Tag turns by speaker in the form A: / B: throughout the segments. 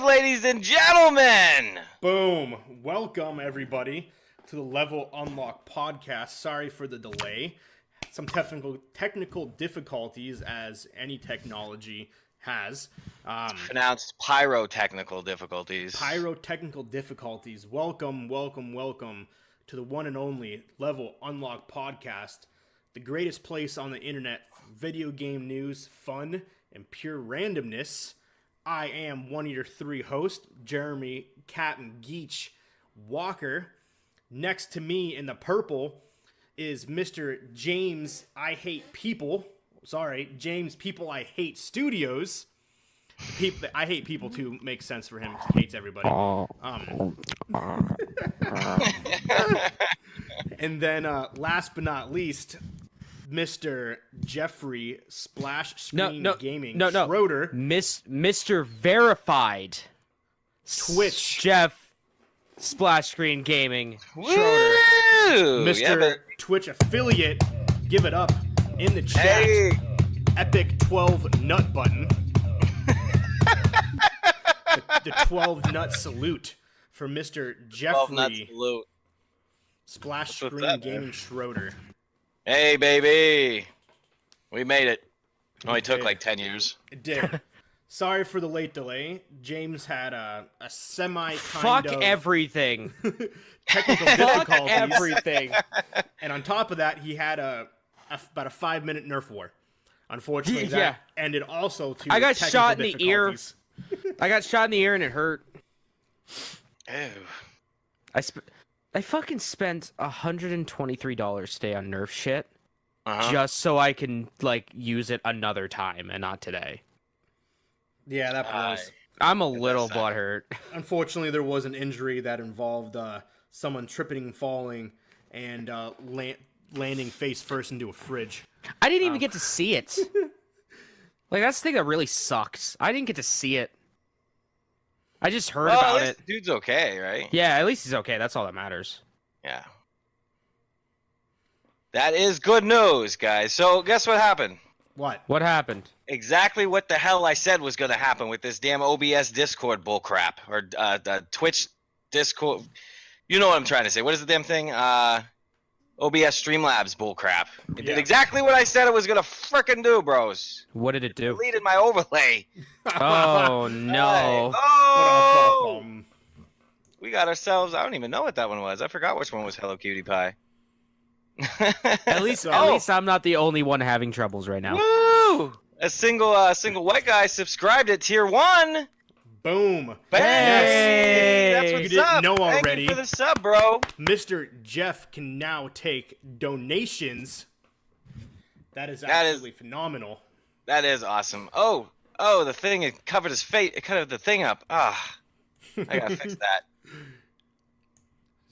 A: live, ladies and gentlemen.
B: Boom. Welcome, everybody, to the Level Unlock podcast. Sorry for the delay. Some technical difficulties, as any technology has.
A: Pronounced pyrotechnical difficulties.
B: Pyrotechnical difficulties. Welcome to the one and only Level Unlock podcast, the greatest place on the internet for video game news, fun, and pure randomness. I am one of your three hosts, Jeremy Captain Geach Walker. Next to me in the purple is Mr. James I Hate People. James People I Hate Studios. I Hate People too makes sense for him. He hates everybody. And then last but not least, Mr. Jeffrey Splash Screen Gaming Schroeder.
C: Mr. Verified
B: Twitch
C: Jeff Splash Screen Gaming
A: Woo!
C: Schroeder.
B: Mr. Twitch affiliate, give it up in the chat.
A: Hey.
B: Epic 12 nut button. the 12 nut salute for Mr.
A: 12 nuts
B: Jeffrey
A: salute.
B: Splash
A: What's
B: Screen
A: up,
B: Gaming
A: man?
B: Schroeder.
A: Hey, baby. We made it. Only took
B: did.
A: like 10 years.
B: It did. Sorry for the late delay. James had a semi
C: Fuck everything.
B: technical
C: Fuck
B: difficulties.
C: everything.
B: And on top of that, he had about a 5-minute Nerf war. Unfortunately, that
C: Yeah.
B: ended also to
C: I got
B: technical
C: shot in the ear.
B: difficulties.
C: I got shot in the ear and it hurt.
A: Ew.
C: I fucking spent $123 today on Nerf shit
A: Uh-huh.
C: just so I can like use it another time and not today.
B: Yeah, that blows.
C: I'm a little
A: suck.
C: butthurt.
B: Unfortunately, there was an injury that involved someone tripping and falling and landing face first into a fridge.
C: I didn't even get to see it. Like that's the thing that really sucks. I didn't get to see it. I just heard
A: Well,
C: about
A: at least
C: it.
A: the dude's okay, right?
C: Yeah, at least he's okay. That's all that matters.
A: Yeah. That is good news, guys. So, guess what happened?
B: What?
C: What happened?
A: Exactly what the hell I said was going to happen with this damn OBS Discord bullcrap. Or the Twitch Discord. You know what I'm trying to say. What is the damn thing? OBS Streamlabs bullcrap. It
B: Yeah.
A: did exactly what I said it was going to frickin' do, bros.
C: What did it do?
A: Deleted my overlay.
C: Oh no!
A: Oh! We got ourselves. I don't even know what that one was. I forgot which one was Hello Cutie Pie.
C: At least I'm not the only one having troubles right now.
A: Woo! A single white guy subscribed at tier 1.
B: Boom.
A: Bang! That's what's
B: You didn't
A: up.
B: know
A: Thank
B: already.
A: you for the sub, bro.
B: Mr. Jeff can now take donations. That is
A: That
B: absolutely phenomenal.
A: That is awesome. Oh, the thing it covered his face. It covered the thing up. Ah, I gotta fix that.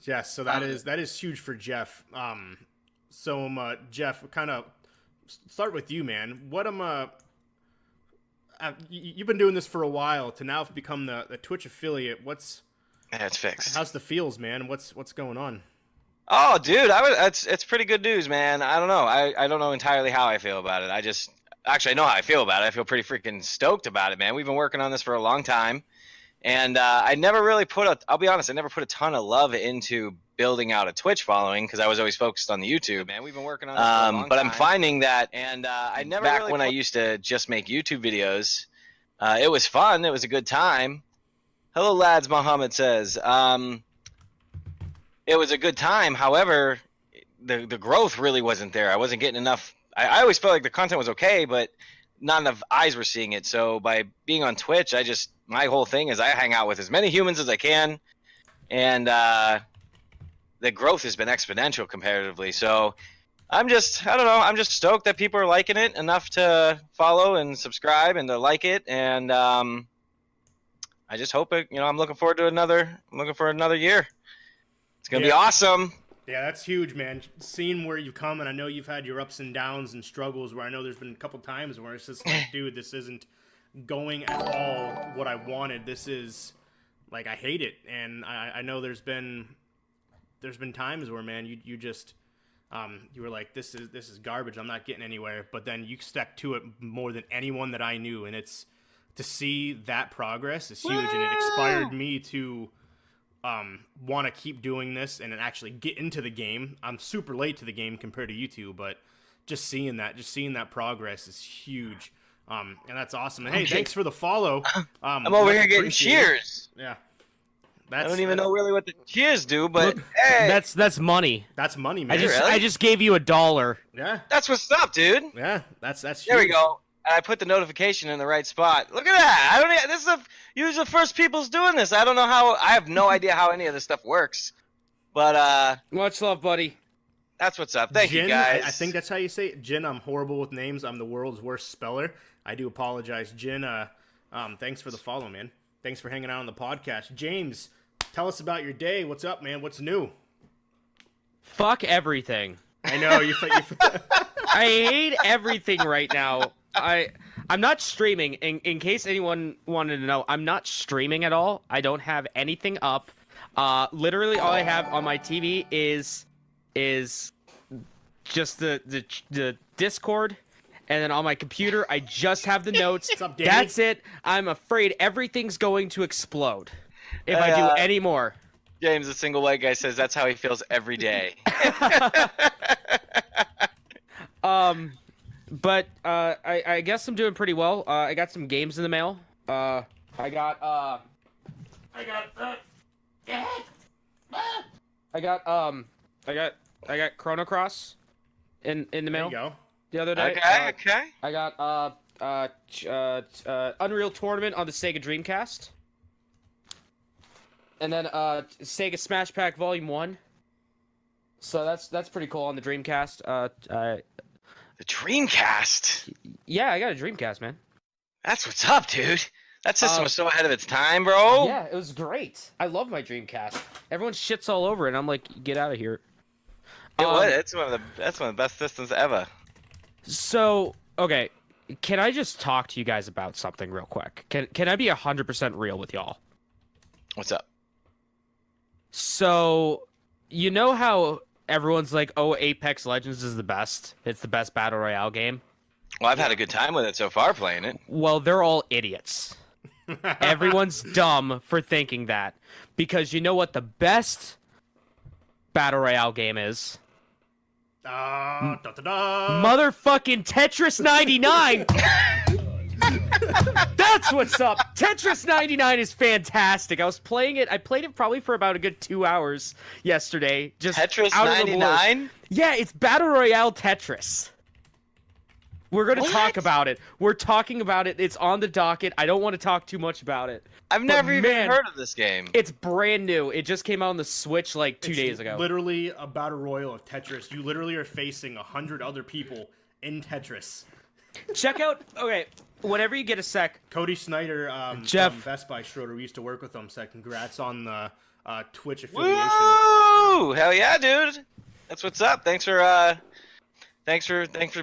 B: Yes, so that is huge for Jeff. Jeff, kind of start with you, man. What you've been doing this for a while to now become the Twitch affiliate.
A: Yeah, it's fixed.
B: How's the feels, man? What's going on?
A: Oh, dude, it's pretty good news, man. I don't know. I don't know entirely how I feel about it. I know how I feel about it. I feel pretty freaking stoked about it, man. We've been working on this for a long time, and I never really I'll be honest, I never put a ton of love into building out a Twitch following because I was always focused on the YouTube. Man, we've been working on this for a long time. But I'm finding that, and I never back when I used to just make YouTube videos, it was fun. It was a good time. Hello, lads. Muhammad says. It was a good time. However, the growth really wasn't there. I wasn't getting enough. I always felt like the content was okay, but not enough eyes were seeing it. So by being on Twitch, my whole thing is I hang out with as many humans as I can, and the growth has been exponential comparatively. So I don't know. I'm just stoked that people are liking it enough to follow and subscribe and to like it, and I just hope it. I'm looking forward to another year. It's gonna be awesome.
B: Yeah, that's huge, man. Seeing where you've come, and I know you've had your ups and downs and struggles where I know there's been a couple times where it's just like, dude, this isn't going at all what I wanted. This is, like, I hate it. And I know there's been times where, man, you just, you were like, this is garbage. I'm not getting anywhere. But then you stuck to it more than anyone that I knew. And it's to see that progress is huge, and it inspired me to want to keep doing this and actually get into the game. I'm super late to the game compared to you two, but just seeing that progress is huge. And that's awesome. And hey, thanks for the follow.
A: I'm over here getting cheers.
B: Yeah.
A: I don't even know really what the cheers do, but
C: Look,
A: hey,
C: that's money.
B: That's money, man.
C: I just gave you $1.
B: Yeah.
A: that's what's up, dude.
B: Yeah. That's huge.
A: There we go. And I put the notification in the right spot. Look at that. You're the first people's doing this. I don't know how. I have no idea how any of this stuff works. But
C: Much love, buddy.
A: that's what's up. Thank
B: Jin,
A: you guys.
B: I think that's how you say it. Jin, I'm horrible with names. I'm the world's worst speller. I do apologize. Jin, thanks for the follow, man. Thanks for hanging out on the podcast. James, tell us about your day. What's up, man? What's new?
C: Fuck everything.
B: I know you.
C: I hate everything right now. I'm not streaming. In case anyone wanted to know, I'm not streaming at all. I don't have anything up. Literally, all I have on my TV is just the Discord, and then on my computer, I just have the notes.
B: What's up, Danny?
C: That's it. I'm afraid everything's going to explode if I do any more.
A: James, the single white guy, says that's how he feels every day.
C: But I guess I'm doing pretty well. I got some games in the mail. I got Chrono Cross in the
B: There
C: mail
B: you go.
C: the other day.
A: Okay.
C: I got Unreal Tournament on the Sega Dreamcast. And then Sega Smash Pack Volume 1. So that's pretty cool on the Dreamcast.
A: The Dreamcast.
C: Yeah, I got a Dreamcast, man.
A: That's what's up, dude. That system was so ahead of its time, bro.
C: Yeah, it was great. I love my Dreamcast. Everyone shits all over it. I'm like, get out of here.
A: That's one of the best systems ever.
C: So, okay, can I just talk to you guys about something real quick? Can I be 100% real with y'all?
A: What's up?
C: So, you know how everyone's like, oh, Apex Legends is the best. It's the best Battle Royale game.
A: Well, I've had a good time with it so far playing it.
C: Well, they're all idiots. Everyone's dumb for thinking that. Because you know what the best Battle Royale game is? Motherfucking Tetris 99! That's what's up! Tetris 99 is fantastic. I was playing it. I played it probably for about a good 2 hours yesterday. Just
A: Tetris
C: out of the blue.
A: 99?
C: Yeah, it's Battle Royale Tetris. We're going to talk about it. We're talking about it. It's on the docket. I don't want to talk too much about it.
A: I've never even heard of this game.
C: It's brand new. It just came out on the Switch like 2 days ago.
B: Literally a battle royale of Tetris. You literally are facing 100 other people in Tetris.
C: Check out. Okay, whenever you get a sec.
B: Cody Snyder,
C: Jeff.
B: from Best Buy Schroeder, we used to work with him. So congrats on the Twitch affiliation.
A: Woo! Hell yeah, dude. That's what's up. Thanks for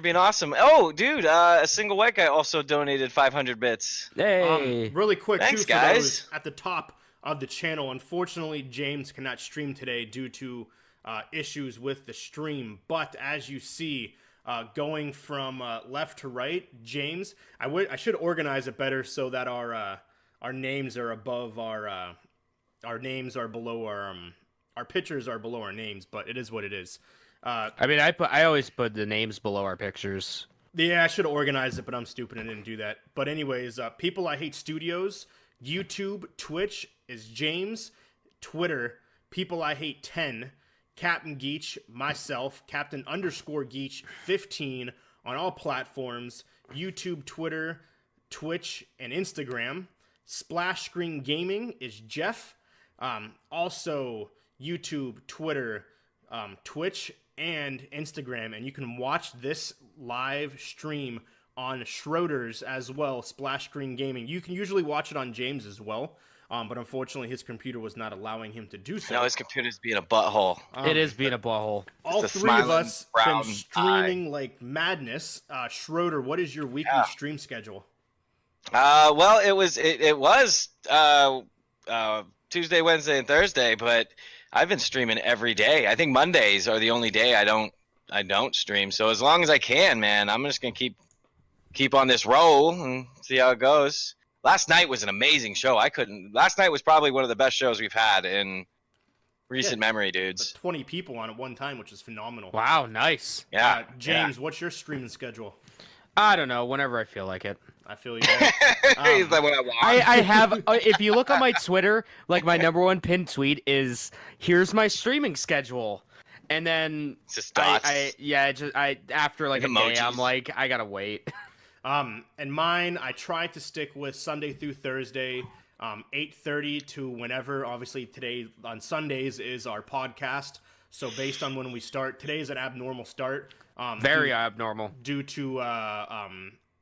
A: being awesome. Oh, dude, a single white guy also donated 500 bits.
C: Hey.
B: Really quick,
A: Thanks,
B: too, for
A: guys.
B: those at the top of the channel. Unfortunately, James cannot stream today due to issues with the stream. But as you see, going from left to right, James, I should organize it better so that our names are above our names are below our pictures are below our names. But it is what it is.
C: I mean, I always put the names below our pictures.
B: Yeah, I should have organized it, but I'm stupid and didn't do that. But anyways, People I Hate Studios, YouTube, Twitch is James, Twitter, People I Hate 10, Captain Geach, myself, Captain_Geach 15 on all platforms, YouTube, Twitter, Twitch, and Instagram. Splash Screen Gaming is Jeff. Also, YouTube, Twitter, Twitch, and Instagram, and you can watch this live stream on Schroeder's as well, Splash Screen Gaming. You can usually watch it on James as well, but unfortunately his computer was not allowing him to do so.
A: No, his computer's being a butthole.
C: It is being a butthole.
B: All
A: Just a
B: three of
A: smiling
B: us
A: brown
B: been streaming like madness. Schroeder, what is your weekly stream schedule?
A: Well, it was Tuesday, Wednesday, and Thursday, but I've been streaming every day. I think Mondays are the only day I don't stream. So as long as I can, man, I'm just gonna keep on this roll and see how it goes. last night was an amazing show. Last night was probably one of the best shows we've had in recent memory, dudes.
B: 20 people on at one time, which is phenomenal.
C: Wow, nice.
A: Yeah.
B: James, what's your streaming schedule?
C: I don't know. Whenever I feel like it.
B: I feel you. There.
A: He's like, what I want.
C: I have. If you look on my Twitter, like my #1 pinned tweet is, "Here's my streaming schedule," and then
A: It's just dots.
C: after like a day,
A: Emojis.
C: I'm like, I gotta wait.
B: And mine, I try to stick with Sunday through Thursday, 8:30 to whenever. Obviously, today on Sundays is our podcast. So based on when we start, today is an abnormal start.
C: Very abnormal.
B: Due to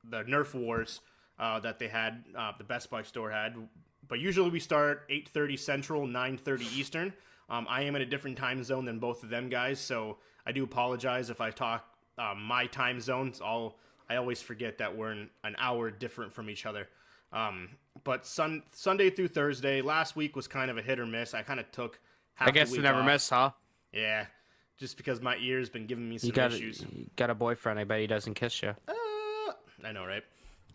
B: the Nerf wars that they had, the Best Buy store had. But usually we start 8:30 Central, 9:30 Eastern. I am in a different time zone than both of them guys, so I do apologize if I talk my time zones. I always forget that we're an hour different from each other. But Sunday through Thursday, last week was kind of a hit or miss. I kind of took half
C: I guess
B: the
C: you
B: week
C: never
B: off.
C: miss, huh?
B: Yeah, just because my ear's been giving me some
C: You
B: issues.
C: got a boyfriend. I bet he doesn't kiss you.
B: I know, right?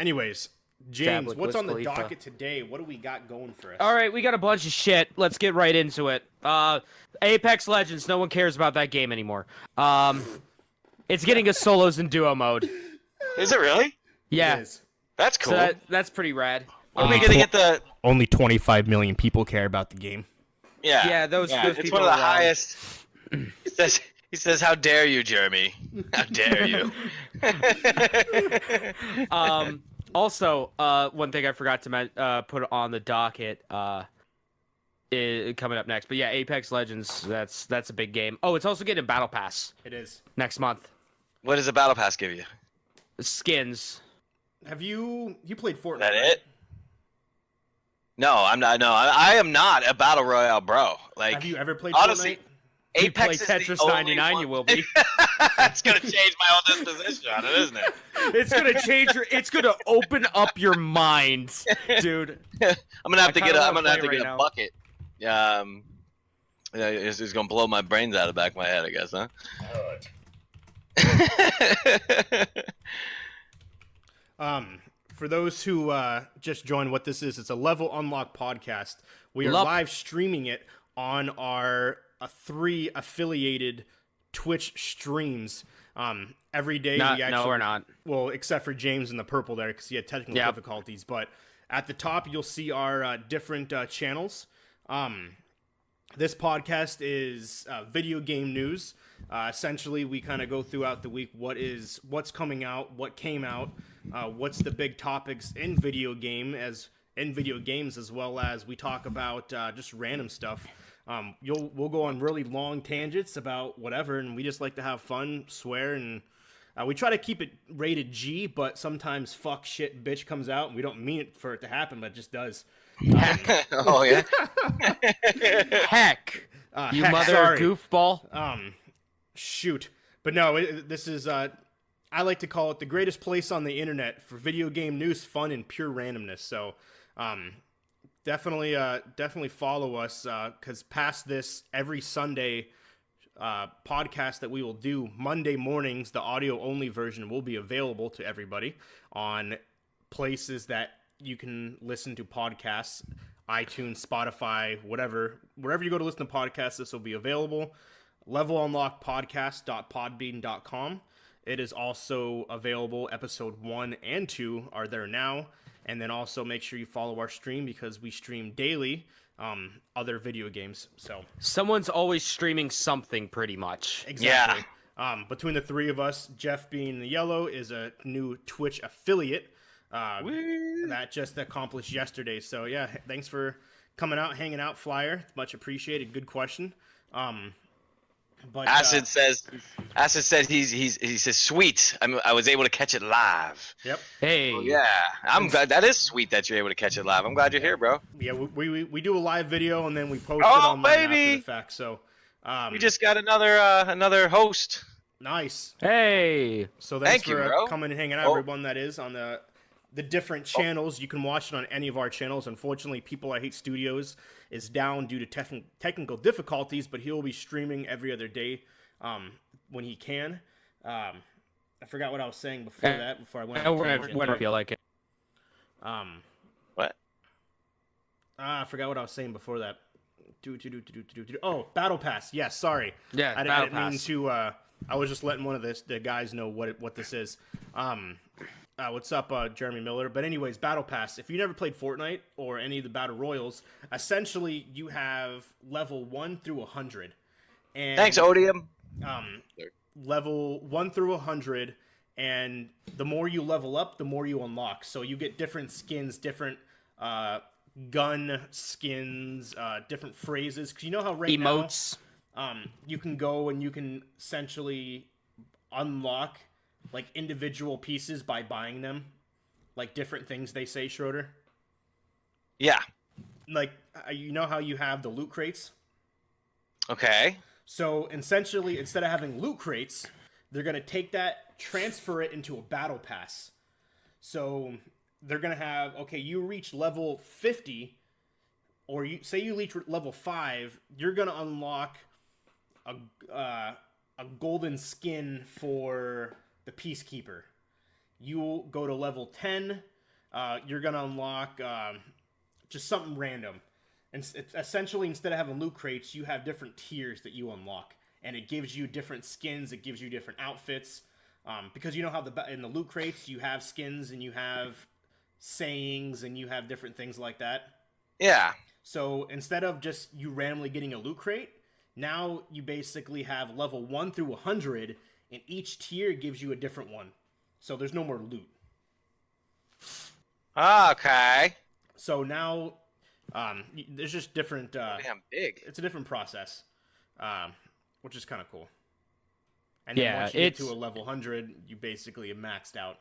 B: Anyways, James,
C: Fabulous
B: what's on the
C: Khalifa.
B: docket today? What do we got going for us?
C: All right, we got a bunch of shit. Let's get right into it. Apex Legends. No one cares about that game anymore. It's getting a solos and duo mode.
A: Is it really?
C: Yeah,
B: It is.
A: That's cool.
C: so that's pretty rad.
A: When are we gonna get the?
B: Only 25 million people care about the game.
A: Yeah.
C: Yeah, those
A: It's
C: people
A: one of the
C: are wrong.
A: highest. He says, "How dare you, Jeremy? How dare you?"
C: Also, one thing I forgot to put on the docket is coming up next. But yeah, Apex Legends. That's a big game. Oh, it's also getting a Battle Pass
B: It is.
C: next month.
A: What does the battle pass give you?
C: Skins.
B: Have you played Fortnite?
A: Is that
B: right?
A: it? No, I'm not. No, I am not a battle royale bro. Like,
B: Have you ever played
A: honestly,
B: Fortnite?
C: If you
A: Apex
C: play
A: is the
C: Tetris
A: only
C: 99, you
A: one-
C: will be.
A: That's gonna change my whole disposition on it, isn't it?
C: It's gonna change your. It's gonna open up your mind, dude.
A: I'm gonna have to
C: I
A: get.
C: kinda
A: I'm
C: wanna
A: gonna have
C: play
A: to get
C: right
A: a
C: now.
A: bucket. Yeah, it's gonna blow my brains out of the back of my head, I guess, huh?
B: For those who just joined, what this is, it's a Level Unlock podcast. We are
C: Love-
B: live streaming it on our 3 affiliated Twitch streams. Every day
C: No,
B: we actually,
C: no, we're not.
B: well, except for James in the purple there because he had technical
C: Yep.
B: difficulties. But at the top, you'll see our different channels. This podcast is video game news. Essentially, we kind of go throughout the week what's coming out, what came out, what's the big topics in video games, as well as we talk about just random stuff. We'll go on really long tangents about whatever, and we just like to have fun, swear, and we try to keep it rated G, but sometimes fuck, shit, bitch comes out, and we don't mean it for it to happen, but it just does.
A: Oh yeah.
C: Heck, you
B: heck,
C: mother
B: sorry.
C: goofball.
B: Shoot. But no, this is, I like to call it the greatest place on the internet for video game news, fun, and pure randomness. So, definitely follow us, because past this, every Sunday podcast that we will do, Monday mornings, the audio-only version will be available to everybody on places that you can listen to podcasts, iTunes, Spotify, whatever. Wherever you go to listen to podcasts, this will be available. levelunlockpodcast.podbean.com. It is also available. Episode 1 and 2 are there now. And then also make sure you follow our stream because we stream daily other video games. So
C: Someone's always streaming something, pretty much.
B: exactly. Between the 3 of us, Jeff being the yellow is a new Twitch affiliate that just accomplished yesterday. So yeah, thanks for coming out, hanging out, Flyer. Much appreciated. Good question. But
A: Acid says he says sweet. I was able to catch it live.
B: Yep.
C: Hey,
A: Yeah, I'm glad. That is sweet that you're able to catch it live. I'm glad you're here, bro.
B: Yeah, we do a live video and then we post it
A: Oh,
B: online after
A: baby!
B: the fact. So
A: We just got another host.
B: nice.
C: hey.
B: So thanks
A: Thank you,
B: for
A: bro.
B: coming and hanging out,
A: Oh.
B: everyone that is on the different channels. You can watch it on any of our channels. Unfortunately, People I Hate Studios is down due to technical difficulties, but he'll be streaming every other day when he can. I forgot what I was saying before that. Before I went. on a tangent.
C: When I feel like it.
A: What?
B: I forgot what I was saying before that. Oh, Battle Pass. Yes, sorry.
C: Yeah,
B: I
C: Battle
B: didn't mean
C: Pass.
B: to. I was just letting one of the guys know what this is. What's up, Jeremy Miller? But anyways, Battle Pass. If you never played Fortnite or any of the Battle Royals, essentially you have level 1 through 100. And,
A: Thanks, Odium.
B: Level 1 through 100, and the more you level up, the more you unlock. So you get different skins, different gun skins, different phrases. 'Cause you know how
C: Emotes.
B: now, you can go and you can essentially unlock like individual pieces by buying them, like different things they say, Schroeder.
A: Yeah.
B: Like you know how you have the loot crates.
A: Okay.
B: So essentially, instead of having loot crates, they're gonna take that, transfer it into a battle pass. So they're gonna have, okay, you reach level 50, or you say you reach level 5, you're gonna unlock a golden skin for the Peacekeeper. You go to level 10, you're gonna unlock just something random. And it's essentially, instead of having loot crates, you have different tiers that you unlock, and it gives you different skins. It gives you different outfits, because you know how in the loot crates you have skins and you have sayings and you have different things like that.
A: Yeah.
B: So instead of just you randomly getting a loot crate, now you basically have level 1 through 100, and each tier gives you a different one. So there's no more loot.
A: Okay.
B: So now, there's just different.
A: Damn big.
B: It's a different process, which is kind of cool. And then
C: Yeah,
B: once you get
C: it's-
B: to a level 100, you basically have maxed out.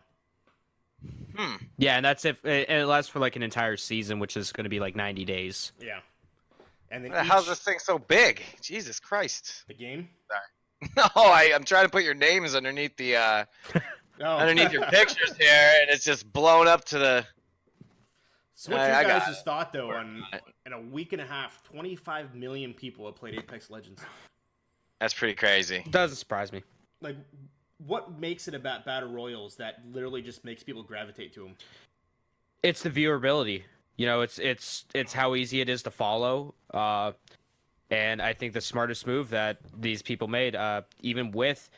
C: Yeah, and that's if it lasts for like an entire season, which is going to be like 90 days.
B: Yeah. And then
A: How's this thing so big? Jesus Christ.
B: the game?
A: No, I'm trying to put your names underneath the
B: Oh.
A: underneath your pictures here, and it's just blown up to the.
B: So what
A: I
B: you
A: got
B: guys' thought though? In a week and a half, 25 million people have played Apex Legends.
A: That's pretty crazy.
C: Doesn't surprise me.
B: Like, what makes it about battle royals that literally just makes people gravitate to them?
C: It's the viewability. You know, it's how easy it is to follow. And I think the smartest move that these people made, even with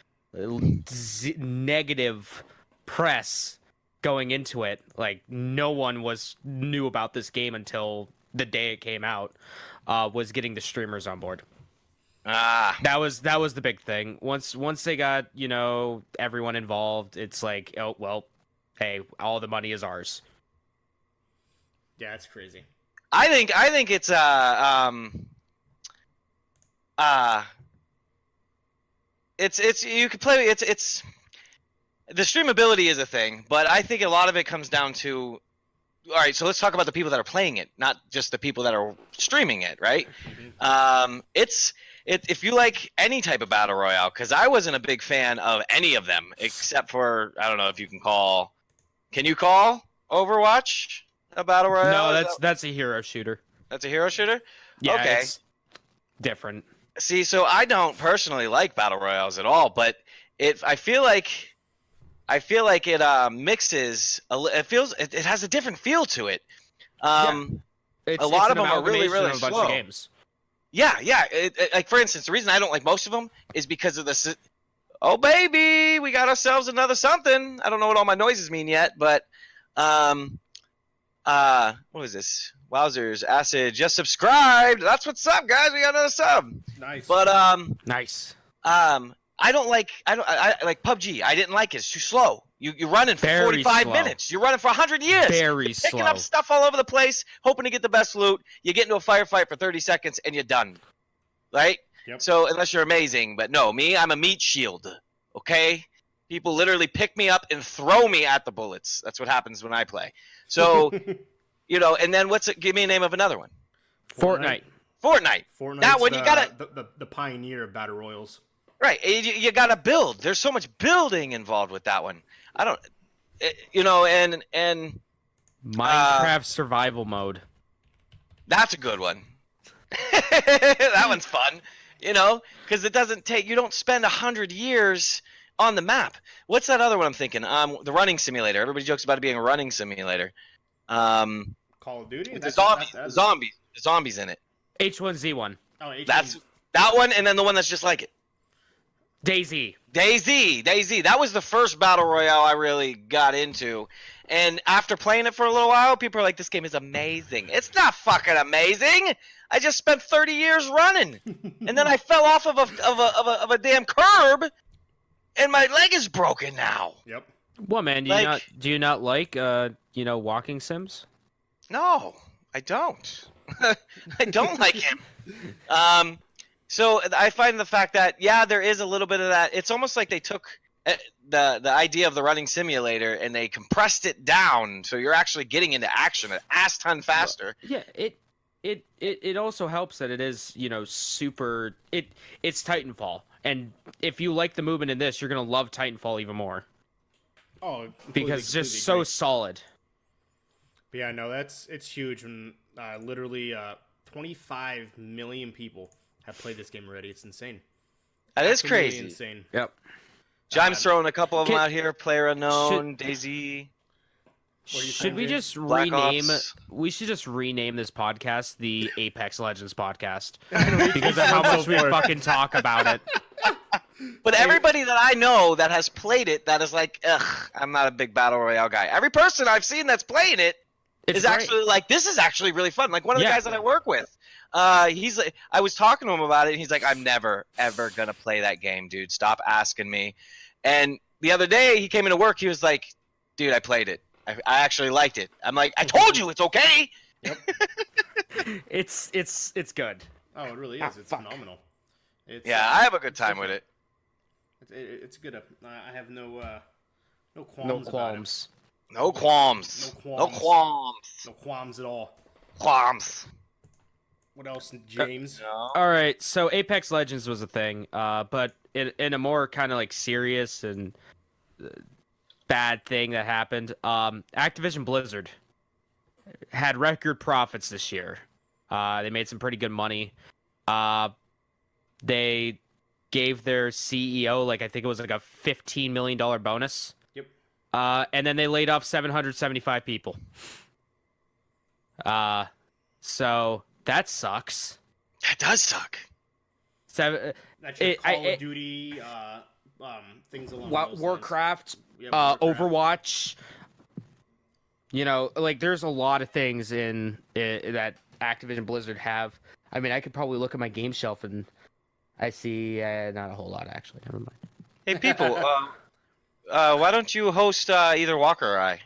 C: negative press going into it, like no one knew about this game until the day it came out, was getting the streamers on board. That was the big thing. Once they got, you know, everyone involved, it's like, oh well, hey, all the money is ours.
B: Yeah, it's crazy.
A: I think it's it's you could play it's the streamability is a thing, but I think a lot of it comes down to, all right, so let's talk about the people that are playing it, not just the people that are streaming it, right? If you like any type of battle royale, because I wasn't a big fan of any of them except for, I don't know if you can call Overwatch a battle royale?
C: No, that's a hero shooter.
A: That's a hero shooter?
C: Yeah,
A: okay.
C: it's different.
A: See, so I don't personally like battle royales at all, but I feel like it mixes. It has a different feel to it.
C: It's
A: a lot
C: an
A: of them are really,
C: amalgamation
A: really
C: of a bunch
A: slow.
C: of games.
A: Yeah. Like for instance, the reason I don't like most of them is because of the. Oh baby, we got ourselves another something. I don't know what all my noises mean yet, but what was this? Wowzers, Acid just subscribed. That's what's up, guys. We got another sub.
B: Nice.
A: But
C: Nice.
A: I like PUBG. I didn't like it. It's too slow. You're running for
C: Very
A: 45
C: slow.
A: minutes. You're running for 100 years.
C: Very
A: You're picking
C: slow.
A: up stuff all over the place, hoping to get the best loot. You get into a firefight for 30 seconds and you're done. Right?
B: Yep.
A: So unless you're amazing, but no, I'm a meat shield. Okay? People literally pick me up and throw me at the bullets. That's what happens when I play. So, you know, and then give me a name of another one.
C: Fortnite.
A: Fortnite.
B: Fortnite's
A: That one, you gotta.
B: the pioneer of battle royals.
A: Right, you got to build. There's so much building involved with that one. I don't, you know, and
C: Minecraft survival mode.
A: that's a good one. That one's fun, you know, because it doesn't take. You don't spend 100 years on the map. What's that other one I'm thinking? The running simulator. Everybody jokes about it being a running simulator.
B: Call Call of Duty.
A: With the zombies in it.
C: H1Z1.
B: Oh, H1.
A: That's that one, and then the one that's just like it.
C: DayZ.
A: DayZ. That was the first battle royale I really got into, and after playing it for a little while, people are like, "This game is amazing." It's not fucking amazing. I just spent 30 years running, and then I fell off of a damn curb, and my leg is broken now.
B: Yep.
C: What, man? Do you not like walking sims?
A: No, I don't. I don't like him. So I find the fact that there is a little bit of that. It's almost like they took the idea of the running simulator and they compressed it down, so you're actually getting into action an ass ton faster.
C: Yeah, it also helps that it is super. It's Titanfall, and if you like the movement in this, you're gonna love Titanfall even more.
B: Oh,
C: because it's just so solid.
B: But yeah, no, it's huge. And literally 25 million people have played this game already. It's insane.
A: That is crazy.
B: Insane.
C: Yep.
A: Jime's throwing a couple of them out here. PlayerUnknown, DayZ.
C: Should we just
A: Black
C: rename?
A: Ops.
C: We should just rename this podcast the Apex Legends podcast because of how much we fucking talk about it.
A: But everybody that I know that has played it, that is like, ugh, I'm not a big battle royale guy. Every person I've seen that's playing it is actually like, this is actually really fun. Like one of the guys that I work with, he's like, I was talking to him about it, and he's like, I'm never ever gonna play that game, dude. Stop asking me. And the other day he came into work, he was like, dude, I played it. I actually liked it. I'm like, I told you it's okay.
B: Yep.
C: It's good.
B: Oh, it really is. It's phenomenal. It's,
A: I have a good time with it.
B: It's good. I have no qualms.
C: No qualms.
A: No qualms.
B: No qualms at all.
A: Qualms.
B: What else, James?
C: All right, so Apex Legends was a thing, but in a more kind of like serious and bad thing that happened, Activision Blizzard had record profits this year. They made some pretty good money. They gave their CEO, I think it was like a $15 million bonus.
B: Yep.
C: And then they laid off 775 people. So that sucks.
A: That does suck.
B: That's your Call of Duty, things along those
C: Warcraft,
B: Warcraft.
C: Overwatch. There's a lot of things in that Activision Blizzard have. I mean, I could probably look at my game shelf and I see not a whole lot, actually. Never mind.
A: Hey, people, why don't you host either Walker or I?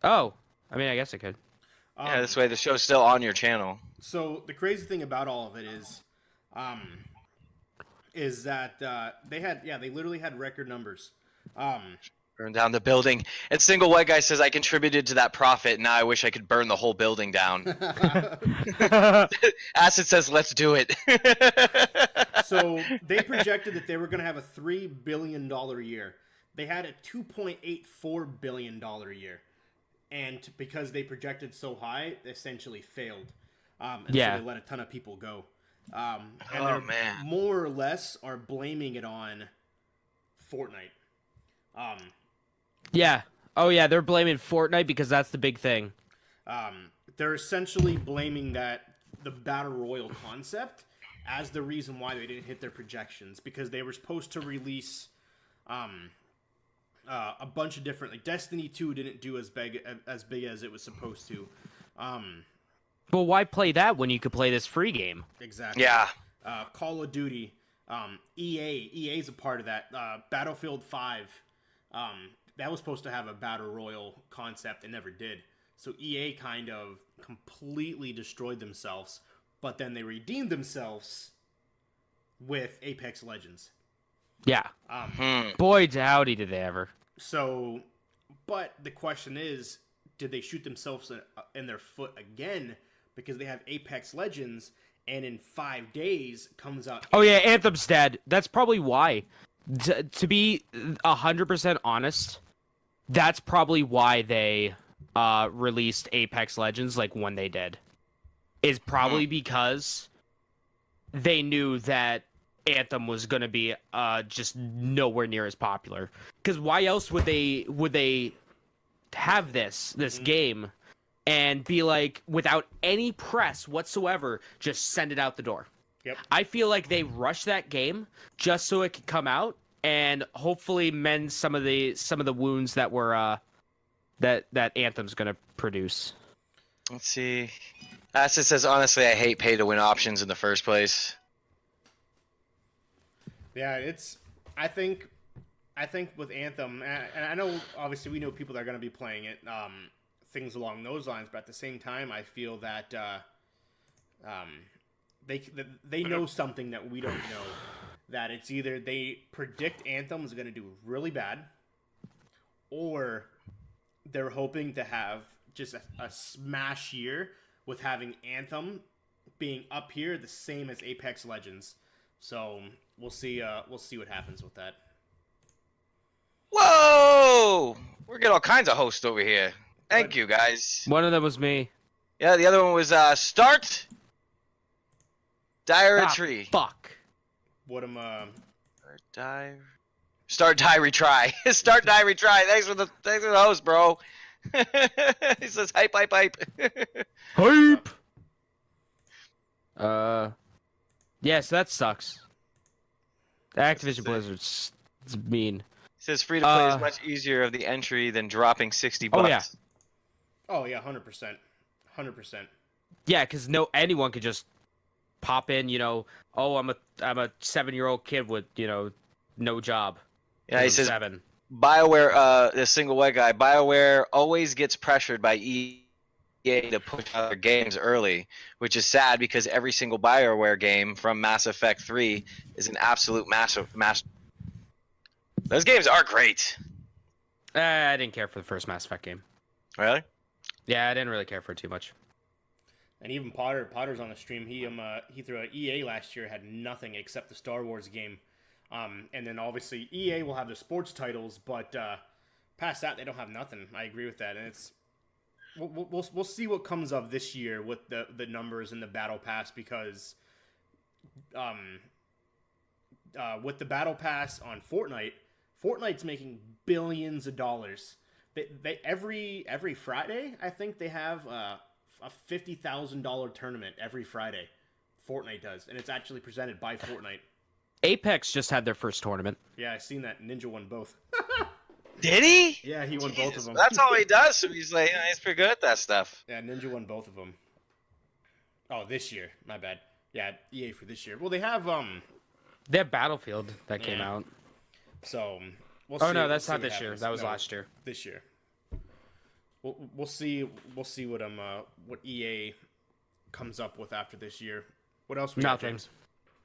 C: Oh, I mean, I guess I could.
A: This way the show's still on your channel.
B: So the crazy thing about all of it is that they literally had record numbers.
A: Burn down the building. And Single White Guy says, I contributed to that profit, now I wish I could burn the whole building down. Acid says, let's do it.
B: So they projected that they were going to have a $3 billion year. They had a $2.84 billion year. And because they projected so high, they essentially failed. So they let a ton of people go. Man. More or less are blaming it on Fortnite.
C: Yeah. Oh, yeah, they're blaming Fortnite because that's the big thing.
B: They're essentially blaming the Battle Royale concept as the reason why they didn't hit their projections, because they were supposed to release a bunch of different, like Destiny 2 didn't do as big as it was supposed to.
C: But why play that when you could play this free game?
B: Exactly.
A: Yeah.
B: Call of Duty, EA's a part of that. Battlefield 5, that was supposed to have a Battle Royale concept and never did. So EA kind of completely destroyed themselves, but then they redeemed themselves with Apex Legends.
C: Yeah. Boy, howdy did they ever.
B: So, but the question is, did they shoot themselves in their foot again? Because they have Apex Legends, and in 5 days comes out...
C: Oh yeah, Anthem's dead. That's probably why. To be 100% honest, that's probably why they released Apex Legends when they did. Is probably because they knew that Anthem was going to be just nowhere near as popular. Because why else would they have this game and be like, without any press whatsoever, just send it out the door.
B: Yep.
C: I feel like they rushed that game just so it could come out and hopefully mend some of the wounds that were that Anthem's gonna produce.
A: Let's see. Acid says, honestly, I hate pay to win options in the first place.
B: Yeah, I think with Anthem, and I know obviously we know people that are going to be playing it, things along those lines, but at the same time, I feel that they know something that we don't know. That it's either they predict Anthem is going to do really bad, or they're hoping to have just a smash year with having Anthem being up here the same as Apex Legends. So we'll see what happens with that.
A: Whoa! We're getting all kinds of hosts over here. Thank you, guys.
C: One of them was me.
A: Yeah, the other one was Start Dire Tree.
C: Fuck.
B: What am
A: Start Die Retry. Start Die Retry. Thanks for the host, bro. He says hype.
C: Hype. Yeah, so that sucks. The Activision Blizzard's it's mean.
A: He says free to play is much easier of the entry than dropping $60.
B: Oh yeah, 100%.
C: Yeah, because anyone could just pop in. Oh, I'm a 7-year-old kid with no job.
A: Yeah, he says
C: 7.
A: BioWare, the single white guy. BioWare always gets pressured by EA to push out their games early, which is sad because every single BioWare game from Mass Effect 3 is an absolute master. Those games are great.
C: I didn't care for the first Mass Effect game.
A: Really?
C: Yeah, I didn't really care for it too much.
B: And even Potter's on the stream. He threw out EA last year, had nothing except the Star Wars game. And then obviously EA will have the sports titles, but past that they don't have nothing. I agree with that, and it's we'll see what comes of this year with the numbers and the battle pass, because with the battle pass on Fortnite's making billions of dollars. They every Friday, I think they have a $50,000 tournament every Friday. Fortnite does, and it's actually presented by Fortnite.
C: Apex just had their first tournament.
B: Yeah, I seen that. Ninja won both.
A: Did he?
B: Yeah, he won both of them.
A: That's all he does. So he's like, he's pretty good at that stuff.
B: Yeah, Ninja won both of them. Oh, this year. My bad. Yeah, EA for this year. Well, they have
C: Battlefield that came out.
B: So we'll see.
C: Oh no, that's not this year. That was
B: No,
C: last year.
B: This year. We'll see. We'll see what EA comes up with after this year. What else?
C: Nothing.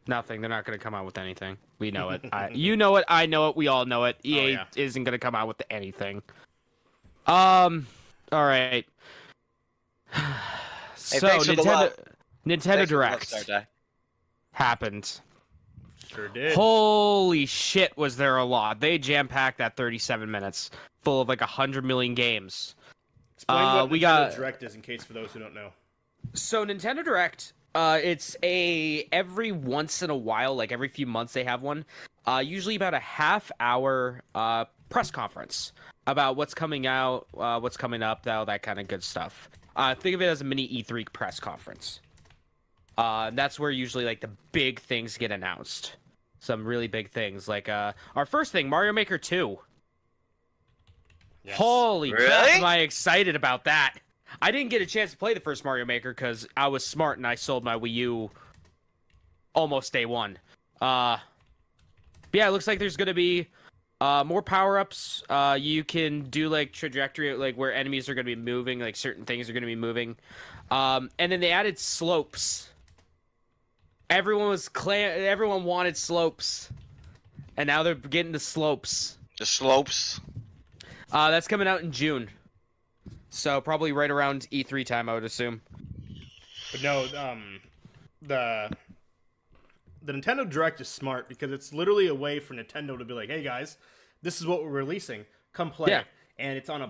C: Nothing. They're not going to come out with anything. We know it. You know it. I know it. We all know it. EA isn't going to come out with anything. All right. So Nintendo Direct happened.
B: Sure did.
C: Holy shit, was there a lot? They jam-packed that 37 minutes, full of like 100 million games.
B: Explain what Nintendo Direct is, in case for those who don't know.
C: So Nintendo Direct, it's every once in a while, like every few months they have one, usually about a half-hour press conference about what's coming out, what's coming up, all that kind of good stuff. Think of it as a mini E3 press conference. That's where usually like the big things get announced. Some really big things, like our first thing, Mario Maker 2.
B: Yes.
C: Holy
A: really?
C: crap, am I excited about that. I didn't get a chance to play the first Mario Maker because I was smart and I sold my Wii U almost day one. But yeah, it looks like there's going to be more power-ups. You can do like trajectory, like where enemies are going to be moving, like certain things are going to be moving. And then they added slopes. Everyone wanted slopes. And now they're getting the slopes.
A: The slopes.
C: That's coming out in June. So probably right around E3 time, I would assume.
B: But no, the Nintendo Direct is smart because it's literally a way for Nintendo to be like, "Hey guys, this is what we're releasing. Come play."
C: Yeah.
B: And it's on
C: a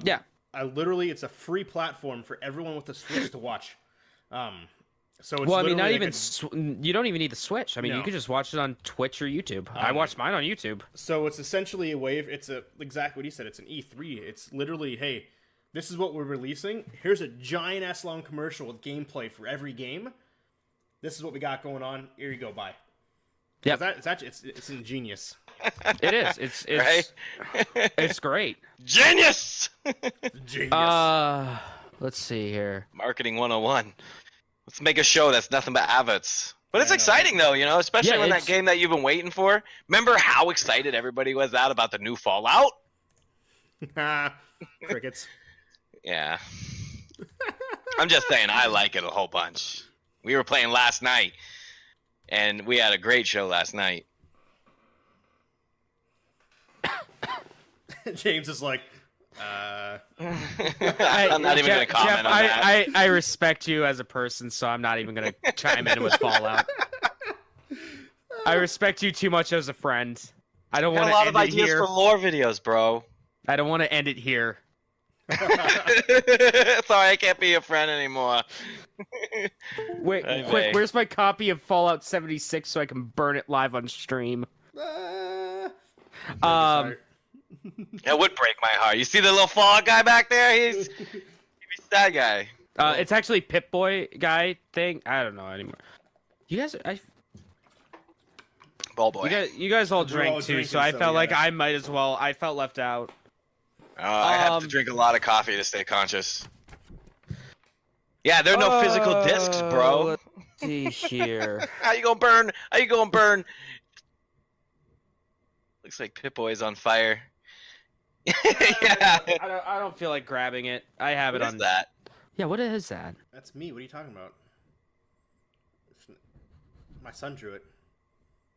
B: it's a free platform for everyone with a Switch to watch. So it's
C: well, I mean, not
B: like
C: even you don't even need the Switch. I mean, you could just watch it on Twitch or YouTube. I watched mine on YouTube.
B: So it's essentially a way. It's exactly what he said. It's an E3. It's literally, hey, This is what we're releasing. Here's a giant ass long commercial with gameplay for every game. This is what we got going on. Here you go. Bye.
C: Yep.
B: It's ingenious.
C: It is. It's
A: Right?
C: it's great.
A: Genius.
B: Genius.
C: Let's see here.
A: Marketing 101. Let's make a show that's nothing but adverts. But it's
B: I know.
A: exciting though, you know, especially
C: Yeah,
A: when that
C: it's-
A: game that you've been waiting for. Remember how excited everybody was out about the new Fallout?
B: Crickets.
A: Yeah. I'm just saying, I like it a whole bunch. We were playing last night, and we had a great show last night.
B: James is like,
A: I'm not even going to comment
C: Jeff,
A: on that.
C: I respect you as a person, so I'm not even going to chime in with Fallout. I respect you too much as a friend. I don't
A: Got
C: want
A: a lot
C: to
A: of
C: end it
A: ideas
C: here.
A: for lore videos, bro.
C: I don't want to end it here.
A: Sorry, I can't be your friend anymore.
C: Wait,
A: Hey,
C: quick,
A: man.
C: where's my copy of Fallout 76 so I can burn it live on stream?
A: That would break my heart. You see the little Fallout guy back there? He's that guy.
C: It's actually Pip-Boy guy thing. I don't know anymore. You guys,
A: Ball boy.
C: you guys all
B: We're
C: drank
B: all
C: too,
B: drinking,
C: so I
B: so
C: felt like
B: yeah.
C: I might as well. I felt left out.
A: I have to drink a lot of coffee to stay conscious. Yeah, there are no physical discs, bro.
C: Let's see here.
A: How you gonna burn? How you gonna burn? Looks like Pip-Boy is on fire. Yeah.
C: I don't feel like grabbing it. I have
A: What
C: it
A: is
C: on.
A: that?
C: Yeah, what is that?
B: That's me. What are you talking about? My son drew it.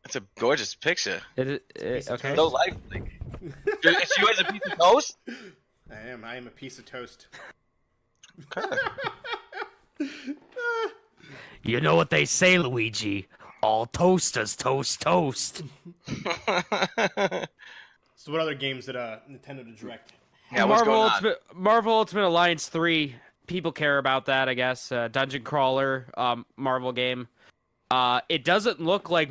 A: It's a gorgeous picture.
B: piece of
C: Okay.
A: So lifelike. Is you as a piece of toast?
B: I am a piece of toast.
C: You know what they say, Luigi? All toasters toast toast.
B: So what other games did Nintendo Direct?
A: Yeah, what's going on?
C: Marvel Ultimate Alliance 3. People care about that, I guess. Dungeon crawler, Marvel game. It doesn't look like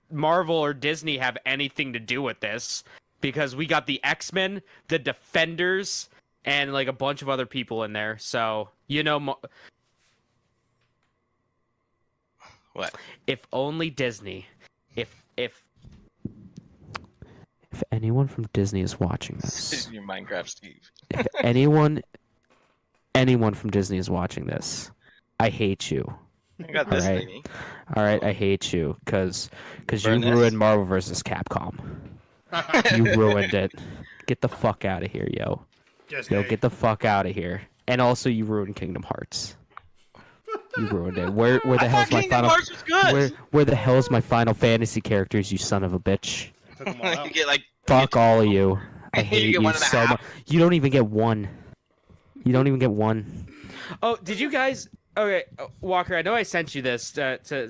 C: Marvel or Disney have anything to do with this because we got the X-Men, the Defenders, and like a bunch of other people in there. So, you know,
A: What?
C: if only Disney, if anyone from Disney is watching this,
A: Your Minecraft Steve.
C: if anyone from Disney is watching this, I hate you.
A: I got this
C: Alright.
A: thingy.
C: All right, I hate you because you
A: Burn this.
C: ruined Marvel vs. Capcom. You ruined it. Get the fuck out of here, yo.
B: Disney.
C: Yo, get the fuck out of here. And also, you ruined Kingdom Hearts. You ruined it. Where the
A: I
C: hell's
A: thought
C: my
A: Kingdom
C: final?
A: Hearts was good.
C: Where the hell's my Final Fantasy characters? You son of a bitch.
B: Took them all out.
A: You get like
C: Fuck all of you. I
A: You
C: hate
A: get
C: you
A: 1.5.
C: so much. You don't even get one. You don't even get one. Oh, did you guys? Okay, Walker. I know I sent you this.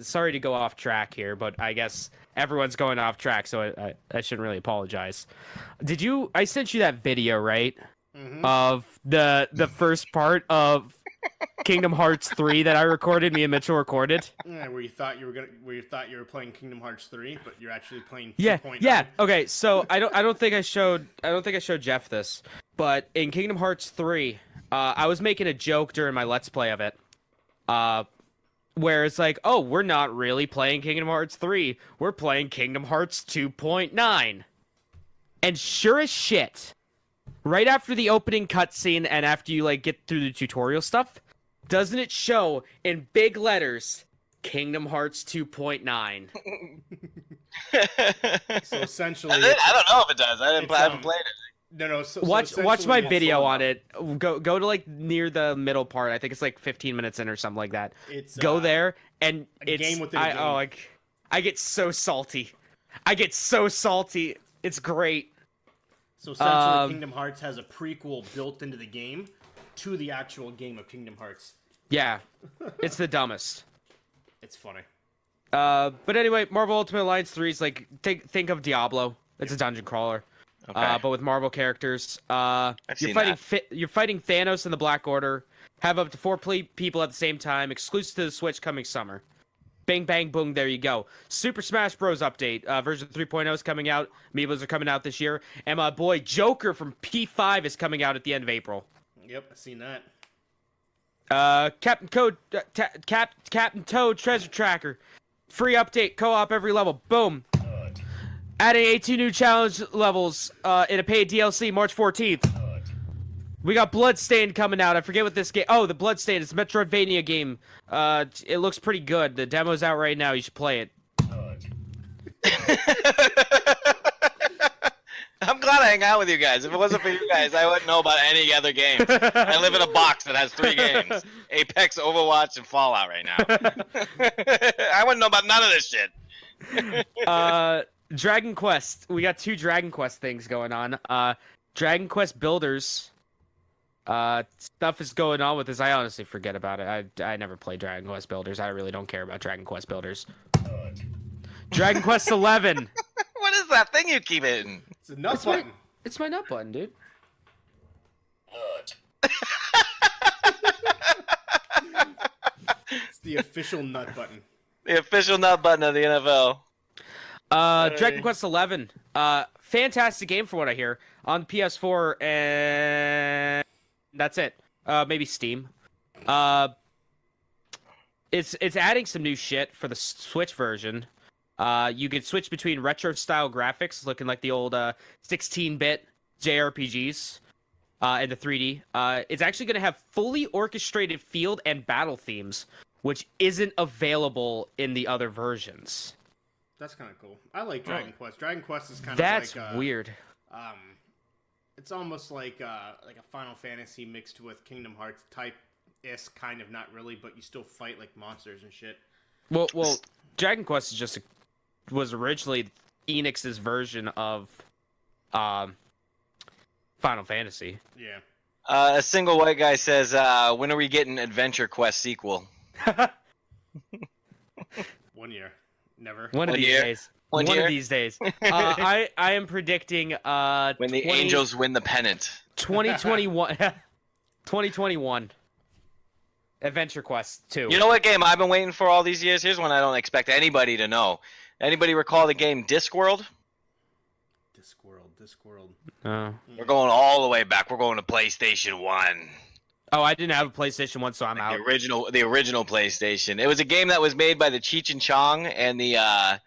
C: Sorry to go off track here, but I guess everyone's going off track, so I shouldn't really apologize. Did you? I sent you that video, right?
B: Mhm.
C: Of the first part of Kingdom Hearts 3 that I recorded. Me and Mitchell recorded.
B: Yeah, where you thought you were playing Kingdom Hearts 3, but you're actually playing 2.9.
C: Yeah. Okay, so I don't think I showed Jeff this, but in Kingdom Hearts 3, I was making a joke during my Let's Play of it, where it's like, oh, we're not really playing Kingdom Hearts 3, we're playing Kingdom Hearts 2.9, and sure as shit, right after the opening cutscene and after you like get through the tutorial stuff, doesn't it show in big letters Kingdom Hearts 2.9?
B: So essentially,
A: I don't know if it does. I
B: It's,
A: haven't played it.
B: no. So
C: Watch
B: essentially
C: my
B: it's,
C: video on it. Go to like near the middle part. I think it's like 15 minutes in or something like that.
B: It's
C: Go there and
B: a
C: it's
B: game within a game.
C: I get so salty. It's great.
B: So essentially,
C: Um,
B: Kingdom Hearts has a prequel built into the game to the actual game of Kingdom Hearts.
C: Yeah. It's the dumbest.
B: It's funny.
C: But anyway, Marvel Ultimate Alliance 3 is like think of Diablo. It's a dungeon crawler.
A: Okay.
C: But with Marvel characters.
A: I've
C: You're
A: seen
C: fighting
A: that.
C: you're fighting Thanos and the Black Order. Have up to 4 people at the same time. Exclusive to the Switch coming summer. Bang bang boom, there you go. Super Smash Bros. Update. Version 3.0 is coming out. Amiibos are coming out this year. And my boy Joker from P5 is coming out at the end of April.
B: Yep, I seen that.
C: Captain Toad Treasure Tracker. Free update, co-op every level. Boom. Adding 18 new challenge levels in a paid DLC March 14th. We got Bloodstained coming out. I forget what this game... Oh, the Bloodstained. It's a Metroidvania game. It looks pretty good. The demo's out right now. You should play it.
A: I'm glad I hang out with you guys. If it wasn't for you guys, I wouldn't know about any other games. I live in a box that has 3 games. Apex, Overwatch, and Fallout right now. I wouldn't know about none of this shit.
C: Dragon Quest. We got 2 Dragon Quest things going on. Dragon Quest Builders. Stuff is going on with this. I honestly forget about it. I never play Dragon Quest Builders. I really don't care about Dragon Quest Builders. Dragon Quest 11.
A: What is that thing you keep hitting?
B: It's a nut button.
C: It's my nut button, dude.
B: It's the official nut button.
A: The official nut button of the NFL.
C: Dragon Quest 11. Fantastic game for what I hear. On PS4 and that's it. Maybe Steam. It's adding some new shit for the Switch version. You could switch between retro style graphics, looking like the old 16-bit JRPGs, and the 3D. It's actually going to have fully orchestrated field and battle themes, which isn't available in the other versions.
B: That's kind of cool. I like Dragon Quest. Dragon Quest is kind of
C: That's
B: like
C: weird.
B: It's almost like a Final Fantasy mixed with Kingdom Hearts type. Is kind of, not really, but you still fight like monsters and shit.
C: Well, Dragon Quest is was originally Enix's version of Final Fantasy.
B: Yeah.
A: A single white guy says, when are we getting Adventure Quest sequel?
B: 1 year. Never.
C: One of these
A: year.
C: days.
A: One year?
C: Of these days. I am predicting
A: When the Angels win the pennant.
C: 2021. 2021. Adventure Quest 2.
A: You know what game I've been waiting for all these years? Here's one I don't expect anybody to know. Anybody recall the game Discworld?
B: Discworld.
C: Oh.
A: We're going all the way back. We're going to PlayStation 1.
C: Oh, I didn't have a PlayStation 1, so I'm out.
A: The original PlayStation. It was a game that was made by the Cheech and Chong and the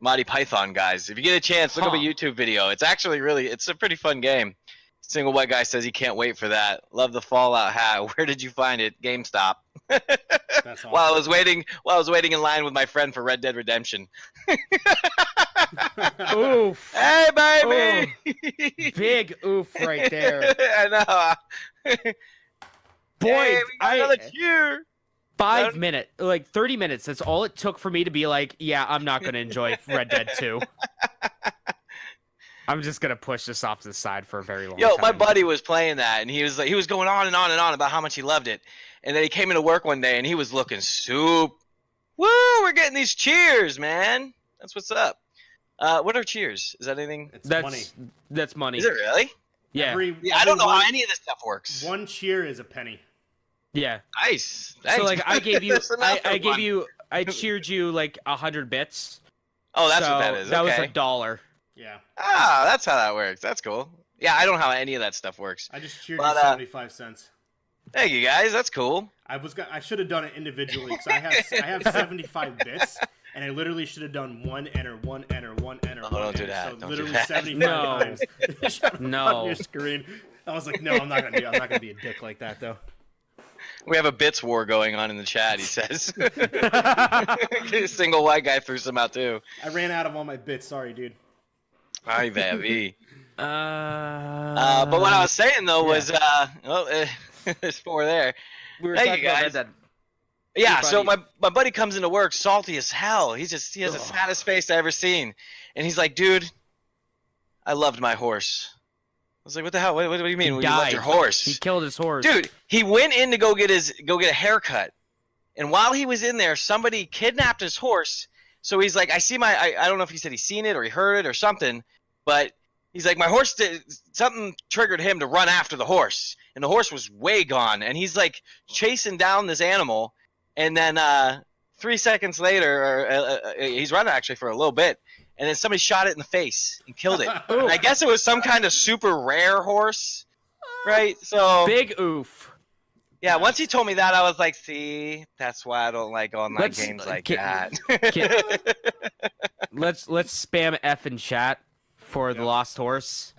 A: Monty Python guys. If you get a chance, look up a YouTube video. It's actually it's a pretty fun game. Single white guy says he can't wait for that. Love the Fallout hat. Where did you find it? GameStop.
B: That's awesome.
A: While I was waiting in line with my friend for Red Dead Redemption.
C: Oof.
A: Hey, baby!
C: Ooh. Big oof right there.
A: I know.
C: Boy,
A: hey, we got another cheer.
C: 5 minutes, like 30 minutes. That's all it took for me to be like, yeah, I'm not going to enjoy Red Dead 2. I'm just going to push this off to the side for a very long time.
A: My buddy was playing that, and he was going on and on and on about how much he loved it. And then he came into work one day, and he was looking soup. Woo, we're getting these cheers, man. That's what's up. What are cheers? Is that anything?
B: That's money.
C: That's money.
A: Is it really?
C: Yeah.
A: I don't know how any of this stuff works.
B: 1 cheer is a penny.
C: Yeah.
A: Nice.
C: So like I gave you, I cheered you like 100 bits.
A: Oh, that's what that is.
C: That was
A: okay.
C: $1.
B: Yeah.
A: Ah, that's how that works. That's cool. Yeah, I don't know how any of that stuff works.
B: I just cheered you 75 cents.
A: Thank you guys. That's cool.
B: I should have done it individually because I have 75 bits, and I literally should have done one enter.
A: Oh, don't
B: enter.
A: do that.
B: So
A: Don't
B: literally
A: do that.
B: 75 times.
C: No.
B: On your screen. I was like, no, I'm not gonna be a dick like that though.
A: We have a bits war going on in the chat, he says. Single white guy threw some out too.
B: I ran out of all my bits. Sorry, dude.
A: Ay, baby.
C: But
A: But what I was saying though was, there's 4 there.
C: we were
A: Thank
C: talking
A: you,
C: about
A: guys.
C: Red Dead.
A: Yeah, so my buddy comes into work salty as hell. He has the saddest face I ever seen, and he's like, "Dude, I loved my horse." I was like, "What the hell? What do you mean? You loved your horse?"
C: He killed his horse.
A: Dude, he went in to go get a haircut, and while he was in there, somebody kidnapped his horse. So he's like, I don't know if he said he seen it or he heard it or something, but he's like, my horse something triggered him to run after the horse, and the horse was way gone, and he's like chasing down this animal, and then 3 seconds later, he's running actually for a little bit, and then somebody shot it in the face and killed it. And I guess it was some kind of super rare horse. right? So
C: Big oof.
A: yeah, once he told me that, I was like, see, that's why I don't like online games like that.
C: Let's spam F in chat for the Lost Horse.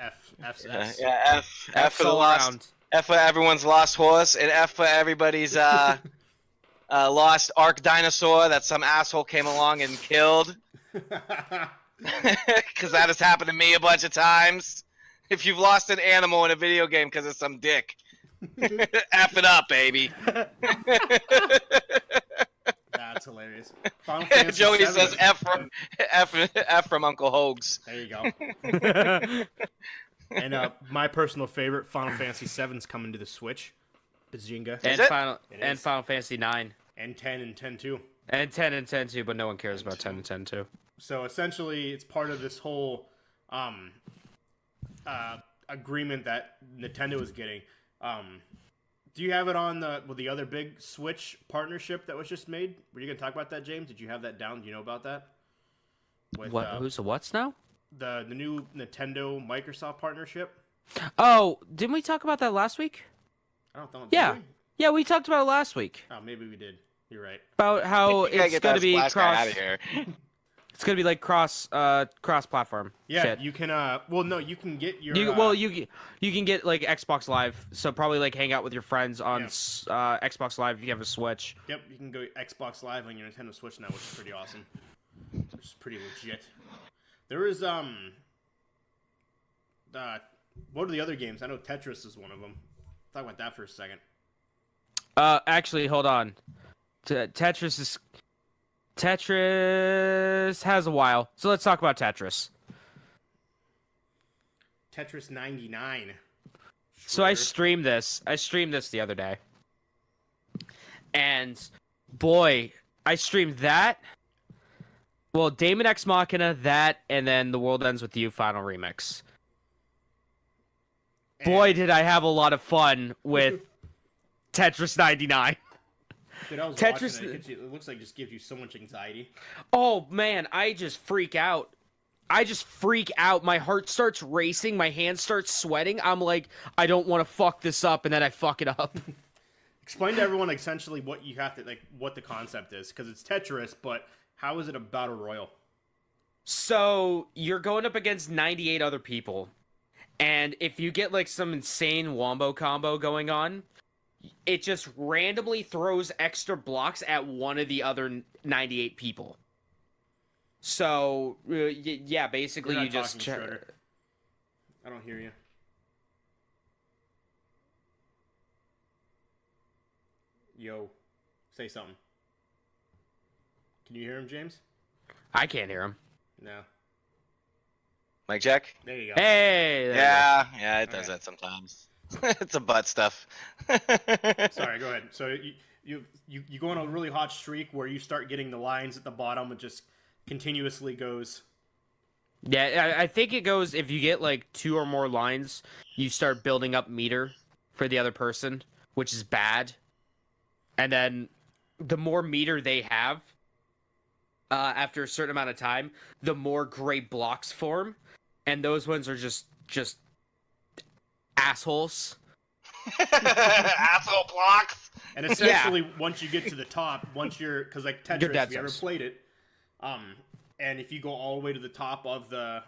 B: F's
A: yeah, F for the
C: all
A: lost,
C: around.
A: F for everyone's lost horse, and F for everybody's lost Ark dinosaur that some asshole came along and killed. Because that has happened to me a bunch of times. If you've lost an animal in a video game because of some dick, F it up, baby.
B: That's hilarious. Final Fantasy
A: Joey
B: VII.
A: says F from Uncle Hoax.
B: There you go. And my personal favorite, Final Fantasy VII's coming to the Switch. Bazinga.
C: And
A: it?
C: Final Fantasy 9.
B: And 10 and 10 too.
C: And 10 and 10 too, but no one cares about 10 and 10 too.
B: So essentially, it's part of this whole agreement that Nintendo is getting. Do you have it on the other big Switch partnership that was just made? Were you going to talk about that, James? Did you have that down? Do you know about that? With,
C: Who's the what's now?
B: The new Nintendo Microsoft partnership?
C: Oh, didn't we talk about that last week?
B: I don't know.
C: Yeah.
B: Did we?
C: Yeah, we talked about it last week.
B: Oh, maybe we did. You're right.
C: About how
A: You gotta
C: it's
A: get
C: going
A: that
C: to be
A: splash guy
C: cross.
A: out of here.
C: It's going to be like cross platform.
B: Yeah,
C: shit.
B: you can. Well, no, you can get your.
C: You can get like Xbox Live, so probably like hang out with your friends on Xbox Live if you have a Switch.
B: Yep, you can go Xbox Live on your Nintendo Switch now, which is pretty awesome. Which is pretty legit. There is what are the other games? I know Tetris is one of them. Talk about that for a second.
C: Actually, hold on. Tetris has a while, so let's talk about Tetris.
B: Tetris 99.
C: So I streamed this. The other day, and boy, I streamed that. Well, Daemon X Machina, that, and then The World Ends With You Final Remix. Boy, did I have a lot of fun with Tetris 99.
B: Dude, I was
C: Tetris.
B: watching it. It looks like it just gives you so much anxiety.
C: Oh man, I just freak out. My heart starts racing. My hands start sweating. I'm like, I don't want to fuck this up, and then I fuck it up.
B: Explain to everyone essentially what you have to what the concept is, because it's Tetris, but how is it a battle royal?
C: So you're going up against 98 other people, and if you get like some insane wombo combo going on, it just randomly throws extra blocks at one of the other 98 people. So yeah, basically
B: You're
C: you
B: not
C: just.
B: talking, Schroeder. I don't hear you. Yo, say something. Can you hear him, James?
C: I can't hear him.
B: No.
A: Mic check?
B: There you go.
C: Hey. there
A: Yeah, it does
B: Okay.
A: that sometimes. It's a butt stuff.
B: Sorry, go ahead. So you go on a really hot streak where you start getting the lines at the bottom. It just continuously goes.
C: you go. Yeah, I think it goes if you get like 2 or more lines, you start building up meter for the other person, which is bad. And then the more meter they have, after a certain amount of time, the more gray blocks form, and those ones are just assholes.
A: Asshole blocks.
B: And essentially, once you get to the top, because like
C: You're
B: Tetris,
C: dead
B: if you ever
C: cells.
B: played it, and if you go all the way to the top of the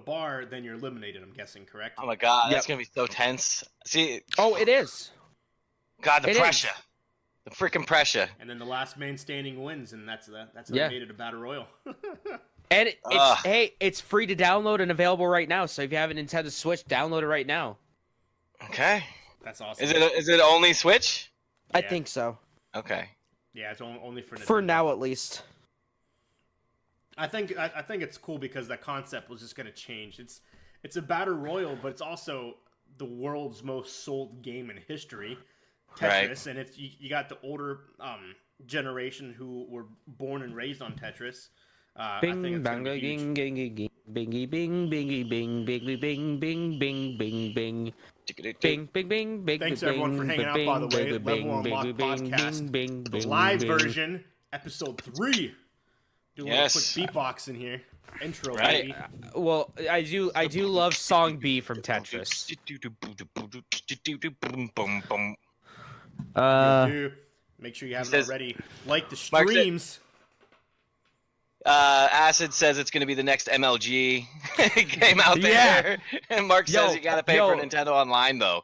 B: bar, then you're eliminated. I'm guessing, correct?
A: Oh my god, that's
C: Yep.
A: gonna be so tense. See,
C: Oh, it is.
A: God, the
C: It is.
A: pressure, the freaking pressure.
B: And then the last man standing wins, and that's how
C: Yeah.
B: they made it a battle royal.
C: And
A: Ugh.
C: it's free to download and available right now. So if you have a Nintendo Switch, download it right now.
A: Okay,
B: That's awesome.
A: is it only Switch?
C: I
B: Yeah.
C: think so.
A: Okay.
B: Yeah, it's only for Nintendo.
C: For now, at least.
B: I think it's cool because that concept was just going to change. It's a battle royal, but it's also the world's most sold game in history, Tetris.
A: Right.
B: And if you got the older generation who were born and raised on Tetris, I think
C: Bing
B: it's
C: bang
B: going to be huge.
C: bing bing bingy bing bingy bing bingy bing bing bing bing bing. Bing, bing, bing, bing,
B: Thanks,
C: bing,
B: everyone, for
C: bing,
B: hanging out,
C: bing,
B: by the way.
C: bing,
B: Level
C: bing,
B: Unlocked
C: bing,
B: Podcast,
C: bing, bing,
B: The
C: bing,
B: live
C: bing.
B: version, episode 3. Do a
A: Yes.
B: little quick beatbox in here. Intro,
A: Right.
B: baby.
C: Well, I do love Song B from Tetris.
B: Do. Make sure you haven't
A: says-
B: already. Like the
A: Mark said-
B: streams.
A: Acid says it's going to be the next MLG game out there. And Mark says you got to pay for Nintendo Online, though.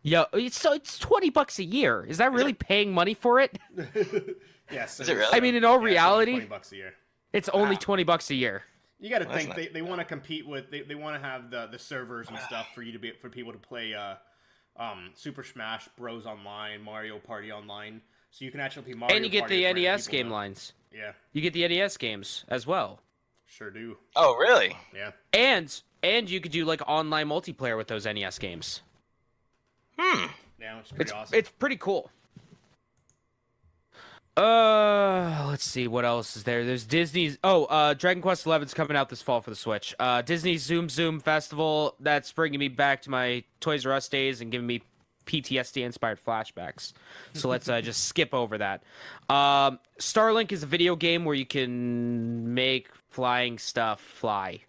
C: Yo, it's $20 a year. Is that really paying money for it?
B: Yes.
A: Is it really?
C: I mean, in all
B: Yeah, it's
C: reality,
B: only $20 a year.
C: it's only $20 a year.
B: You got to
A: Well, that's
B: think
A: not-
B: they want to compete with they want to have the servers and stuff for people to play Super Smash Bros online, Mario Party online, so you can actually play Mario.
C: And you get
B: Party
C: the
B: with random
C: NES
B: people
C: game
B: now.
C: lines.
B: Yeah,
C: You get the NES games as well.
B: sure do.
A: Oh, really?
B: Yeah.
C: And you could do like online multiplayer with those NES games.
B: Yeah, it's pretty awesome.
C: It's pretty cool. Let's see what else is there. There's Disney's. Dragon Quest XI's coming out this fall for the Switch. Disney's Zoom Zoom Festival. That's bringing me back to my Toys R Us days and giving me PTSD-inspired flashbacks. So let's just skip over that. Starlink is a video game where you can make flying stuff fly.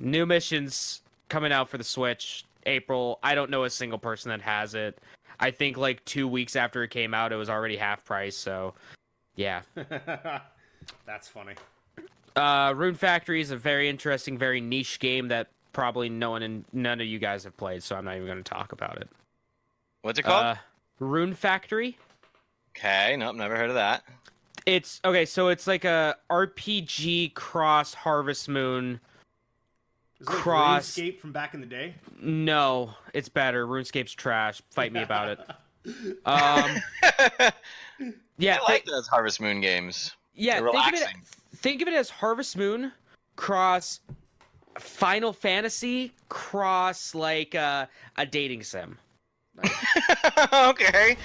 C: New missions coming out for the Switch. April. I don't know a single person that has it. I think like 2 weeks after it came out, it was already half price. So, yeah.
B: That's funny.
C: Rune Factory is a very interesting, very niche game that probably none of you guys have played. So I'm not even going to talk about it.
A: What's it called?
C: Rune Factory.
A: Okay, nope, never heard of that.
C: It's okay. So it's like a RPG cross Harvest Moon.
B: Is it like
C: Cross-
B: RuneScape from back in the day?
C: No, it's better. RuneScape's trash. Fight me about it. Yeah,
A: I like those Harvest Moon games.
C: yeah.
A: They're
C: Think
A: relaxing.
C: of it as Harvest Moon cross Final Fantasy cross like a dating sim.
A: Okay.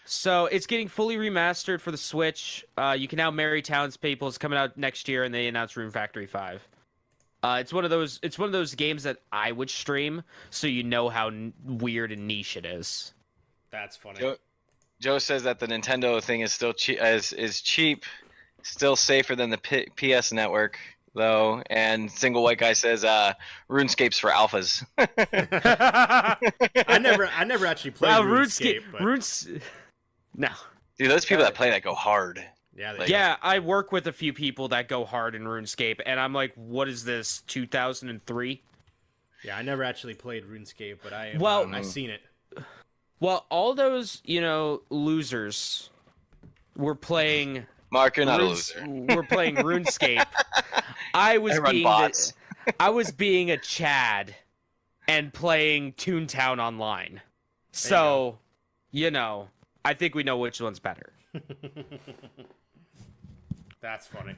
C: So it's getting fully remastered for the Switch. You can now marry townspeople. It's coming out next year, and they announced Rune Factory 5. It's one of those games that I would stream, so you know how weird and niche it is.
B: That's funny.
A: Joe says that the Nintendo thing is still cheap, is cheap, still safer than the PS Network though. And Single White Guy says RuneScape's for alphas.
B: I never actually played RuneScape. But...
C: No.
A: Dude, those people that play that go hard.
B: Yeah, they
A: Like-
C: Yeah, I work with a few people that go hard in RuneScape, and I'm like, what is this, 2003?
B: Yeah, I never actually played RuneScape, but I've seen it.
C: Well, all those, losers were playing...
A: Mark, you're not a loser.
C: We're playing RuneScape. I was
A: run
C: being
A: bots.
C: I was being a Chad and playing Toontown Online. So, I think we know which one's better.
B: That's funny.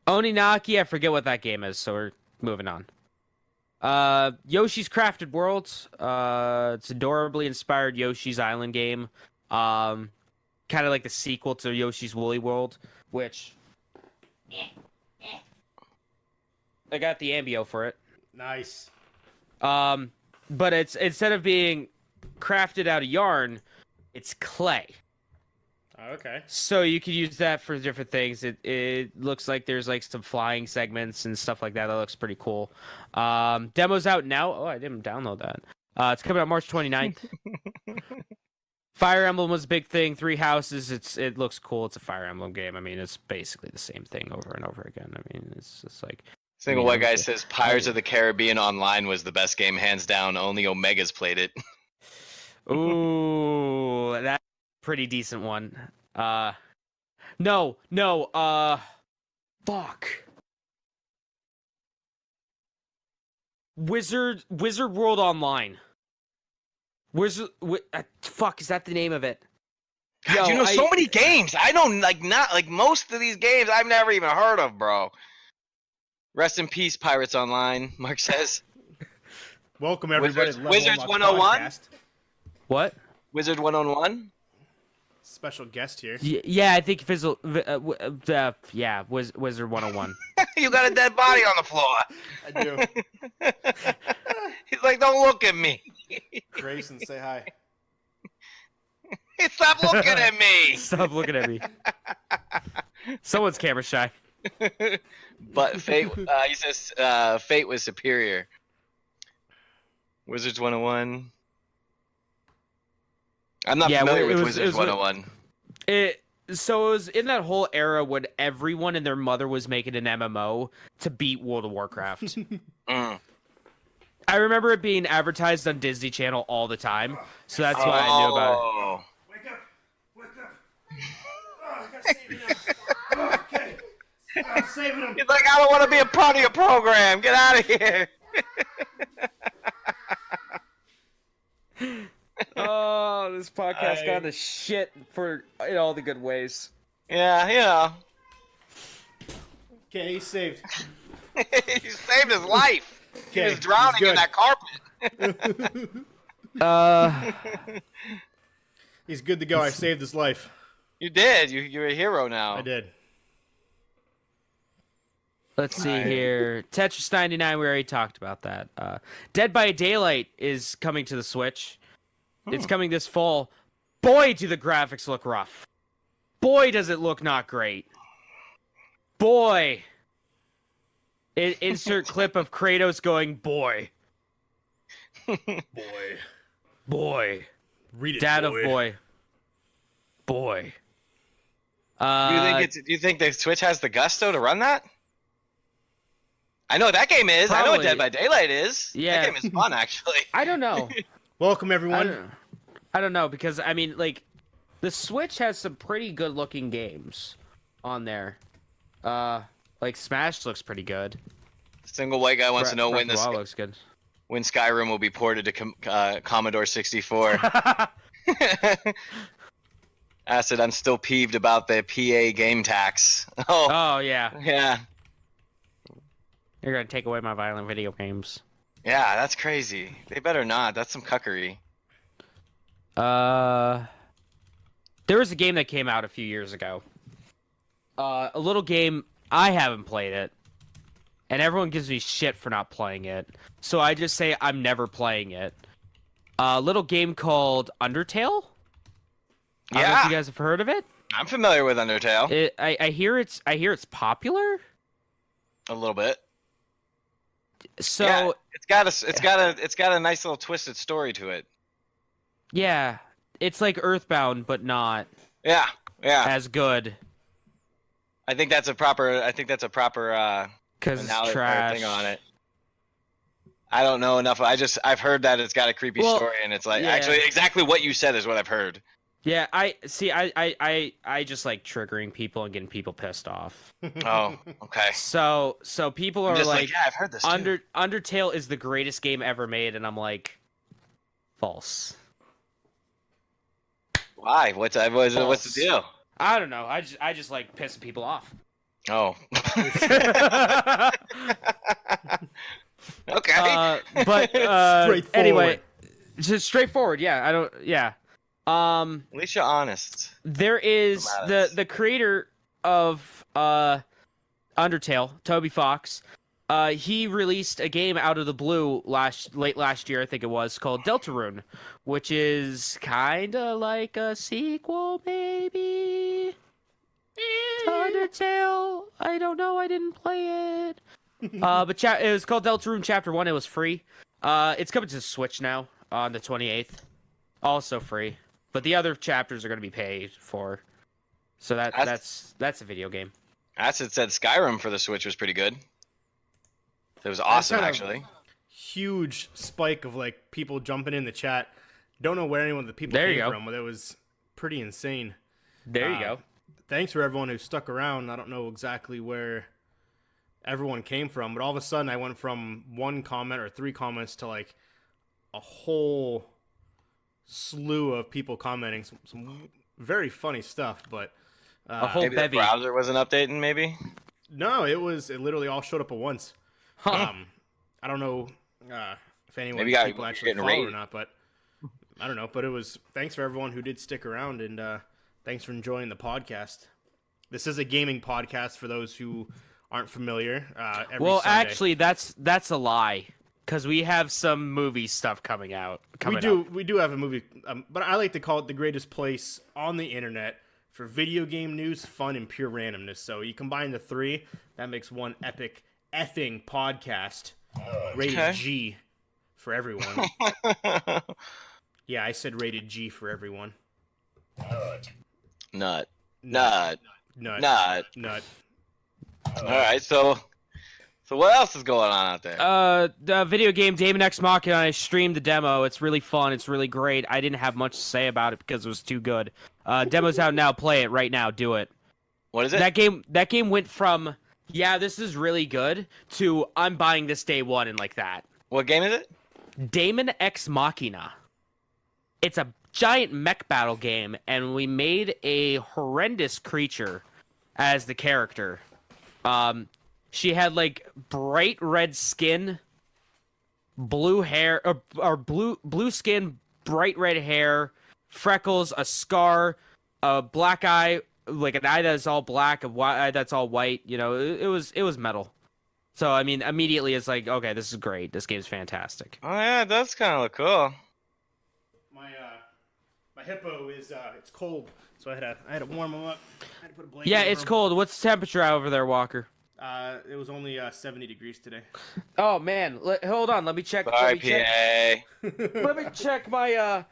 C: Oninaki, I forget what that game is, so we're moving on. Yoshi's Crafted World. It's adorably inspired Yoshi's Island game. Kind of like the sequel to Yoshi's Woolly World, which I got the Ambio for it.
B: Nice.
C: But it's instead of being crafted out of yarn, it's clay.
B: Okay.
C: So you could use that for different things. It looks like there's like some flying segments and stuff like that. That looks pretty cool. Demo's out now. Oh, I didn't download that. It's coming out March 29th. Fire Emblem was a big thing. 3 Houses. It looks cool. It's a Fire Emblem game. I mean, it's basically the same thing over and over again. I mean, it's just like
A: Single White Guy says Pirates of the Caribbean Online was the best game, hands down. Only Omegas played it.
C: Ooh, that's a pretty decent one. Fuck. Wizard World Online. Fuck, is that the name of it?
A: God,
C: Yo,
A: you know so many games. I don't not most of these games I've never even heard of, bro. Rest in peace, Pirates Online. Mark says.
B: Welcome everybody. to Level
A: Wizards
B: Unlocked
A: 101?
B: Podcast.
C: What?
A: Wizard 101.
B: Special guest here.
C: Yeah, I think Wizard 101.
A: You got a dead body on the floor.
B: I do.
A: He's like, don't look at me.
B: Grayson, say hi.
A: Stop looking at me.
C: Stop looking at me. Someone's camera shy.
A: But Fate, he says Fate was superior. Wizards 101. I'm not familiar with Wizards 101.
C: So it was in that whole era when everyone and their mother was making an MMO to beat World of Warcraft. I remember it being advertised on Disney Channel all the time, so that's why I knew about it.
B: Wake up! Wake up! Oh, I gotta save him. Oh, okay. I'm saving him.
A: He's like, I don't want to be a part of your program. Get out of here.
C: Oh, this podcast got the shit in all the good ways.
A: Yeah, you know.
B: Okay, he's saved.
A: He saved his life. He
B: Okay,
A: was drowning in that carpet.
B: He's good to go. I saved his life.
A: You did. You're a hero now.
B: I did.
C: Let's see here. Tetris 99, we already talked about that. Dead by Daylight is coming to the Switch. It's coming this fall. Boy, do the graphics look rough. Boy, does it look not great. Boy. Insert clip of Kratos going, boy.
B: Boy.
C: Boy.
B: Read it,
C: Dad
B: boy.
C: of boy. Boy.
A: Do you think the Switch has the gusto to run that? I know what that game is.
C: Probably.
A: I know what Dead by Daylight is.
C: Yeah.
A: That game is fun, actually.
C: I don't know.
B: Welcome, everyone.
C: I don't know, because, I mean, like, the Switch has some pretty good-looking games on there. Like, Smash looks pretty good.
A: Single white guy wants to know
C: Breath of the Wild looks good.
A: when Skyrim will be ported to Commodore 64. Acid, I'm still peeved about the PA game tax.
C: Oh, yeah.
A: Yeah.
C: You're gonna take away my violent video games.
A: Yeah, that's crazy. They better not. That's some cuckery.
C: There was a game that came out a few years ago. A little game, I haven't played it. And everyone gives me shit for not playing it. So I just say I'm never playing it. A little game called Undertale? I don't know if you guys have heard of it.
A: I'm familiar with Undertale.
C: I hear it's popular.
A: A little bit.
C: So
A: yeah, it's got a nice little twisted story to it.
C: yeah, it's like Earthbound, but not
A: Yeah.
C: as good.
A: I think that's a proper
C: Because it's
A: analogy or
C: trash.
A: thing on it. I don't know enough. I've heard that it's got a creepy story, and it's like actually exactly what you said is what I've heard.
C: Yeah, I just like triggering people and getting people pissed off.
A: Oh, okay.
C: So people are like,
A: yeah, I've heard this too.
C: Undertale is the greatest game ever made, and I'm like, false.
A: Why? What's the deal?
C: I don't know. I just like pissing people off.
A: Oh. Okay.
B: Straightforward.
C: Anyway, just straightforward. Yeah, I don't. Yeah.
A: At least you're honest.
C: There is the creator of Undertale, Toby Fox. He released a game out of the blue late last year, I think it was, called Deltarune, which is kind of like a sequel, maybe. To Undertale. I don't know. I didn't play it. But it was called Deltarune Chapter 1. It was free. It's coming to the Switch now on the 28th. Also free. But the other chapters are going to be paid for. So that's a video game.
A: Acid said Skyrim for the Switch was pretty good. It was awesome, actually.
B: Huge spike of like people jumping in the chat. Don't know where anyone of the people came from, but it was pretty insane.
C: There you go.
B: Thanks for everyone who stuck around. I don't know exactly where everyone came from, but all of a sudden I went from one comment or 3 comments to like a whole slew of people commenting some very funny stuff, but
C: a whole
A: maybe
C: bevy.
A: The browser wasn't updating, maybe?
B: No, it literally all showed up at once.
C: Huh.
B: I don't know if anyone
A: Maybe
B: people actually followed or not, but I don't know. But it was thanks for everyone who did stick around, and thanks for enjoying the podcast. This is a gaming podcast for those who aren't familiar. Every Sunday.
C: Actually, that's a lie, because we have some movie stuff coming out.
B: We do have a movie, but I like to call it the greatest place on the internet for video game news, fun, and pure randomness. So you combine the three, that makes one epic effing podcast. Rated G for everyone. Yeah, I said rated G for everyone.
A: Nut.
B: Nut.
A: All right, so what else is going on out there?
C: The video game Daemon X Machina. I streamed the demo. It's really fun. It's really great. I didn't have much to say about it because it was too good. Demo's out now. Play it right now. Do it.
A: What is it?
C: That game went from this is really good to I'm buying this day one and like that.
A: What game is it?
C: Daemon X Machina. It's a giant mech battle game, and we made a horrendous creature as the character. She had like bright red skin, blue hair, or blue skin, bright red hair, freckles, a scar, a black eye, like an eye that's all black, a white eye that's all white. You know, it was metal. So I mean, immediately it's like, okay, this is great. This game's fantastic.
A: Oh yeah, it does kind of look cool.
B: My hippo is it's cold, so I had to warm him up. I had to put a blanket
C: Yeah,
B: over
C: it's
B: him.
C: cold. What's the temperature over there, Walker?
B: It was only 70 degrees today.
C: Oh man, hold on. Let me check.
A: Sorry, PA.
C: Let me check my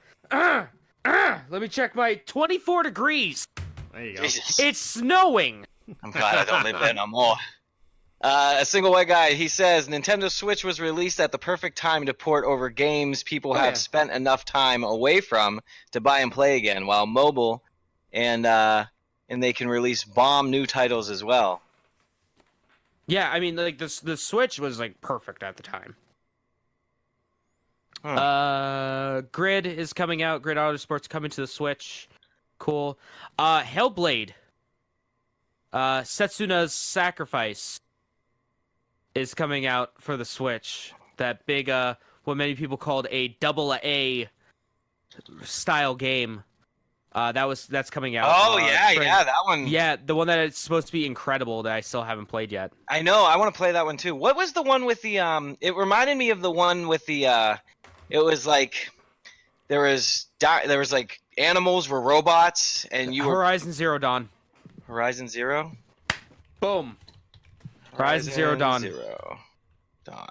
C: let me check my 24 degrees.
B: There you go.
A: Jesus.
C: It's snowing.
A: I'm glad I don't live there no more. A single white guy, he says, Nintendo Switch was released at the perfect time to port over games people have spent enough time away from to buy and play again, while mobile, and they can release bomb new titles as well.
C: Yeah, I mean, like the Switch was like perfect at the time. Grid is coming out. Grid Autosport's coming to the Switch. Cool. Hellblade. Setsuna's Sacrifice is coming out for the Switch. That big, what many people called a AA style game. That's coming out.
A: Oh yeah, that one.
C: Yeah, the one that is supposed to be incredible that I still haven't played yet.
A: I know. I want to play that one too. What was the one with the It reminded me of the one with the It was like there was like animals were robots and you were
C: Horizon Zero Dawn.
A: Horizon Zero.
C: Boom. Horizon Zero Dawn.
A: Zero Dawn.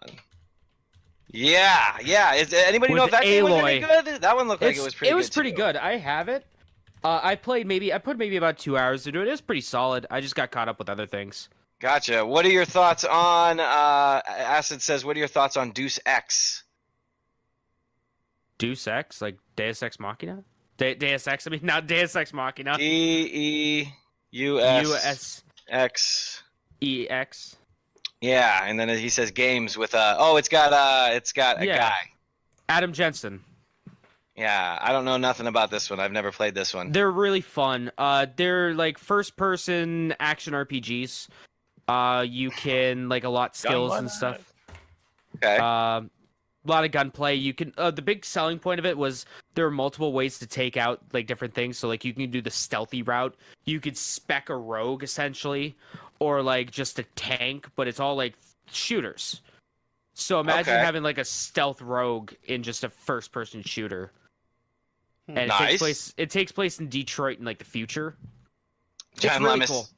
A: Yeah. Is anybody know if that game was any good? That one looked like it was pretty good.
C: It was pretty good. I have it. I put maybe about 2 hours into it. It was pretty solid. I just got caught up with other things.
A: Gotcha. What are your thoughts on Acid says, what are your thoughts on Deus Ex?
C: Deus Ex? Like Deus Ex Machina? Deus Ex? I mean, not Deus Ex Machina.
A: DEUS
C: EX.
A: Yeah, and then he says games with it's got a guy.
C: Adam Jensen.
A: Yeah, I don't know nothing about this one. I've never played this one.
C: They're really fun. They're like first-person action RPGs. You can like allot skills and stuff.
A: Okay.
C: A lot of gunplay. You can. The big selling point of it was there are multiple ways to take out like different things. So like you can do the stealthy route. You could spec a rogue essentially, or like just a tank, but it's all like shooters. So imagine having like a stealth rogue in just a first-person shooter. And it takes place in Detroit in like the future.
A: John
C: really
A: Lemus.
C: Cool.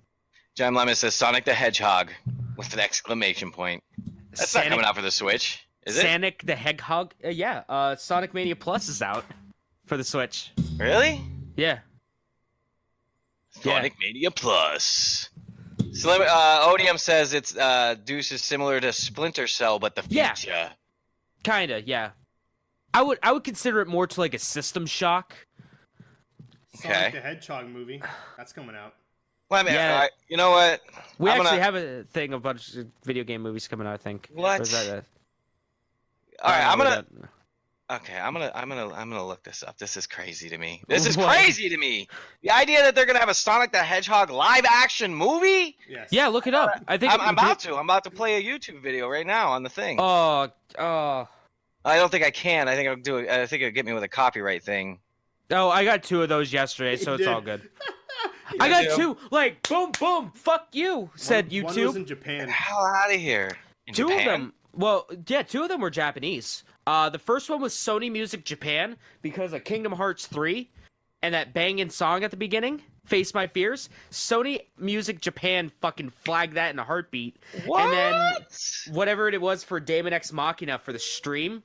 A: John Lemus says Sonic the Hedgehog with an exclamation point. That's not coming out for the Switch, is it?
C: Sonic the Hedgehog? Yeah. Sonic Mania Plus is out for the Switch.
A: Really?
C: Yeah.
A: Sonic Mania Plus. So, Odium says it's Deuce is similar to Splinter Cell, but the future.
C: Yeah. Kinda, yeah. I would consider it more to like a System Shock.
B: Sonic the Hedgehog movie. That's coming out.
A: Well, I mean, you know what?
C: We actually have a thing, a bunch of video game movies coming out, I think.
A: What? All right, I'm gonna look this up. This is crazy to me. This is crazy to me. The idea that they're gonna have a Sonic the Hedgehog live action movie?
B: Yes.
C: Yeah, look it up.
A: I'm about to play a YouTube video right now on the thing.
C: Oh.
A: I don't think I can. I think it'll get me with a copyright thing.
C: Oh, I got 2 of those yesterday, so it's all good. I got 2. Like, boom, boom, fuck you, said YouTube.
B: One was in Japan.
A: Get the hell out of here. In
C: 2
A: Japan?
C: of them. Well, yeah, 2 of them were Japanese. The first one was Sony Music Japan because of Kingdom Hearts 3. and that banging song at the beginning, Face My Fears, Sony Music Japan fucking flagged that in a heartbeat.
A: What?
C: And then whatever it was for Daemon X Machina for the stream,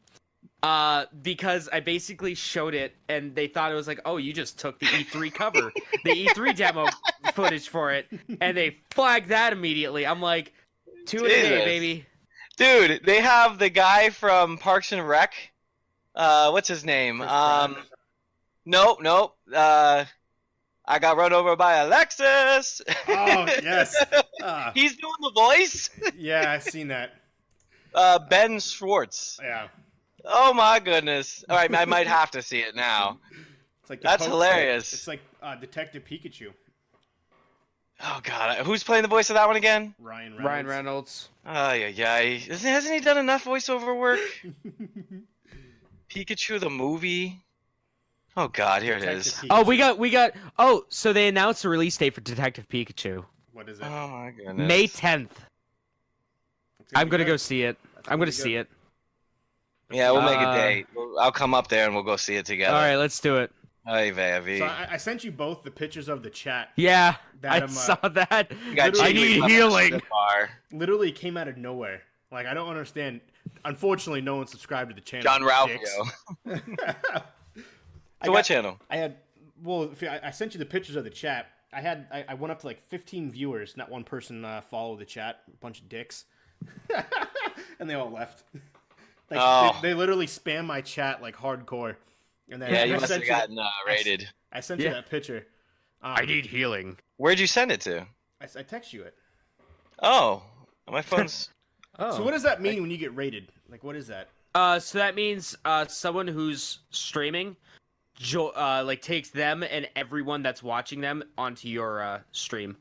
C: because I basically showed it and they thought it was like, oh, you just took the E3 cover, the E3 demo footage for it, and they flagged that immediately. I'm like, 2 in a day, baby.
A: Dude, they have the guy from Parks and Rec. What's his name? Nope. I got run over by Alexis.
B: Oh, yes.
A: He's doing the voice.
B: Yeah, I've seen that.
A: Ben Schwartz.
B: Yeah.
A: Oh my goodness. All right, I might have to see it now.
B: It's like
A: That's hilarious.
B: It's like Detective Pikachu.
A: Oh god, who's playing the voice of that one again?
B: Ryan Reynolds.
C: Ryan Reynolds.
A: Oh yeah. Hasn't he done enough voiceover work? Pikachu the movie. Oh god, here it is.
B: Detective
C: Oh,
B: Pikachu.
C: we got. Oh, so they announced a release date for Detective Pikachu,
B: What is it?
A: Oh my goodness.
C: May 10th.
B: It's
C: I'm
B: be
C: gonna
B: good.
C: go see it.
B: That's
C: I'm
B: gonna
C: gonna
B: be
C: see
B: good.
C: it.
A: Yeah, we'll make a date. I'll come up there and we'll go see it together.
C: All right, let's do it.
A: Ay, baby.
B: So I sent you both the pictures of the chat.
C: Yeah,
B: That,
C: I saw that.
A: You got
B: literally-
C: I
A: Jigglypuff
C: need
A: at the
C: healing.
A: bar.
B: Literally came out of nowhere. Like, I don't understand. Unfortunately, no one subscribed to the channel.
A: John
B: Dicks.
A: Ralphio.
B: I
A: So what channel?
B: I had. Well, I sent you the pictures of the chat. I went up to like 15 viewers. Not one person followed the chat. A bunch of dicks. And they all left. Like,
A: Oh.
B: they literally spam my chat like hardcore. And then
A: Yeah, you
B: I
A: must have
B: sent
A: gotten raided.
B: I sent you
C: Yeah.
B: that picture.
C: I need healing.
A: Where'd you send it to?
B: I text you it.
A: Oh, my phone's.
C: Oh.
B: So what does that mean when you get rated? Like, what is that?
C: So that means someone who's streaming, like takes them and everyone that's watching them onto your stream.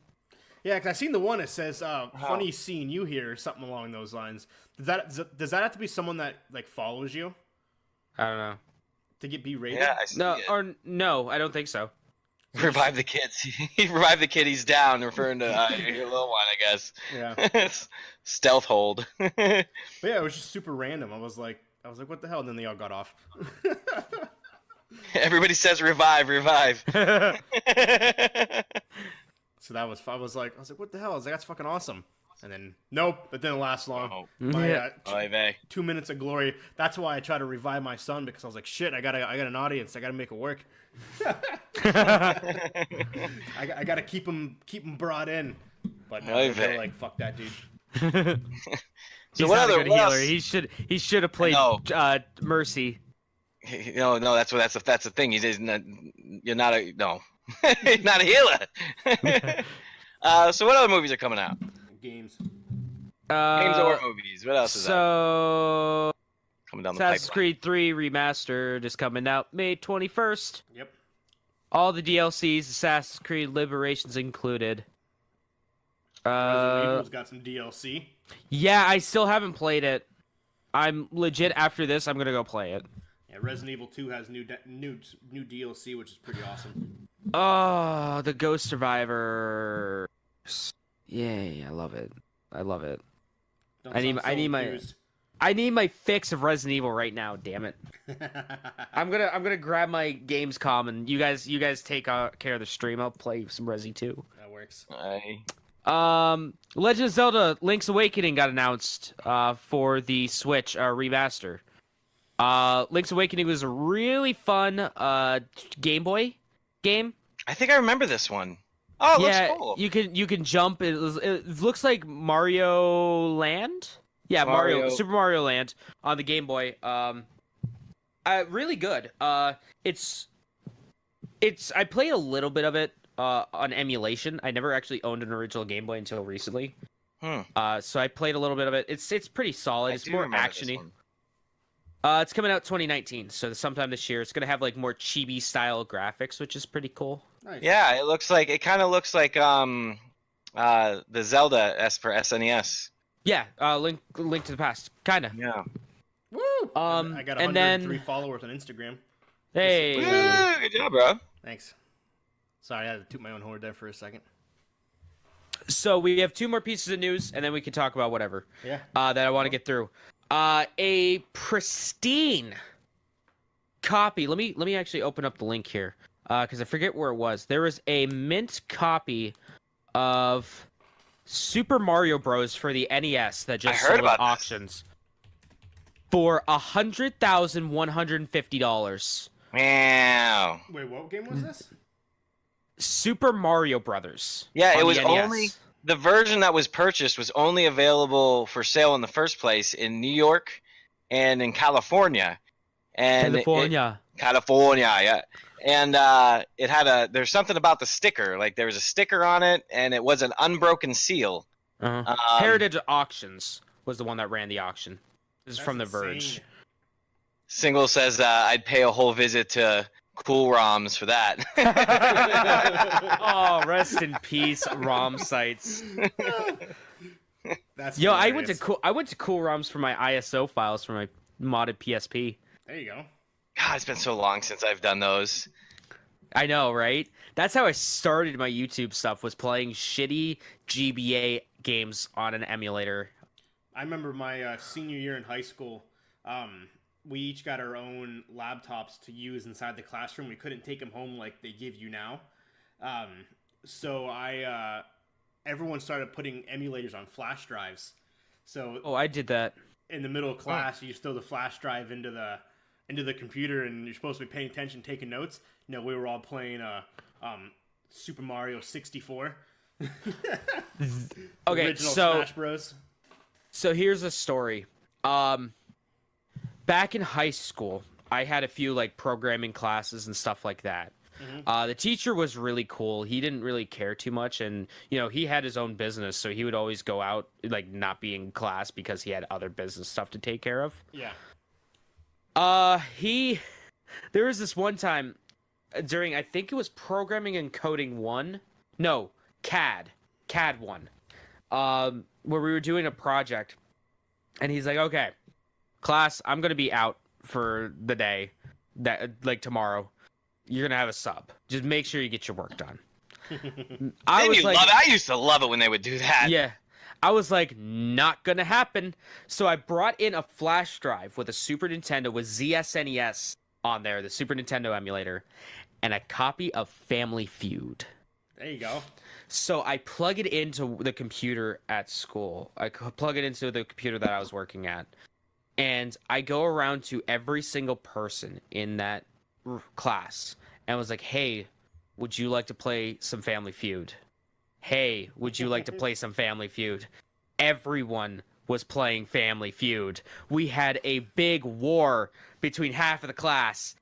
B: Yeah, because I seen the one that says "funny seeing you here" or something along those lines. Does that have to be someone that like follows you
C: I don't know.
B: to be rated?
A: Yeah, I see
C: No,
A: it.
C: or no, I don't think so.
A: Revive the kids. He revived the kid. He's down, referring to your little one, I guess.
B: Yeah.
A: Stealth hold.
B: But yeah, it was just super random. I was like, what the hell? And then they all got off.
A: Everybody says revive.
B: So that was I was like, what the hell? I was like, that's fucking awesome. And then nope, it didn't last long.
A: Oh,
B: My,
C: Yeah.
A: oy vey.
B: 2 minutes of glory. That's why I try to revive my son, because I was like, shit, I got an audience. I gotta make it work. I gotta keep him brought in. But no,
A: Oy
B: they're
A: vey.
B: like, fuck that dude.
A: So
C: He's
A: what
C: not
A: other
C: a good
A: what
C: healer.
A: else?
C: He should have played
A: No.
C: Mercy.
A: No, that's the thing. You're not a no. You're not a healer. So what other movies are coming out?
B: Games.
A: Games or movies? What else is out
C: So
A: coming down the
C: Assassin's
A: pipeline?
C: Creed 3 Remastered is coming out May 21st.
B: Yep.
C: All the DLCs, Assassin's Creed Liberations included.
B: Resident Evil's got some DLC.
C: Yeah, I still haven't played it. I'm legit after this. I'm gonna go play it.
B: Yeah, Resident Evil 2 has new DLC, which is pretty awesome.
C: Oh, the Ghost Survivor. Yay! I love it. I love it.
B: Don't
C: I need-
B: sound
C: I need my- I need my fix of Resident Evil right now. Damn it! I'm gonna grab my Gamescom and you guys take care of the stream. I'll play some Resi 2.
B: That works.
C: Legend of Zelda: Link's Awakening got announced for the Switch remaster. Link's Awakening was a really fun Game Boy game.
A: I think I remember this one. Oh, it
C: Yeah,
A: looks cool.
C: you can jump. It looks like Mario Land. Yeah,
A: Mario.
C: Super Mario Land on the Game Boy. Really good. It's I played a little bit of it on emulation. I never actually owned an original Game Boy until recently. So I played a little bit of it. It's pretty solid.
A: I
C: It's
A: do
C: more
A: remember this
C: actiony.
A: one.
C: It's coming out 2019, so sometime this year. It's gonna have like more chibi style graphics, which is pretty cool.
B: Nice.
A: Yeah, it kind of looks like the Zelda S for SNES.
C: Yeah, Link to the Past, kind of.
A: Yeah.
B: Woo! I got
C: and
B: 103
C: then
B: followers on Instagram.
C: hey,
A: Woo, good job, bro.
B: Thanks. Sorry, I had to toot my own horn there for a second.
C: so we have two more pieces of news, and then we can talk about whatever
B: Yeah.
C: that I want to get through. A pristine copy. Let me actually open up the link here. because I forget where it was. There was a mint copy of Super Mario Bros. For the NES that just sold at auctions for $100,150.
A: Wow.
B: Wait, what game was this?
C: Super Mario Brothers.
A: Yeah, it was
C: NES.
A: only the version that was purchased was only available for sale in the first place in New York and in California. And
C: California.
A: California, yeah. And it had there's something about the sticker, like there was a sticker on it, and it was an unbroken seal.
C: Heritage Auctions was the one that ran the auction. This is from The Verge.
A: Single says I'd pay a whole visit to Cool ROMs for that.
C: Oh, rest in peace, ROM sites.
B: That's
C: Yo,
B: hilarious.
C: I went to Cool ROMs for my ISO files for my modded PSP.
B: There you go.
A: God, it's been so long since I've done those.
C: I know, right? That's how I started my YouTube stuff, was playing shitty GBA games on an emulator.
B: I remember my senior year in high school. We each got our own laptops to use inside the classroom. We couldn't take them home like they give you now. So everyone started putting emulators on flash drives. So
C: I did that.
B: in the middle of class, you just throw the flash drive into the computer, and you're supposed to be paying attention, taking notes. No, we were all playing Super Mario 64.
C: Okay,
B: Original
C: so
B: Smash Bros.
C: So here's a story. Back in high school, I had a few like programming classes and stuff like that. The teacher was really cool. He didn't really care too much, and he had his own business, so he would always go out, like, not be in class because he had other business stuff to take care of.
B: Yeah.
C: There was this one time during, I think it was Programming and Coding 1. No, CAD 1. Where we were doing a project, and he's like, "Okay, class, I'm gonna be out for the day, like tomorrow. You're gonna have a sub. Just make sure you get your work done." I
A: used to love it when they would do that.
C: Yeah. I was like, not gonna happen. So I brought in a flash drive with a Super Nintendo with ZSNES on there, the Super Nintendo emulator, and a copy of Family Feud.
B: There you go.
C: So I plug it into the computer at school. I plug it into the computer that I was working at. And I go around to every single person in that class and was like, "Hey, would you like to play some Family Feud? Hey, would you like to play some Family Feud?" Everyone was playing Family Feud. We had a big war between half of the class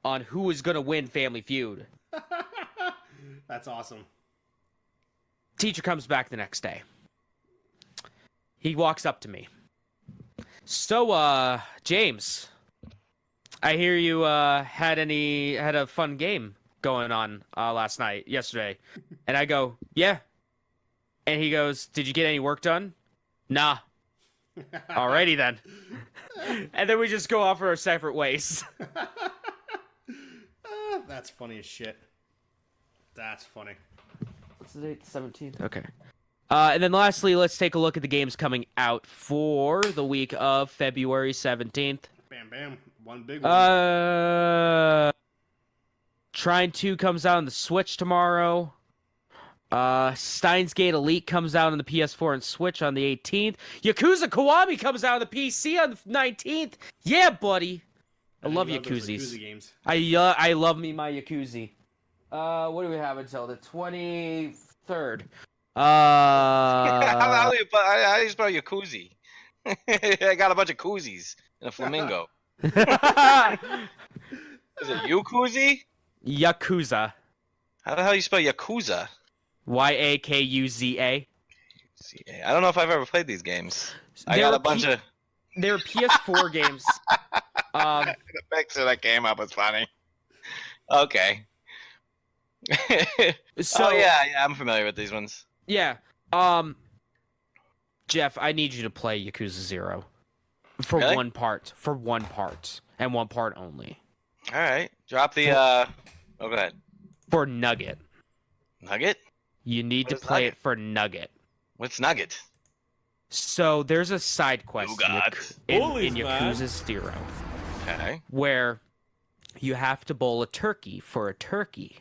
C: on who was going to win Family Feud.
B: That's awesome.
C: Teacher comes back the next day. He walks up to me. "So, James, I hear you had a fun game going on yesterday." And I go, "Yeah." And he goes, "Did you get any work done?" "Nah." "Alrighty then." And then we just go off our separate ways.
B: That's funny as shit. That's funny.
C: What's the date? 17th? Okay. And then lastly, let's take a look at the games coming out for the week of February 17th.
B: Bam, bam. One big one.
C: Trine 2 comes out on the Switch tomorrow. Steins Gate Elite comes out on the PS4 and Switch on the 18th. Yakuza Kiwami comes out on the PC on the 19th. Yeah, buddy. I love Yakuzis.
B: Yakuza games.
C: I love me my Yakuzi. What do we have until the 23rd?
A: How do you spell Yakuzi? I got a bunch of koozies and a flamingo. Is it Yakuzi?
C: Yakuza.
A: How the hell you spell Yakuza?
C: Yakuza.
A: I don't know if I've ever played these games. I got a bunch of.
C: They were PS4 games.
A: The picture that came up was funny. Okay.
C: So
A: yeah, I'm familiar with these ones.
C: Yeah. Jeff, I need you to play Yakuza 0 for
A: Really?
C: one part, and one part only.
A: All right, drop the. Oh, go ahead.
C: For Nugget.
A: Nugget?
C: You need
A: What
C: to
A: is
C: play
A: Nugget?
C: it for Nugget.
A: What's Nugget?
C: So there's a side quest
A: Oh, God.
C: in
D: Bullies, man.
C: Yakuza 0
A: Okay.
C: where you have to bowl a turkey for a turkey.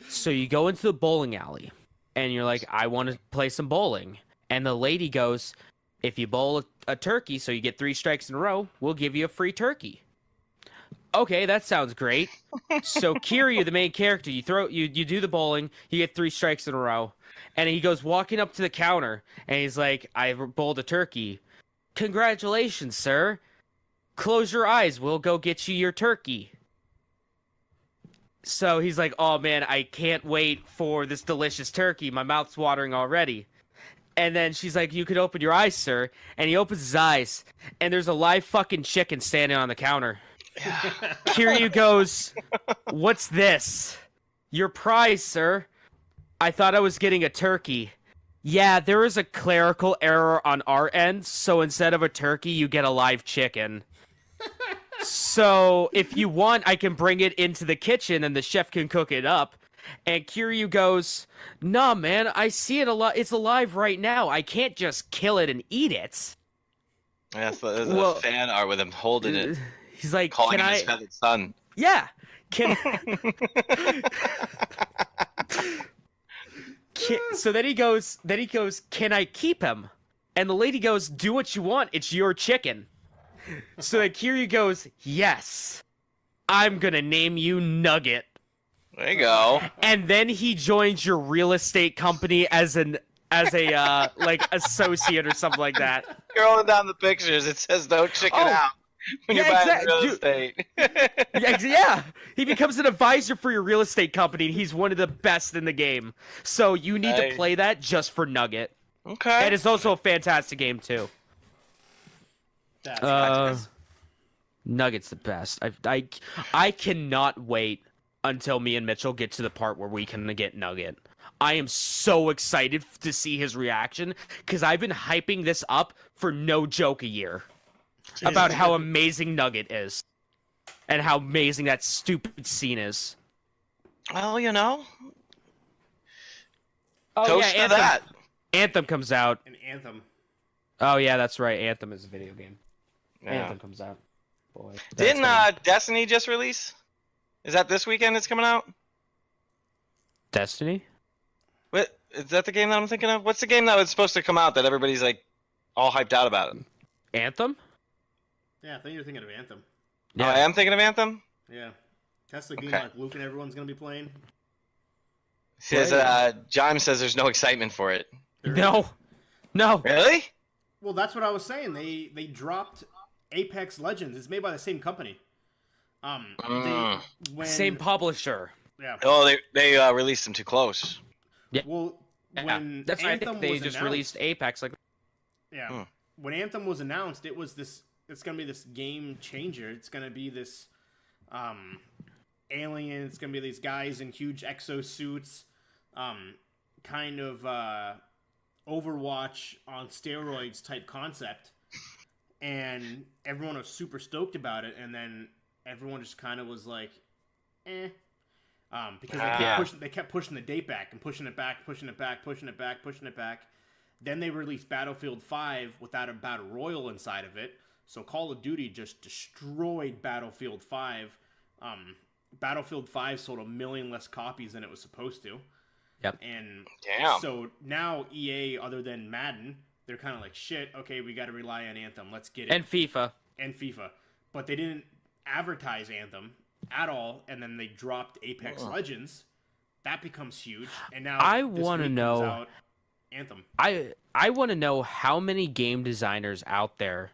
C: So you go into the bowling alley, and you're like, I want to play some bowling. And the lady goes, if you bowl a turkey so you get 3 strikes in a row, we'll give you a free turkey. Okay, that sounds great. So Kiryu, the main character, you do the bowling, you get 3 strikes in a row. And he goes walking up to the counter, and he's like, I bowled a turkey. Congratulations, sir. Close your eyes, we'll go get you your turkey. So he's like, oh man, I can't wait for this delicious turkey. My mouth's watering already. And then she's like, you could open your eyes, sir. And he opens his eyes, and there's a live fucking chicken standing on the counter. Kiryu goes, what's this? Your prize, sir. I thought I was getting a turkey. Yeah, there is a clerical error on our end, so instead of a turkey, you get a live chicken. So, if you want, I can bring it into the kitchen and the chef can cook it up. And Kiryu goes, nah, man, I see it it's alive right now. I can't just kill it and eat it.
A: That's the fan art with him holding it.
C: He's like,
A: calling him his feathered son.
C: Yeah. So then he goes, can I keep him? And the lady goes, do what you want. It's your chicken. So then Kiryu goes, yes, I'm gonna name you Nugget.
A: There you go.
C: And then he joins your real estate company as a like associate or something like that.
A: Scrolling down the pictures, it says no chicken out when you're buying real estate.
C: Yeah, he becomes an advisor for your real estate company, and he's one of the best in the game. So you need to play that just for Nugget.
A: Okay.
C: And it's also a fantastic game too. Nugget's the best. I cannot wait until me and Mitchell get to the part where we can get Nugget. I am so excited to see his reaction, because I've been hyping this up for no joke a year about how amazing Nugget is and how amazing that stupid scene is.
A: Well, you know.
C: Oh,
A: toast
C: yeah,
A: to that.
C: Anthem comes out.
B: An Anthem.
C: Oh yeah, that's right. Anthem is a video game.
A: Yeah.
C: Anthem comes out. Boy.
A: Didn't Destiny just release? Is that this weekend it's coming out?
C: Destiny?
A: What is that the game that I'm thinking of? What's the game that was supposed to come out that everybody's like all hyped out about it?
C: Anthem?
B: Yeah, I think you're thinking of Anthem.
A: Yeah, I am thinking of Anthem.
B: Yeah, that's the game like Luke and everyone's gonna be playing.
A: Says John says there's no excitement for it.
C: No.
A: Really?
B: Well, that's what I was saying. They dropped Apex Legends. It's made by the same company.
C: Same publisher.
B: Yeah.
A: Oh, they released them too close.
C: Yeah.
B: Well, when
C: that's why I
B: Anthem
C: think they
B: was
C: just
B: announced,
C: released Apex like.
B: Yeah. When Anthem was announced, it was this. It's gonna be this game changer. It's gonna be this, alien. It's gonna be these guys in huge exosuits, kind of Overwatch on steroids type concept, and everyone was super stoked about it. And then everyone just kind of was like, eh. Because they kept pushing the date back and pushing it back. Then they released Battlefield 5 without a battle royal inside of it. So Call of Duty just destroyed Battlefield 5. Battlefield 5 sold 1 million less copies than it was supposed to.
C: Yep.
B: And
A: damn.
B: So now EA, other than Madden, they're kind of like, shit, okay, we got to rely on Anthem. Let's get it.
C: And FIFA.
B: But they didn't advertise Anthem at all, and then they dropped Apex Legends. That becomes huge. And now
C: I want to know
B: Anthem.
C: I want to know how many game designers out there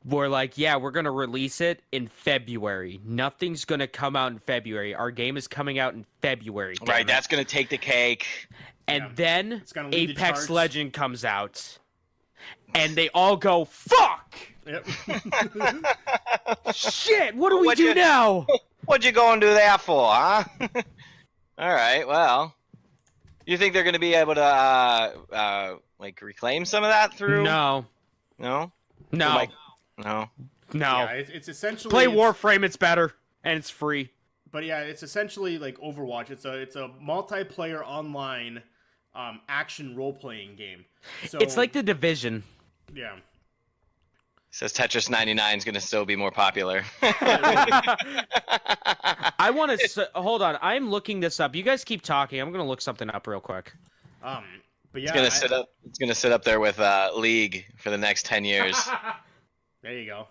C: were like, yeah, we're going to release it in February. Nothing's going to come out in February. Our game is coming out in February.
A: Right, that's going to take the cake.
C: And then Apex
B: the
C: Legend comes out. And they all go, fuck!
B: Yep.
C: Shit, what do we do now?
A: What'd you go and do that for, huh? All right, well. You think they're going to be able to, like, reclaim some of that through?
C: No.
A: No?
C: No.
A: Like, no.
B: Yeah, it's essentially...
C: Play Warframe, it's better, and it's free.
B: But yeah, it's essentially like Overwatch. It's a multiplayer online action role-playing game. So
C: it's like The Division.
B: Yeah.
A: Says Tetris 99 is going to still be more popular.
C: I want to hold on. I'm looking this up. You guys keep talking. I'm going to look something up real quick.
B: But yeah,
A: It's going to sit up. It's going to sit up there with League for the next 10 years.
B: There you go.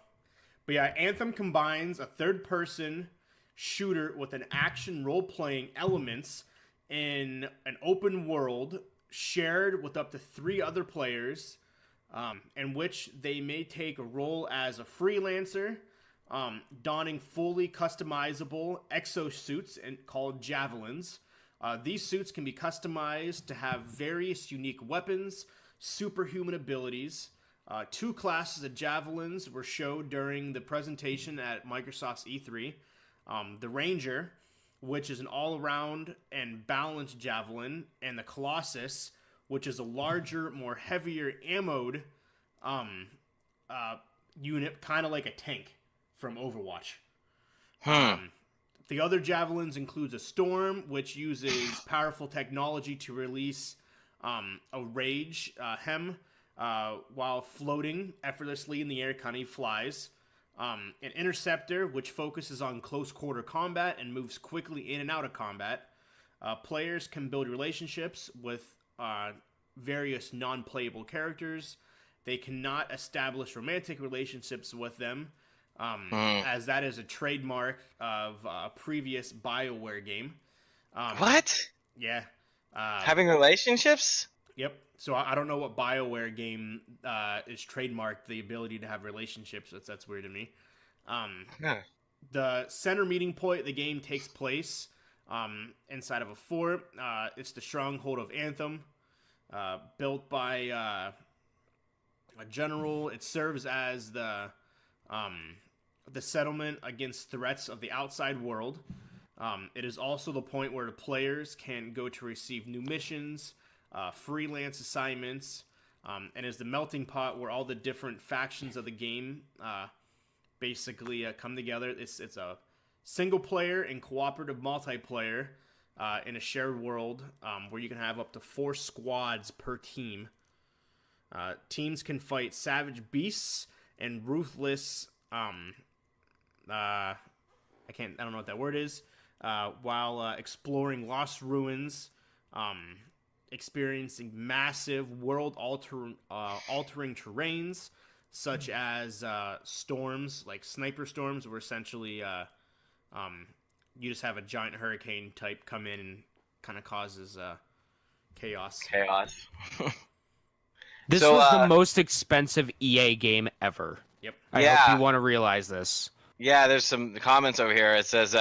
B: But yeah, Anthem combines a third-person shooter with an action role-playing elements in an open world shared with up to 3 other players, in which they may take a role as a freelancer, donning fully customizable exosuits called javelins. These suits can be customized to have various unique weapons, superhuman abilities. 2 classes of javelins were showed during the presentation at Microsoft's E3. The Ranger, which is an all-around and balanced javelin, and the Colossus, which is a larger, more heavier ammoed unit, kind of like a tank from Overwatch. The other javelins includes a Storm, which uses powerful technology to release a rage hem while floating effortlessly in the air, kind of flies. An Interceptor, which focuses on close quarter combat and moves quickly in and out of combat. Players can build relationships with various non-playable characters. They cannot establish romantic relationships with them, as that is a trademark of a previous BioWare game.
A: What?
B: Yeah.
A: Having relationships?
B: Yep. So I don't know what BioWare game is trademarked the ability to have relationships. That's weird to me. The center meeting point of the game takes place inside of a fort. It's the stronghold of Anthem, built by a general. It serves as the settlement against threats of the outside world. It is also the point where the players can go to receive new missions, freelance assignments, and is the melting pot where all the different factions of the game basically come together. It's a single player and cooperative multiplayer in a shared world where you can have up to 4 squads per team. Teams can fight savage beasts and ruthless I don't know what that word is, while exploring lost ruins, experiencing massive world-altering terrains, such as storms, like sniper storms, where essentially you just have a giant hurricane type come in and kind of causes chaos.
C: This was the most expensive EA game ever.
B: Yep.
C: I hope you want to realize this.
A: Yeah, there's some comments over here. It says,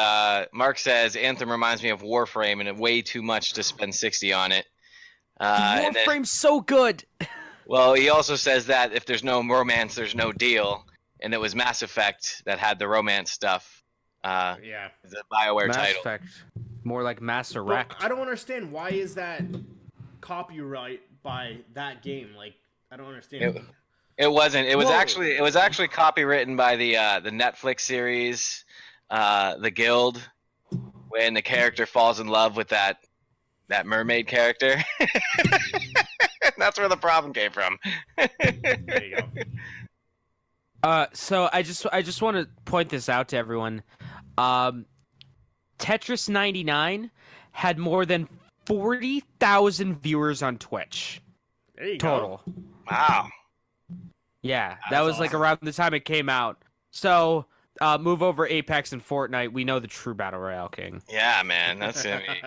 A: Mark says, Anthem reminds me of Warframe, and way too much to spend 60 on it.
C: Warframe's so good!
A: Well, he also says that if there's no romance, there's no deal. And it was Mass Effect that had the romance stuff.
B: Yeah.
A: The BioWare
C: Mass
A: title.
C: Effect. More like Mass
B: But
C: Effect.
B: I don't understand, why is that copyright by that game? Like, I don't understand.
A: It wasn't. It was actually copywritten by the Netflix series, The Guild, when the character falls in love with that mermaid character. That's where the problem came from.
B: There you
C: go. So I just want to point this out to everyone. Tetris 99 had more than 40,000 viewers on Twitch.
B: There you
C: total.
B: Go.
A: Wow.
C: Yeah, that was awesome. Like around the time it came out. So move over Apex and Fortnite. We know the true Battle Royale king.
A: Yeah, man, that's gonna be.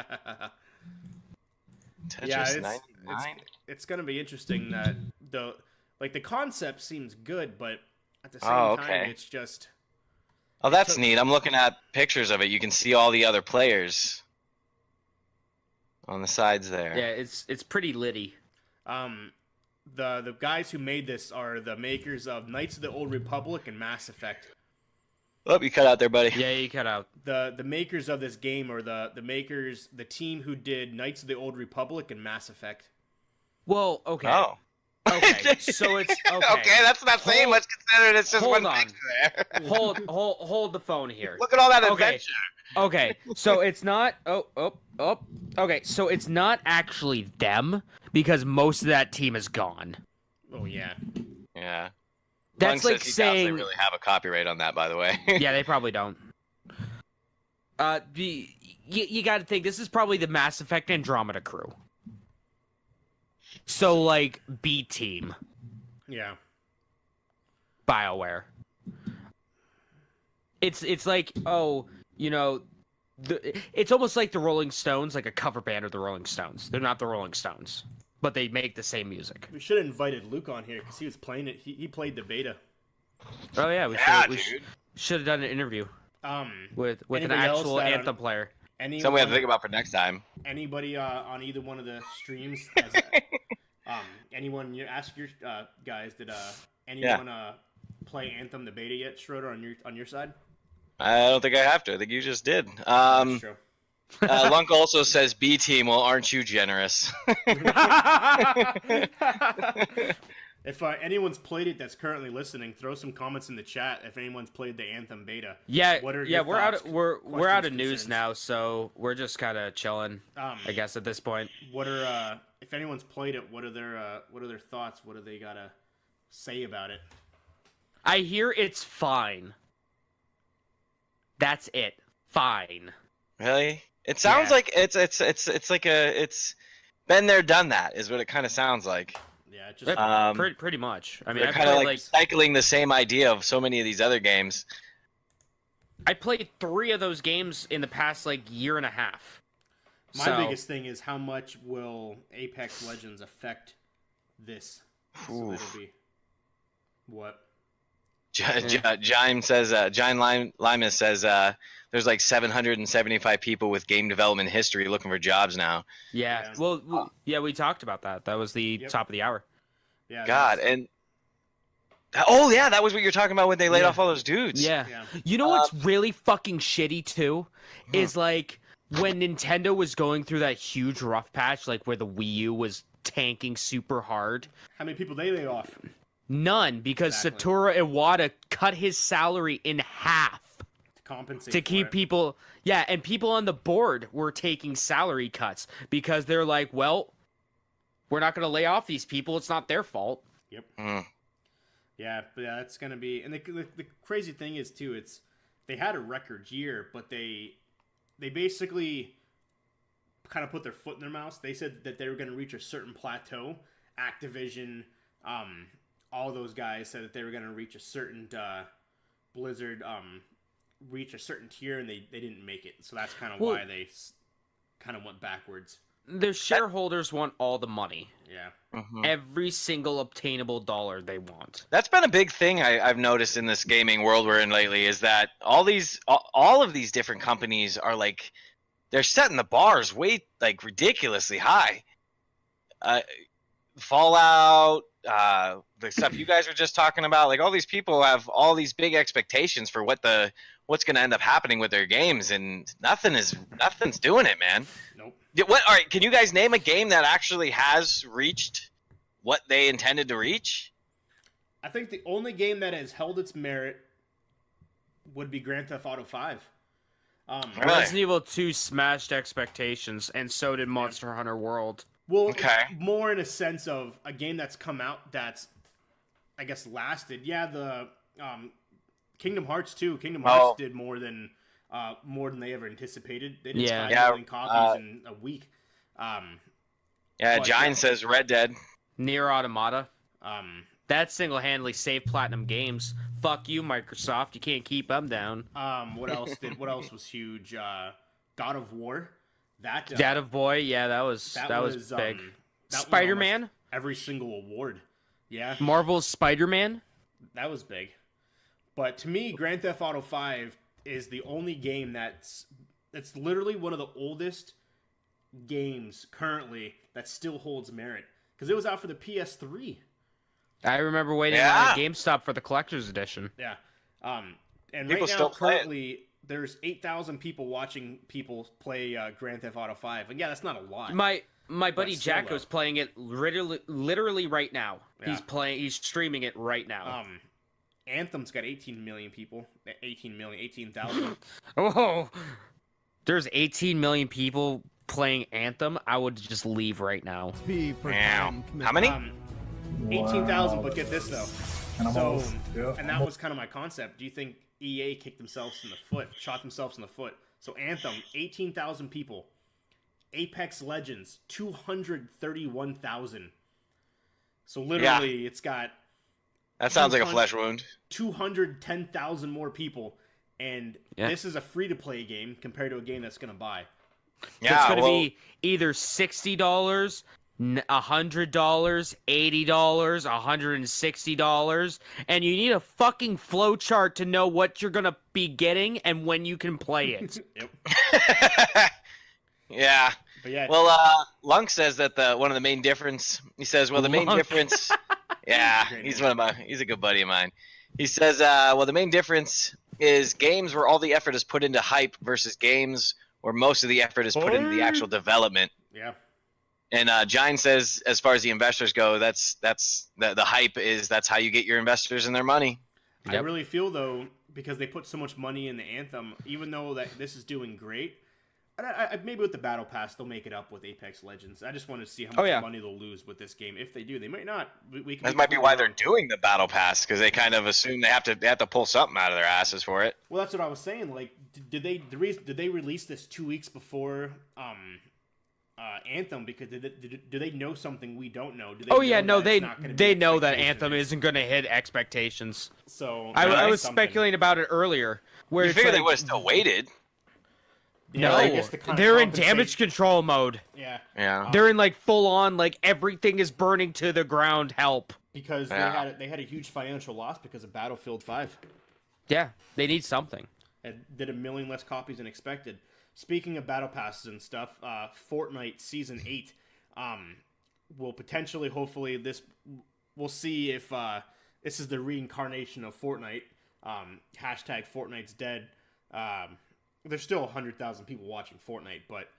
A: Tetris 99.
B: It's gonna be interesting that the concept seems good, but at the same time, it's just.
A: Oh, that's neat. I'm looking at pictures of it. You can see all the other players on the sides there.
C: Yeah, it's pretty litty.
B: The guys who made this are the makers of Knights of the Old Republic and Mass Effect.
A: Oh, you cut out there, buddy.
C: Yeah, you cut out.
B: The makers of this game are the team who did Knights of the Old Republic and Mass Effect.
C: Well, okay.
A: Oh.
C: Okay, so it's okay.
A: Okay, that's not saying much considering it's just one picture there.
C: Hold the phone here.
A: Look at all that adventure.
C: Okay, so it's not. Okay, so it's not actually them because most of that team is gone.
B: Oh yeah.
A: Yeah.
C: That's
A: Lung
C: like
A: says he doubts they
C: saying,
A: really have a copyright on that, by the way.
C: yeah, they probably don't. You got to think this is probably the Mass Effect Andromeda crew. So like B Team,
B: Yeah.
C: BioWare. It's like, oh, you know, it's almost like the Rolling Stones, like a cover band of the Rolling Stones. They're not the Rolling Stones, but they make the same music.
B: We should have invited Luke on here because he was playing it. He played the beta.
C: Oh yeah, we should have done an interview with an
B: Anybody else
C: actual
B: that
C: Anthem player.
A: Something we have to think about for next time.
B: Anybody on either one of the streams? Anyone? You ask your guys. Did anyone play Anthem the beta yet, Schroeder, on your side?
A: I don't think I have to. I think you just did.
B: That's true.
A: Lunk also says B Team. Well, aren't you generous?
B: If anyone's played it that's currently listening, throw some comments in the chat if anyone's played the Anthem beta.
C: Yeah,
B: What are your
C: we're out.
B: thoughts,
C: We're out of
B: questions,
C: news
B: concerns?
C: now, so we're just kind of chilling. I guess at this point.
B: What are if anyone's played it? What are their thoughts? What do they gotta say about it?
C: I hear it's fine. That's it. Fine.
A: Really? It sounds
C: Yeah.
A: like it's like it's been there, done that. Is what it kind of sounds like.
B: Yeah, just
C: Pretty much. I mean,
A: They're
C: I
A: kind of
C: played
A: like cycling the same idea of so many of these other games.
C: I played 3 of those games in the past year and a half.
B: my biggest thing is how much will Apex Legends affect this? So it'll be what?
A: Jime says, Limas says, there's like 775 people with game development history looking for jobs now.
C: Yeah. Well, we talked about that. That was the top of the hour.
B: Yeah.
A: God, and oh yeah, that was what you're talking about when they laid off all those dudes.
C: Yeah.
B: Yeah.
C: You know what's really fucking shitty too? Is like when Nintendo was going through that huge rough patch, like where the Wii U was tanking super hard.
B: How many people they lay off?
C: None, because
B: Exactly.
C: Satoru Iwata cut his salary in half
B: To compensate
C: to
B: for
C: keep
B: it.
C: people. Yeah, and people on the board were taking salary cuts because they're like, well, we're not going to lay off these people. It's not their fault.
B: Yep.
A: Mm.
B: Yeah, but yeah, that's gonna be. And the crazy thing is too, it's they had a record year, but they basically kind of put their foot in their mouth. They said that they were going to reach a certain plateau. Activision, all those guys said that they were going to reach a certain Blizzard, reach a certain tier, and they didn't make it. So that's kind of why they kind of went backwards.
C: Their shareholders want all the money.
B: Yeah.
C: Every single obtainable dollar they want.
A: That's been a big thing I've noticed in this gaming world we're in lately, is that all of these different companies are like, they're setting the bars way like ridiculously high. Fallout, the stuff you guys were just talking about, like all these people have all these big expectations for what's going to end up happening with their games, and nothing's doing it, man.
B: Nope.
A: All right, can you guys name a game that actually has reached what they intended to reach?
B: I think the only game that has held its merit would be Grand Theft Auto 5.
A: Really?
C: Resident Evil 2 smashed expectations, and so did Monster Hunter World.
B: Well,
A: Okay.
B: more in a sense of a game that's come out that's, I guess, lasted. Yeah, the Kingdom Hearts 2. Kingdom Hearts did more than they ever anticipated. They did 5 million copies in a week.
A: Yeah,
B: But,
A: Giant says Red Dead.
C: Nier Automata.
B: That
C: single-handedly saved Platinum Games. Fuck you, Microsoft. You can't keep them down.
B: What else was huge? God of War.
C: Dad of Boy, yeah, that was big.
B: that won
C: Spider-Man,
B: almost every single award. Yeah,
C: Marvel's Spider-Man.
B: that was big. But to me, Grand Theft Auto 5 is the only game that's literally one of the oldest games currently that still holds merit, because it was out for the PS3.
C: I remember waiting at GameStop for the collector's edition.
B: Yeah. And
A: People
B: right now,
A: still play it.
B: currently, there's 8,000 people watching people play Grand Theft Auto 5. And yeah, that's not a lot.
C: My buddy
B: still,
C: Jacko's playing it literally right now.
B: Yeah.
C: He's streaming it right now.
B: Anthem's got 18 million people. 18,000.
C: Oh, there's 18 million people playing Anthem. I would just leave right now.
A: How many?
B: 18,000, but get this though.
D: And I'm
B: So,
D: almost, yeah,
B: and that was kind of my concept. Do you think EA kicked themselves in the foot, shot themselves in the foot? So Anthem, 18,000 people. Apex Legends, 231,000. So literally, it's got
A: That sounds like a
B: 200
A: flesh wound.
B: 210,000 more people, and
C: Yeah.
B: this is a free-to-play game compared to a game that's going to buy.
A: Yeah,
C: it's going to
A: well,
C: be either $60, $100, $80, $160, and you need a fucking flow chart to know what you're going to be getting and when you can play it.
B: Yep.
A: yeah.
B: But yeah,
A: Well, Lunk says that one of the main difference. He says, well, the main
C: Lunk.
A: difference. Yeah,
B: Great
A: he's
B: name.
A: he's a good buddy of mine. He says, well, the main difference is games where all the effort is put into hype versus games where most of the effort is put into the actual development.
B: yeah.
A: And Jine says, as far as the investors go, that's the hype is that's how you get your investors and their money.
B: I
C: Yep.
B: really feel though, because they put so much money in the Anthem, even though that this is doing great, maybe with the Battle Pass they'll make it up with Apex Legends. I just want to see how much
C: yeah.
B: money they'll lose with this game. If they do, they might not. We can
A: That might be
B: completely
A: why they're
B: wrong.
A: doing the battle pass because they kind of assume they have to pull something out of their asses for it.
B: Well, that's what I was saying. Like, did they release this 2 weeks before Anthem? Because do they know something we don't know? Do they
C: Oh yeah,
B: know
C: no,
B: that it's not gonna be
C: they know that
B: expectations?
C: Anthem isn't going to hit expectations.
B: So
C: I was
B: something.
C: speculating about it earlier. Where
A: You
C: it's
A: figure
C: like,
A: they would have still waited.
B: Yeah,
C: No,
B: I guess to kinda
C: they're in
B: compensate-
C: damage control mode.
B: Yeah,
A: Yeah.
C: They're in like full on, like everything is burning to the ground. Help!
B: because
A: Yeah.
B: they had a huge financial loss because of Battlefield 5.
C: Yeah, they need something.
B: It did 1 million less copies than expected. Speaking of battle passes and stuff, Fortnite Season 8 will potentially, hopefully, we'll see if this is the reincarnation of Fortnite. Hashtag Fortnite's dead. There's still 100,000 people watching Fortnite, but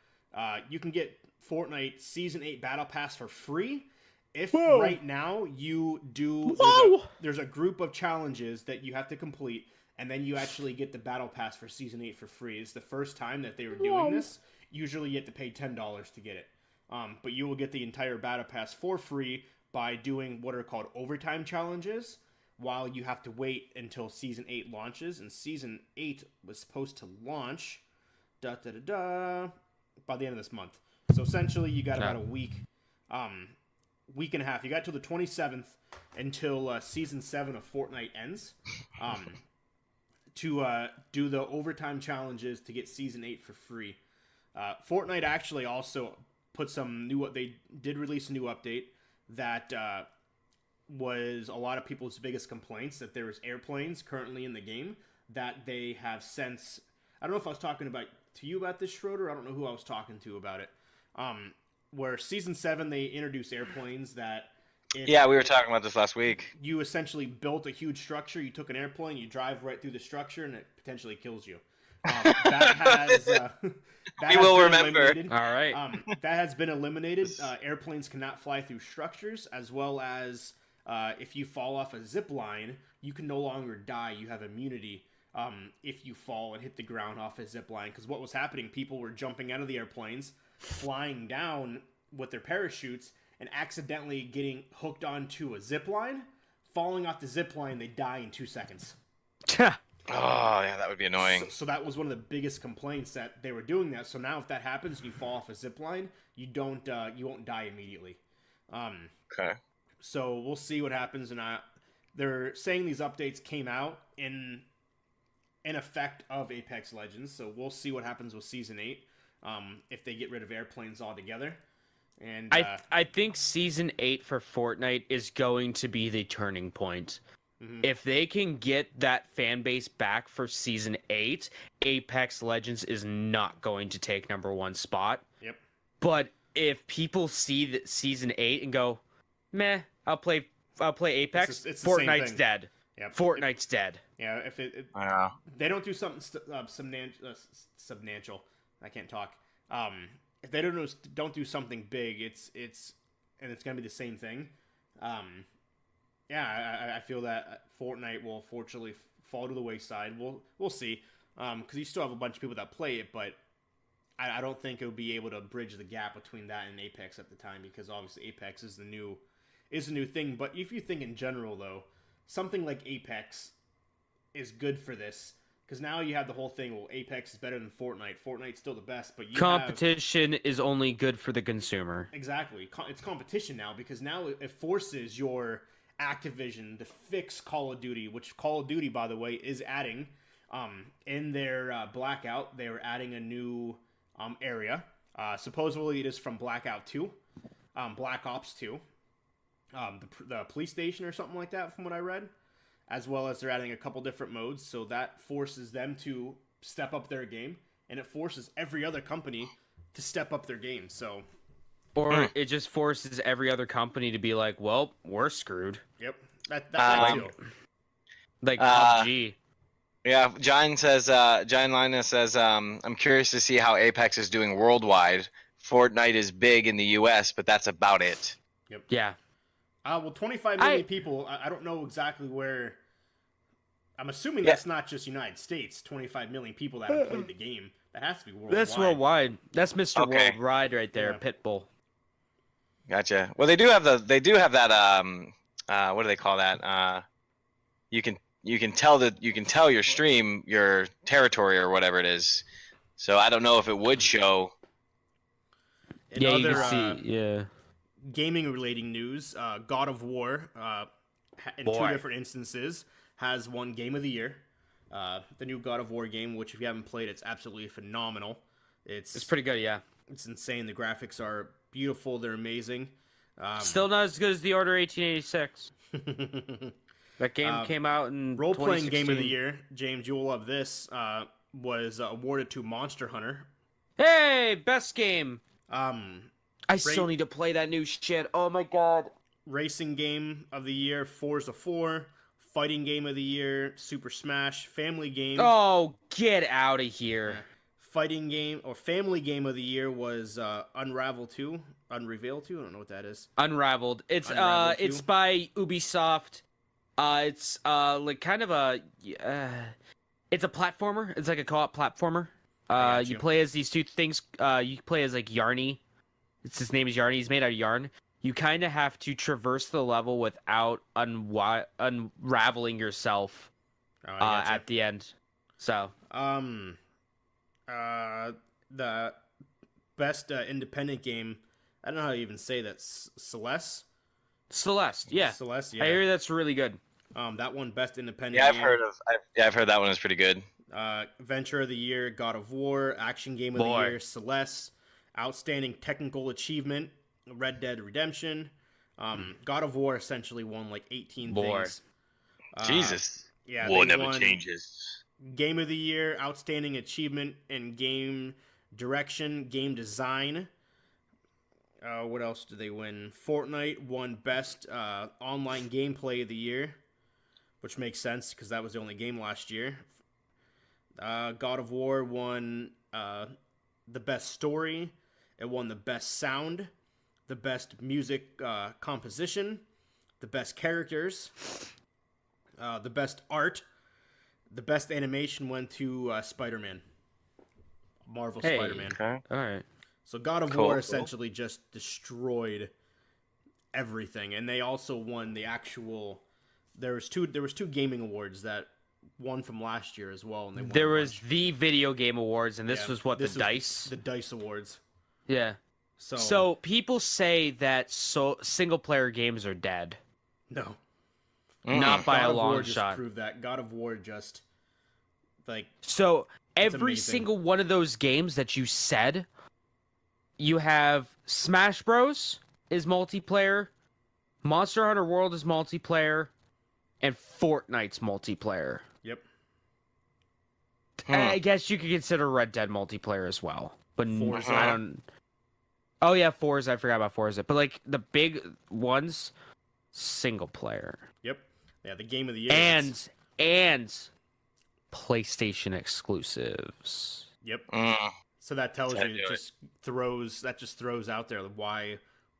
B: you can get Fortnite Season 8 Battle Pass for free if
C: Whoa.
B: right now you do.
C: Whoa.
B: There's a group of challenges that you have to complete, and then you actually get the Battle Pass for Season 8 for free. It's the first time that they were doing this. Usually you have to pay $10 to get it. But you will get the entire Battle Pass for free by doing what are called overtime challenges, while you have to wait until Season 8 launches. And Season 8 was supposed to launch by the end of this month. So essentially you got about a week and a half. You got till the 27th until Season 7 of Fortnite ends to do the overtime challenges to get Season 8 for free. Fortnite actually also put they did release a new update that was a lot of people's biggest complaints, that there's airplanes currently in the game that they have since, I don't know if I was talking to you about this, Schroeder. I don't know who I was talking to about it. Where Season 7, they introduced airplanes that if
A: Yeah, we were talking about this last week.
B: you essentially built a huge structure, you took an airplane, you drive right through the structure, and it potentially kills you. That has that
A: We
B: has
A: will
B: been
A: remember.
B: eliminated.
C: All right.
B: That has been eliminated. Airplanes cannot fly through structures, as well as if you fall off a zip line, you can no longer die. You have immunity if you fall and hit the ground off a zip line. Because what was happening, people were jumping out of the airplanes, flying down with their parachutes, and accidentally getting hooked onto a zip line, falling off the zip line, they die in 2 seconds.
A: Oh, yeah, that would be annoying.
B: So that was one of the biggest complaints, that they were doing that. So now if that happens and you fall off a zip line, you won't die immediately.
A: Okay.
B: So we'll see what happens. And they're saying these updates came out in effect of Apex Legends. So we'll see what happens with Season 8 if they get rid of airplanes altogether. And
C: I think Season 8 for Fortnite is going to be the turning point. If they can get that fan base back for Season 8, Apex Legends is not going to take #1 spot.
B: Yep.
C: But if people see that Season 8 and go, meh, I'll play Apex,
B: It's the same
C: Fortnite's
B: thing.
C: dead.
B: Yep.
C: Fortnite's dead.
B: Yeah, if
A: Yeah.
B: they don't do something substantial, I can't talk. If they don't do something big, it's gonna be the same thing. Yeah, I feel that Fortnite will unfortunately fall to the wayside. We'll see, because you still have a bunch of people that play it, but I don't think it'll be able to bridge the gap between that and Apex at the time, because obviously Apex is the new thing. But if you think in general though, something like Apex is good for this. Because now you have the whole thing, well, Apex is better than Fortnite. Fortnite's still the best, but
C: competition is only good for the consumer.
B: Exactly. It's competition now, because now it forces your Activision to fix Call of Duty, which Call of Duty, by the way, is adding. In their Blackout, they are adding a new area. Supposedly it is from Blackout 2, Black Ops 2, the police station or something like that, from what I read. As well as they're adding a couple different modes, so that forces them to step up their game, and it forces every other company to step up their game. So,
C: or it just forces every other company to be like, "Well, we're screwed."
B: Yep, that too.
C: Like PUBG.
A: Yeah, John Linus says, I'm curious to see how Apex is doing worldwide. Fortnite is big in the U.S., but that's about it.
B: Yep.
C: Yeah.
B: Well, 25 million people. I don't know exactly where. I'm assuming that's not just United States. 25 million people that have played the game. That has to be worldwide.
C: That's worldwide. That's Mr. Worldwide right there,
B: Yeah.
C: Pitbull.
A: Gotcha. Well, they do have that. What do they call that? You can tell your stream, your territory, or whatever it is. So I don't know if it would show.
C: You can see. Yeah.
B: Gaming relating news, God of War, in two different instances, has won Game of the Year. The new God of War game, which if you haven't played, it's absolutely phenomenal. It's
C: pretty good, yeah.
B: It's insane. The graphics are beautiful. They're amazing.
C: Still not as good as The Order 1886. That game came out in
B: role-playing game of the year. James, you will love this. Was awarded to Monster Hunter.
C: Hey, best game. I still need to play that new shit. Oh my god.
B: Racing game of the year, Forza 4. Fighting game of the year, Super Smash. Family game.
C: Oh, get out of here.
B: Fighting game or family game of the year was Unravel 2. Unreveal 2? I don't know what that is.
C: Unraveled. It's
B: Unraveled 2?
C: It's by Ubisoft. It's like kind of a it's a platformer. It's like a co-op platformer. You play as these two things. You play as like Yarny. His name is Yarny. He's made out of yarn. You kind of have to traverse the level without unraveling yourself at the end. So,
B: the best independent game. I don't know how to even say that. Celeste.
C: Yeah.
B: Celeste. Yeah.
C: I hear that's really good.
B: That one, best independent.
A: Yeah,
B: game.
A: I've heard that one is pretty good.
B: Venture of the year, God of War. Action game of the year, Celeste. Outstanding technical achievement, Red Dead Redemption. God of War essentially won like 18 things.
A: Jesus.
B: Yeah,
A: War never changes.
B: Game of the year, outstanding achievement in game direction, game design. What else did they win? Fortnite won best online gameplay of the year, which makes sense because that was the only game last year. God of War won the best story. It won the best sound, the best music composition, the best characters, the best art. The best animation went to Spider-Man. Marvel Spider-Man.
A: Okay.
C: All right.
B: So God of War essentially just destroyed everything, and they also won the actual. There was two gaming awards that won from last year as well, and
C: there was the Video Game Awards, and this was the
B: DICE Awards.
C: Yeah. So people say that single player games are dead.
B: No.
C: Not by a long shot.
B: Just proved that. God of War just
C: so every single one of those games that you said, you have Smash Bros is multiplayer, Monster Hunter World is multiplayer, and Fortnite's multiplayer.
B: Yep.
C: I guess you could consider Red Dead multiplayer as well, but
B: Forza.
C: I don't. Oh yeah, Forza. I forgot about Forza, but like the big ones, single player.
B: Yep. Yeah, the game of the year.
C: And PlayStation exclusives.
B: Yep. So that tells you just throws out there why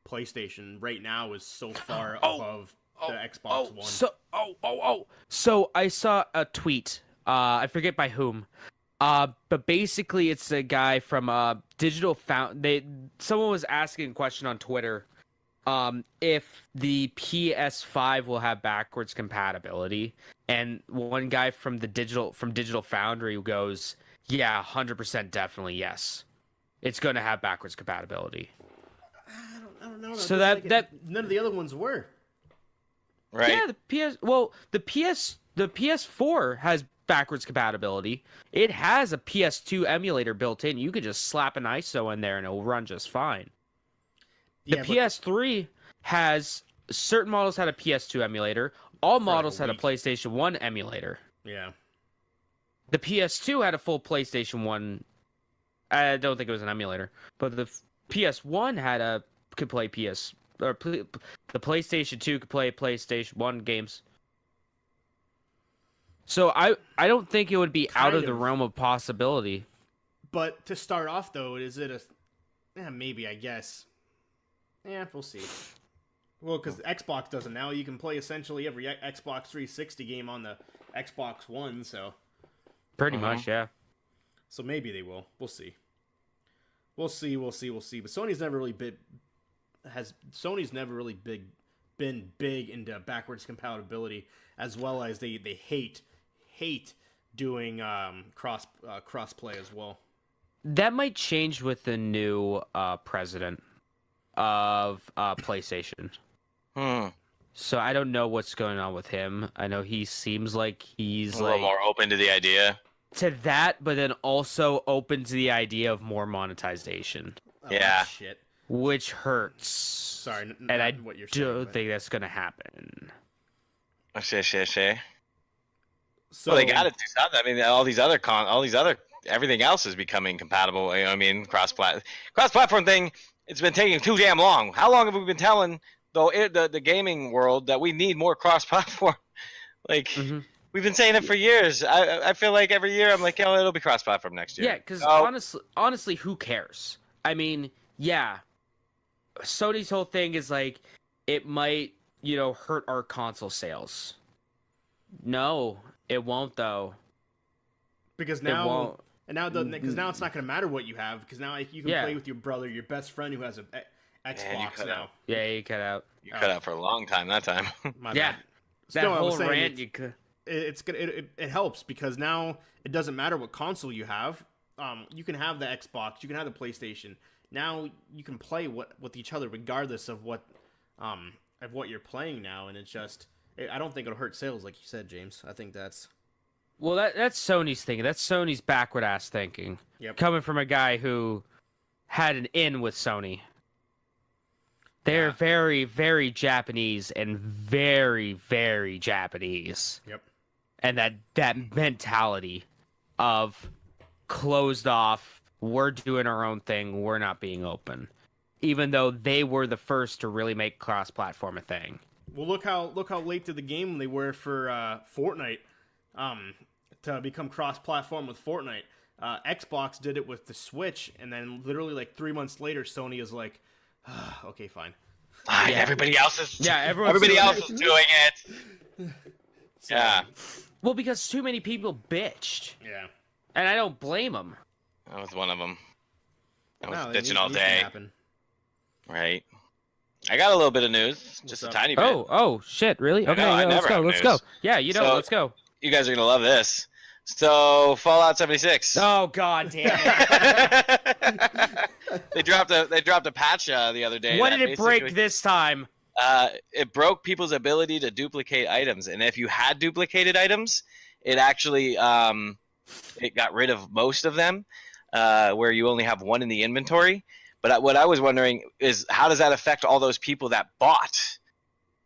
B: PlayStation right now is so far above the Xbox One.
C: So I saw a tweet. I forget by whom. But basically it's a guy from Digital Foundry. Someone was asking a question on Twitter. if the PS5 will have backwards compatibility, and one guy from Digital Foundry goes, "Yeah, 100% definitely yes, it's going to have backwards compatibility."
B: I don't know.
C: So
B: none of the other ones were.
A: Right.
C: Yeah, the PS4 has backwards compatibility. It has a PS2 emulator built in. You could just slap an ISO in there and it'll run just fine. The PS3 has certain models had a PS2 emulator. All models had a PlayStation 1 emulator.
B: Yeah.
C: The PS2 had a full PlayStation 1. I don't think it was an emulator, but the PS1 could play the PlayStation 2 could play PlayStation 1 games. So I don't think it would be out of the realm of possibility.
B: But to start off, though, is it maybe, I guess. Yeah, we'll see. Well, because Xbox doesn't now. You can play essentially every Xbox 360 game on the Xbox One, so.
C: Pretty much, yeah.
B: So maybe they will. We'll see. We'll see. But Sony's never really been big into backwards compatibility, as well as they hate doing cross play as well.
C: That might change with the new president of PlayStation. So I don't know what's going on with him. I know he seems like he's
A: a little more open to the idea.
C: To that, but then also open to the idea of more monetization.
A: Yeah.
B: Shit.
C: Which hurts.
B: Sorry,
C: and I
B: what you're saying,
C: don't think that's gonna happen.
A: So they got to do something. I mean, all these other everything else is becoming compatible. You know what I mean, cross-platform thing. It's been taking too damn long. How long have we been telling the gaming world that we need more cross-platform? Like, we've been saying it for years. I feel like every year I'm like, it'll be cross-platform next year.
C: Yeah, because honestly, who cares? I mean, yeah, Sony's whole thing is like, it might, hurt our console sales. No, it won't though.
B: Because now, because now it's not going to matter what you have, because now you can play with your brother, your best friend who has an Xbox now.
C: Yeah, you cut out.
A: You cut out for a long time that time.
C: Yeah, that whole rant you could.
B: It helps because now it doesn't matter what console you have. You can have the Xbox, you can have the PlayStation. Now you can play with each other regardless of what you're playing now, and it's just I don't think it'll hurt sales like you said, James. I think that's.
C: Well, that's Sony's thinking. That's Sony's backward ass thinking.
B: Yep.
C: Coming from a guy who had an in with Sony. They're very, very Japanese and very, very Japanese.
B: Yep.
C: And that mentality of closed off, we're doing our own thing, we're not being open. Even though they were the first to really make cross-platform a thing.
B: Well, look how late to the game they were for Fortnite. To become cross-platform with Fortnite. Xbox did it with the Switch, and then literally like 3 months later, Sony is like, okay, fine.
A: Everybody else is.
C: Yeah,
A: everybody else is doing it.
B: So,
A: yeah.
C: Well, because too many people bitched.
B: Yeah.
C: And I don't blame them.
A: I was one of them. I was
B: No,
A: bitching all day.
B: Happen.
A: Right. I got a little bit of news, just a tiny bit.
C: Oh, shit, really? Okay, let's go. Yeah, let's go.
A: You guys are gonna love this. So, Fallout 76.
C: Oh, god damn it.
A: They dropped a patch the other day.
C: What did it break this time?
A: It broke people's ability to duplicate items, and if you had duplicated items, it actually it got rid of most of them, where you only have one in the inventory. But what I was wondering is, how does that affect all those people that bought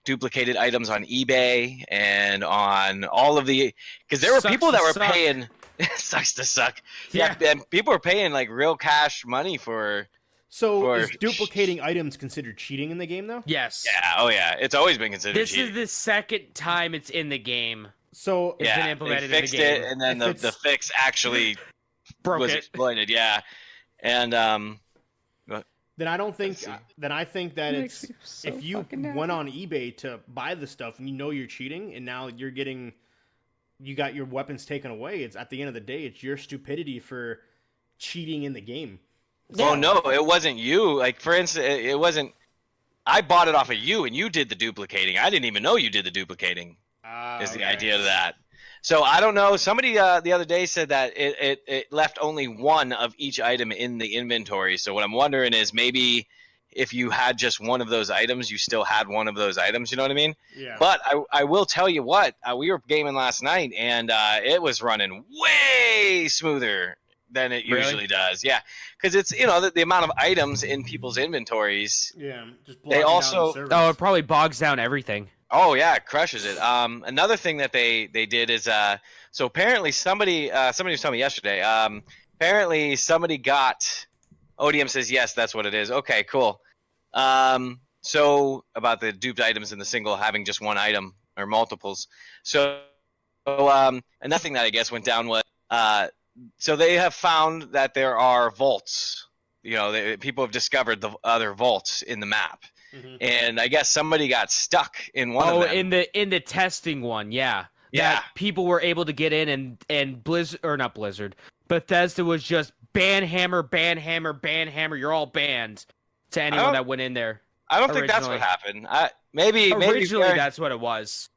A: duplicated items on eBay and on all of the? Because there were people that were paying. Sucks to suck. Yeah, and people were paying like real cash money for.
B: So is duplicating items considered cheating in the game, though?
C: Yes.
A: Yeah. Oh yeah. It's always been considered.
C: This
A: cheating.
C: is the second time it's in the game.
B: So
C: it's been implemented
A: they fixed
C: in the game.
A: it, and then the fix actually was exploited. Yeah, and
B: then I don't think. Then I think that it's
C: so
B: if you went on eBay to buy the stuff and you know you're cheating, and now you got your weapons taken away. It's at the end of the day, it's your stupidity for cheating in the game.
A: Yeah. Oh no, it wasn't you. Like for instance, it wasn't. I bought it off of you, and you did the duplicating. I didn't even know you did the duplicating. Is the
B: Okay.
A: idea of that? So I don't know. Somebody the other day said that it left only one of each item in the inventory. So what I'm wondering is maybe if you had just one of those items, you still had one of those items. You know what I mean?
B: Yeah.
A: But I will tell you what, we were gaming last night, and it was running way smoother than it
C: Really?
A: usually does. Yeah, because it's the amount of items in people's inventories.
B: Yeah. Just
A: They
B: blocking down
A: also-
B: the servers.
C: Oh, it probably bogs down everything.
A: Oh yeah, it crushes it. Another thing that they did is so apparently somebody was telling me yesterday. Apparently somebody got. ODM says yes, that's what it is. Okay, cool. So about the duped items in the single having just one item or multiples. So another thing that I guess went down was so they have found that there are vaults. People have discovered the other vaults in the map.
B: Mhm.
A: And I guess somebody got stuck in one of them.
C: in the testing one, yeah.
A: Yeah.
C: That people were able to get in and Blizzard, or not Blizzard, Bethesda was just ban hammer, you're all banned to anyone that went in there.
A: I don't think that's what
C: originally.
A: happened. Maybe
C: Originally that's what it was.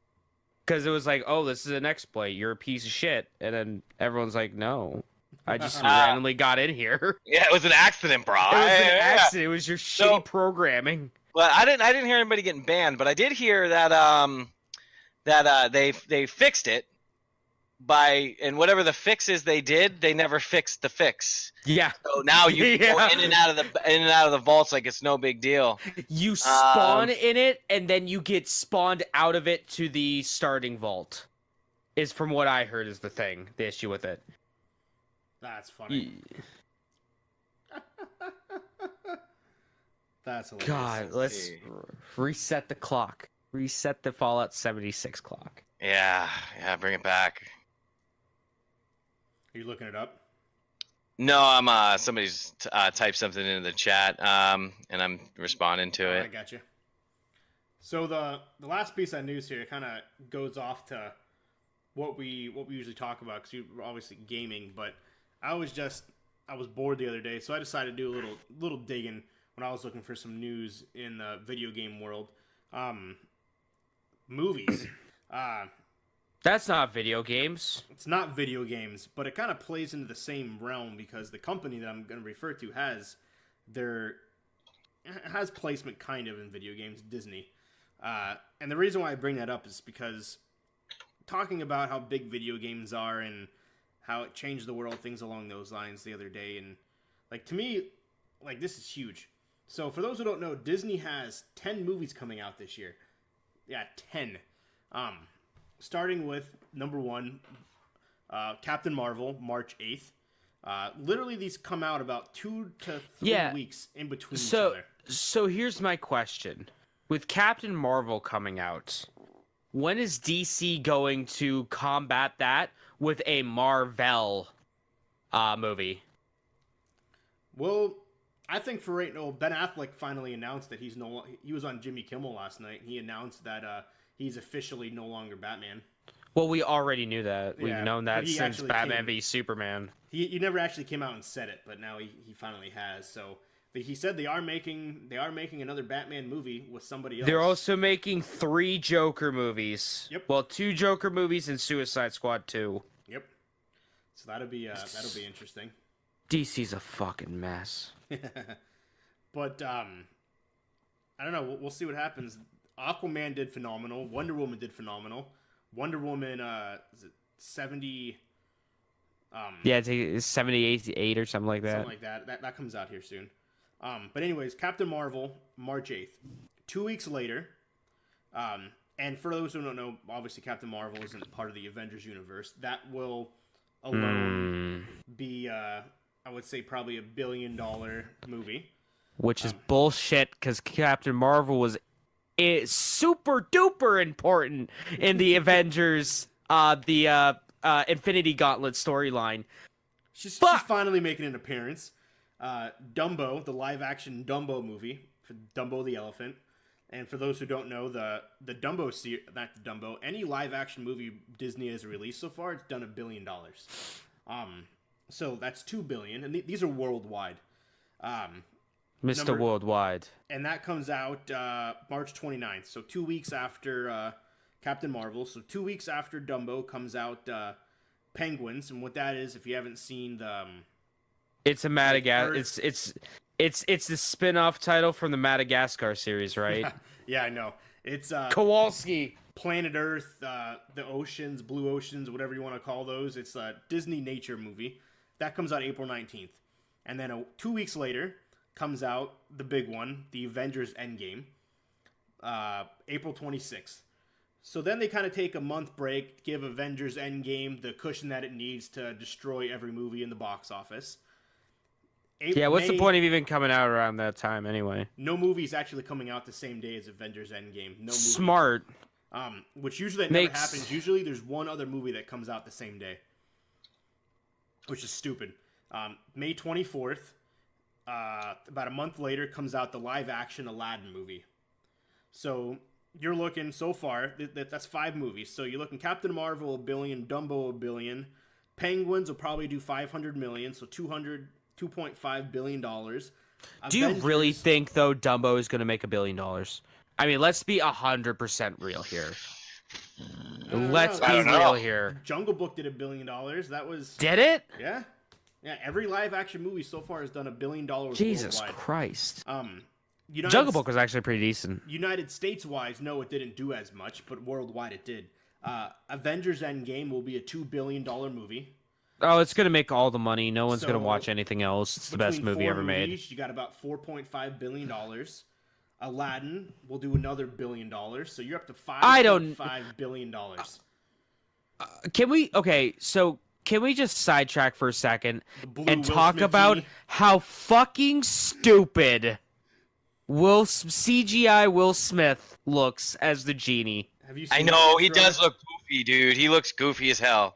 C: Because it was like, oh, this is an exploit, you're a piece of shit. And then everyone's like, no. I just randomly got in here.
A: Yeah, it was an accident, bro.
C: It was an accident. It was your shitty programming.
A: Well, I didn't hear anybody getting banned, but I did hear that they fixed it and whatever the fix is they did, they never fixed the fix.
C: Yeah.
A: So now you can go in and out of the vaults like it's no big deal.
C: You spawn in it and then you get spawned out of it to the starting vault. Is from what I heard is the issue with it.
B: That's funny. That's hilarious.
C: God, let's reset the clock. Reset the Fallout 76 clock.
A: Yeah, bring it back.
B: Are you looking it up?
A: No, I'm somebody's typed something into the chat, and I'm responding to it.
B: I got you. So the last piece of news here kind of goes off to what we usually talk about because you're obviously gaming, but I was bored the other day, so I decided to do a little digging when I was looking for some news in the video game world. Movies.
C: That's not video games.
B: It's not video games, but it kind of plays into the same realm because the company that I'm going to refer to has placement kind of in video games, Disney. And the reason why I bring that up is because talking about how big video games are and how it changed the world, things along those lines the other day, and to me, this is huge. So for those who don't know, Disney has 10 movies coming out this year. Yeah, 10. Starting with number 1, Captain Marvel, March 8th. Literally, these come out about 2 to 3 weeks in between each other.
C: So here's my question. With Captain Marvel coming out, when is DC going to combat that with a Marvel movie?
B: Well, I think for right now, Ben Affleck finally announced that he was on Jimmy Kimmel last night, and he announced that he's officially no longer Batman.
C: Well, we already knew that. We've known that since Batman v Superman.
B: He never actually came out and said it, but now he finally has. So he said they are making another Batman movie with somebody else.
C: They're also making 3 Joker movies.
B: Yep.
C: Well, 2 Joker movies and Suicide Squad 2.
B: Yep. So that'll be interesting.
C: DC's a fucking mess.
B: But I don't know. We'll see what happens. Aquaman did phenomenal. Wonder Woman did phenomenal. Wonder Woman, is it 70?
C: Yeah, it's 78 or something like that.
B: Something like that. That comes out here soon. But anyways, Captain Marvel, March 8th. 2 weeks later, and for those who don't know, obviously Captain Marvel isn't part of the Avengers universe. That will alone be, I would say, probably $1 billion movie.
C: Which is bullshit, because Captain Marvel was super duper important in the Avengers, the Infinity Gauntlet storyline.
B: She's finally making an appearance. Dumbo, the live-action Dumbo movie, for Dumbo the elephant. And for those who don't know, the Dumbo any live-action movie Disney has released so far, it's done $1 billion. So that's $2 billion, and these are worldwide.
C: Mr. Worldwide.
B: And that comes out March 29th, so 2 weeks after Captain Marvel. So 2 weeks after Dumbo comes out Penguins, and what that is, if you haven't seen the...
C: It's a Madagascar. It's the spin-off title from the Madagascar series, right?
B: Yeah, I know. It's
C: Kowalski.
B: Planet Earth, the oceans, blue oceans, whatever you want to call those. It's a Disney nature movie. That comes out April 19th. And then 2 weeks later comes out the big one, the Avengers Endgame, April 26th. So then they kind of take a month break, give Avengers Endgame the cushion that it needs to destroy every movie in the box office.
C: What's the point of even coming out around that time anyway?
B: No movie's actually coming out the same day as Avengers Endgame. No movie.
C: Smart.
B: Which usually never happens. Usually there's one other movie that comes out the same day, which is stupid. May 24th, about a month later, comes out the live-action Aladdin movie. So you're looking, so far, that's 5 movies. So you're looking Captain Marvel, $1 billion, Dumbo, $1 billion. Penguins will probably do $500 million, so $2.5 billion.
C: Do you really think, though, Dumbo is going to make $1 billion? I mean, let's be 100% real here. Let's be real here.
B: Jungle Book did $1 billion. That was...
C: Did it?
B: Yeah. Yeah, every live-action movie so far has done $1 billion
C: Jesus
B: worldwide.
C: Christ.
B: Jungle
C: Book was actually pretty decent.
B: United States-wise, no, it didn't do as much, but worldwide it did. Avengers Endgame will be a $2 billion movie.
C: Oh, it's going to make all the money. No one's going to watch anything else. It's the best movie ever made.
B: You got about $4.5 billion. Aladdin will do another $1 billion, so you're up to $5.5 billion.
C: Can we just sidetrack for a second and talk
B: Smith
C: about
B: genie?
C: how fucking stupid CGI Will Smith looks as the genie?
B: Have you seen
A: I know,
B: that,
A: he
B: Schroeder?
A: does look goofy, dude. He looks goofy as hell.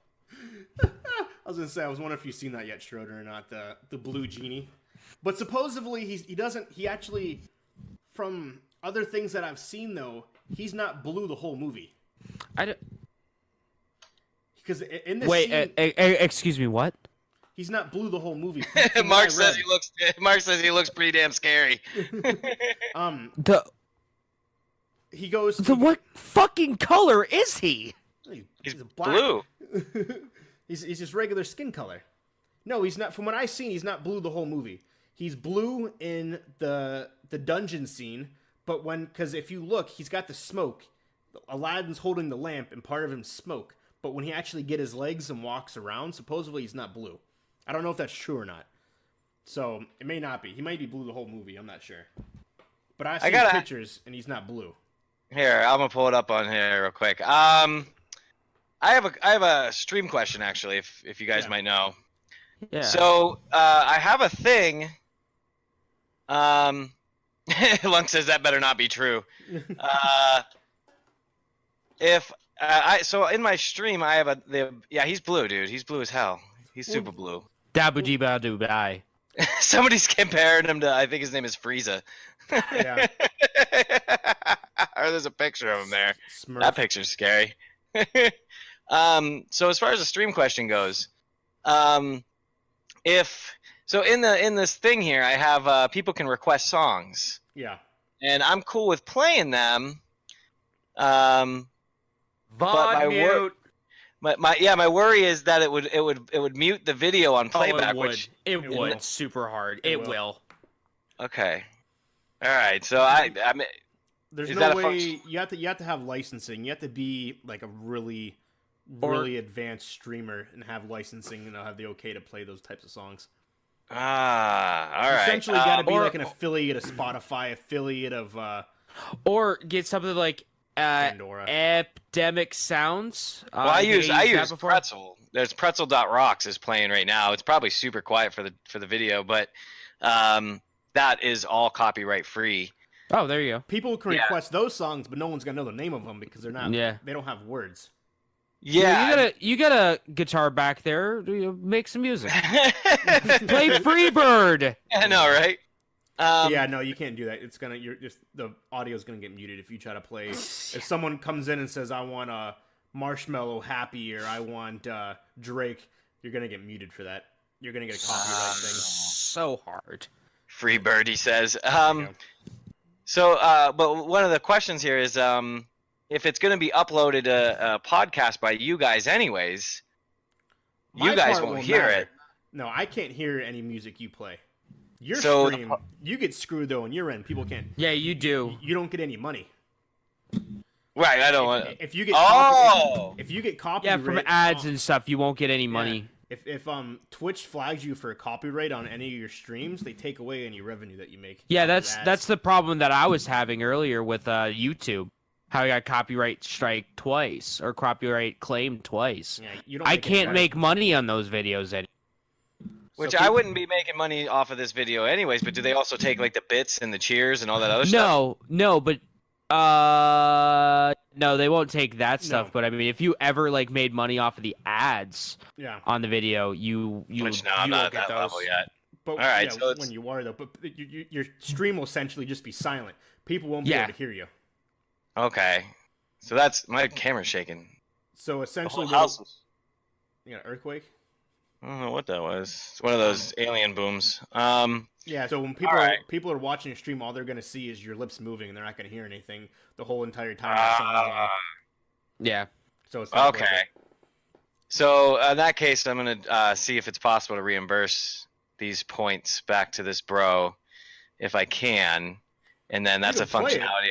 B: I was gonna say, I was wondering if you've seen that yet, Schroeder, or not, the blue genie. But supposedly he actually, from other things that I've seen though, he's not blue the whole movie. Because in this scene,
C: excuse me, what?
B: he's not blue the whole movie.
A: Mark says he looks pretty damn scary.
B: He goes.
C: What fucking color is he?
A: He's
B: black.
A: blue.
B: He's just regular skin color. No, he's not. From what I've seen, he's not blue the whole movie. He's blue in the dungeon scene, but because if you look, he's got the smoke. Aladdin's holding the lamp, and part of him's smoke. But when he actually get his legs and walks around, supposedly he's not blue. I don't know if that's true or not. So it may not be. He might be blue the whole movie. I'm not sure. But I see pictures, and he's not blue.
A: Here, I'm gonna pull it up on here real quick. I have a stream question actually, if you guys might know.
C: Yeah.
A: So I have a thing. Lunk says that better not be true. So in my stream I have he's blue, dude. He's blue as hell. He's super blue.
C: Dabu-dee-ba-doo-bye.
A: Somebody's comparing him to, I think his name is Frieza.
B: Yeah.
A: Or there's a picture of him there.
B: Smurf.
A: That picture's scary. So as far as the stream question goes, in this thing here, I have people can request songs.
B: Yeah.
A: And I'm cool with playing them. But my worry is that it would mute the video on playback.
C: It would super hard. It will.
A: Okay. All right. So I mean,
B: there's no way you have to have licensing. You have to be like a really advanced streamer and have licensing and have the okay to play those types of songs.
A: All right.
B: Essentially, got to be like an affiliate of Spotify, affiliate of,
C: or get something like
B: Pandora.
C: Epidemic Sounds.
A: Well, I use Pretzel. There's Pretzel.rocks is playing right now. It's probably super quiet for the video, but that is all copyright free.
C: Oh, there you go.
B: People can request those songs, but no one's gonna know the name of them because they're not.
C: Yeah.
B: They don't have words.
A: Yeah.
C: You got a guitar back there. Make some music. Play Freebird.
A: I know, right?
B: Yeah, no, you can't do that. It's gonna the audio's gonna get muted if you try to play. If someone comes in and says, "I want a Marshmello Happy" or "I want Drake," you're gonna get muted for that. You're gonna get a copyright thing.
C: So hard.
A: Free bird, he says.
B: There you go.
A: So, but one of the questions here is, if it's going to be uploaded a podcast by you guys, anyways,
B: My
A: you guys
B: part
A: won't hear
B: matter.
A: it.
B: No, I can't hear any music you play. Your
A: So the
B: stream, you get screwed though on your end. People can't.
C: Yeah, you do.
B: You don't get any money.
A: Right, I don't want.
B: If you get
A: Oh,
B: if you get
C: Yeah,
B: copyright
C: from ads and stuff, you won't get any money.
B: If Twitch flags you for copyright on any of your streams, they take away any revenue that you make.
C: Yeah,
B: off of
C: that's
B: ads.
C: the problem that I was having earlier with YouTube. How I got copyright strike twice or copyright claimed twice.
B: Yeah, you don't
C: I
B: make any
C: can't
B: money.
C: make money on those videos anymore.
A: which
B: So
A: I
B: people-
A: wouldn't be making money off of this video, anyways. But do they also take like the bits and the cheers and all that other stuff?
C: No, but no, they won't take that stuff.
B: No.
C: But I mean, if you ever like made money off of the ads
B: Yeah,
C: on the video, you
A: Which no,
C: you
A: I'm
C: won't
A: not at
C: get
A: that
C: those.
A: level yet.
B: but
A: right,
B: yeah,
A: so it's-
B: when you are though, but your stream will essentially just be silent. People won't be
C: Yeah.
B: able to hear you.
A: Okay, so that's my camera's shaking.
B: So
A: The whole
B: essentially,
A: house was.
B: you know, earthquake.
A: I don't know what that was. It's one of those alien booms.
B: Yeah, so when people are watching your stream, all they're gonna see is your lips moving, and they're not gonna hear anything the whole entire time that song is on.
C: Yeah.
B: So it's not worth
A: Okay.
B: it.
A: So in that case, I'm gonna see if it's possible to reimburse these points back to this bro, if I can, and then that's a
B: can play it.
A: functionality.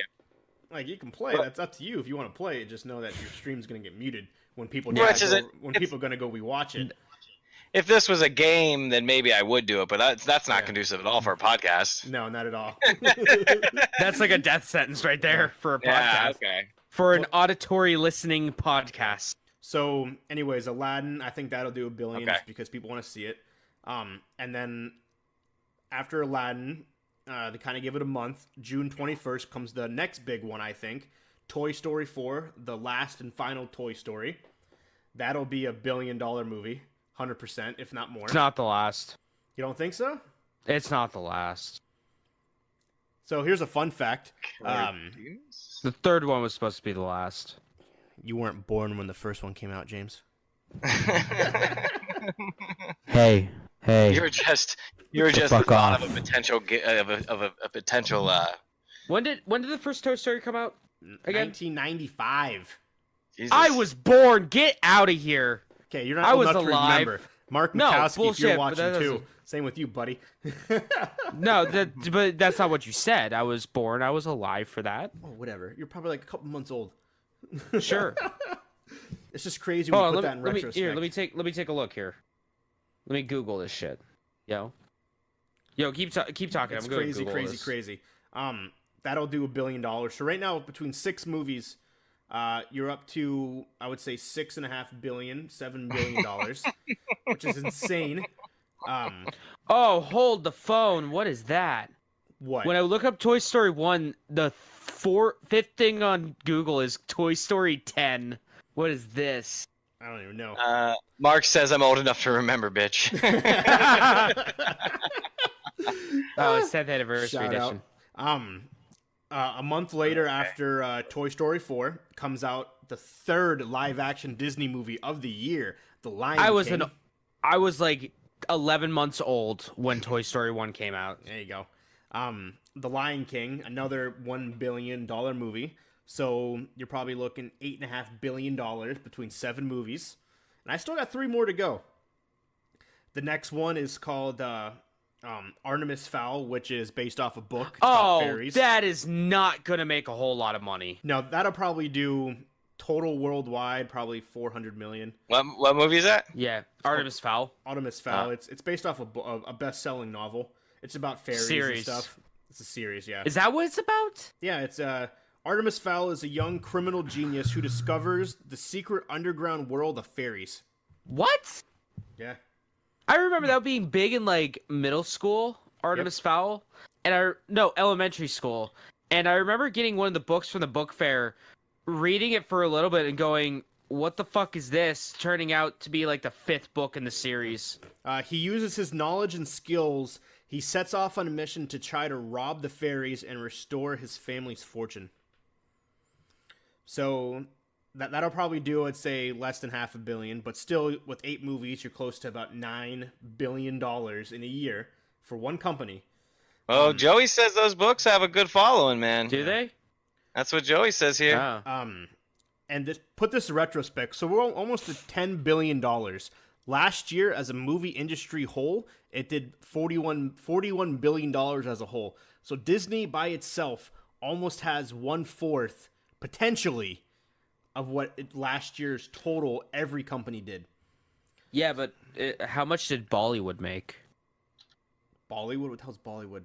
B: Like you can play. That's up to you if you want to play it. Just know that your stream's gonna get muted when people
A: Yeah,
B: try
A: which
B: to
A: is
B: go,
A: it-
B: when
A: it's-
B: people are gonna go rewatch it.
A: If this was a game, then maybe I would do it, but that's not
B: Yeah.
A: conducive at all for a podcast.
B: No, not at all.
C: That's like a death sentence right there for a podcast.
A: Yeah. Okay.
C: For an auditory listening podcast.
B: So, anyways, Aladdin, I think that'll do $1 billion
A: Okay.
B: just because people want to see it. And then after Aladdin, they kind of give it a month. June 21st comes the next big one, I think. Toy Story 4, the last and final Toy Story. That'll be $1 billion movie, 100%, if not more.
C: It's not the last.
B: You don't think so?
C: It's not the last.
B: So here's a fun fact.
C: The third one was supposed to be the last.
B: You weren't born when the first one came out, James.
C: Hey.
A: you were just the
C: fuck
A: thought
C: off.
A: of a potential a potential.
C: When did the first Toy Story come out? Again?
B: 1995.
A: Jesus.
C: I was born. Get out of here.
B: Okay, you're not
C: I
B: old
C: was
B: enough to
C: alive.
B: remember. Mark
C: No,
B: Mikowski, if
C: bullshit,
B: you're
C: but
B: watching
C: that
B: too.
C: doesn't-
B: Same with you, buddy.
C: No, but that's not what you said. I was born. I was alive for that.
B: Oh, whatever. You're probably like a couple months old.
C: Sure.
B: It's just crazy when
C: Hold
B: you
C: on,
B: put that in retrospect.
C: let me take a look here. Let me Google this shit. Yo, keep talking.
B: It's
C: I'm going
B: crazy,
C: Google
B: crazy,
C: this.
B: crazy. That'll do $1 billion. So right now, between 6 movies, you're up to, I would say, $6.5 billion, $7 billion, which is insane.
C: Oh, hold the phone. What is that?
B: What?
C: When I look up Toy Story 1, the fifth thing on Google is Toy Story 10. What is this?
B: I don't even know.
A: Mark says I'm old enough to remember, bitch.
C: Oh, it's 10th anniversary
B: Shout out.
C: edition.
B: A month later, after Toy Story 4, comes out the third live-action Disney movie of the year, The Lion King.
C: I was like 11 months old when Toy Story 1 came out.
B: There you go. The Lion King, another $1 billion movie. So you're probably looking $8.5 billion between 7 movies. And I still got 3 more to go. The next one is called Artemis Fowl, which is based off a book. It's about
C: Oh,
B: fairies.
C: that is not going to make a whole lot of money.
B: No, that'll probably do total worldwide probably 400 million.
A: What movie is that?
C: Yeah, Artemis Fowl.
B: Artemis Fowl. It's based off a best-selling novel. It's about fairies
C: Series.
B: and stuff. It's a series, yeah.
C: Is that what it's about?
B: Yeah, it's Artemis Fowl is a young criminal genius who discovers the secret underground world of fairies.
C: What?
B: Yeah.
C: I remember that being big in like middle school, Artemis Fowl, and elementary school. And I remember getting one of the books from the book fair, reading it for a little bit and going, what the fuck is this? Turning out to be like the 5th book in the series.
B: He uses his knowledge and skills. He sets off on a mission to try to rob the fairies and restore his family's fortune. So that'll probably do, I'd say, less than $500 million, but still, with 8 movies, you're close to about $9 billion in a year for one company.
A: Well, Joey says those books have a good following, man.
C: Do they?
A: That's what Joey says here.
C: Oh.
B: And put this in retrospect. So we're almost at $10 billion. Last year, as a movie industry whole, it did $41 billion as a whole. So Disney by itself almost has 1/4, potentially, of what last year's total every company did.
C: Yeah, but how much did Bollywood make?
B: Bollywood? What the hell's Bollywood?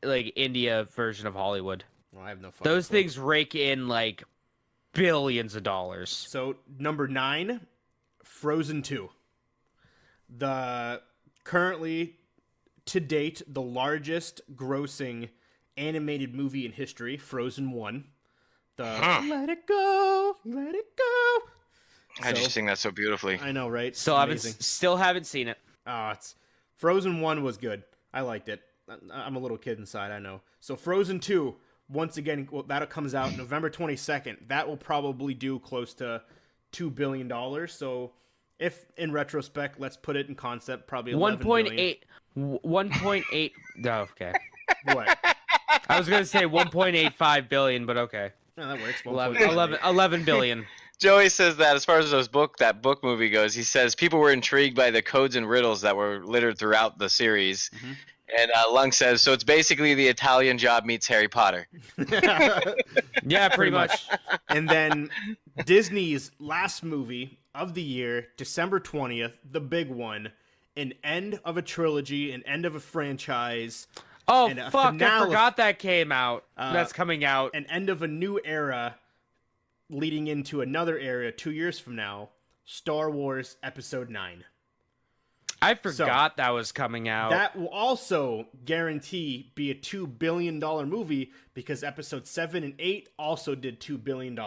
C: Like India version of Hollywood.
B: Well, I have no fucking
C: Those
B: clue.
C: things rake in like billions of dollars.
B: So number 9, Frozen 2. The currently to date the largest grossing animated movie in history, Frozen 1. Let it go, let it go.
A: How'd you sing that so beautifully?
B: I know, right?
C: Still
B: Amazing.
C: haven't seen it.
B: It's Frozen 1 was good. I liked it. I'm a little kid inside, I know. So Frozen 2, once again, that comes out November 22nd. That will probably do close to $2 billion. So if in retrospect, let's put it in concept, probably
C: 1.8. 1.8. Oh, okay.
B: What?
C: I was gonna say 1.85 billion, but okay.
B: No, that works.
C: 11 billion.
A: Joey says that as far as that book movie goes, he says people were intrigued by the codes and riddles that were littered throughout the series.
B: Mm-hmm.
A: And Lung says, so it's basically the Italian Job meets Harry Potter.
C: Yeah, pretty much.
B: And then Disney's last movie of the year, December 20th, the big one, an end of a trilogy, an end of a franchise.
C: Oh,
B: and a
C: fuck, I
B: finale.
C: forgot that came out. That's coming out.
B: An end of a new era leading into another era 2 years from now, Star Wars Episode 9.
C: I forgot that was coming out.
B: That will also guarantee be a $2 billion movie because Episode 7 and 8 also did $2 billion.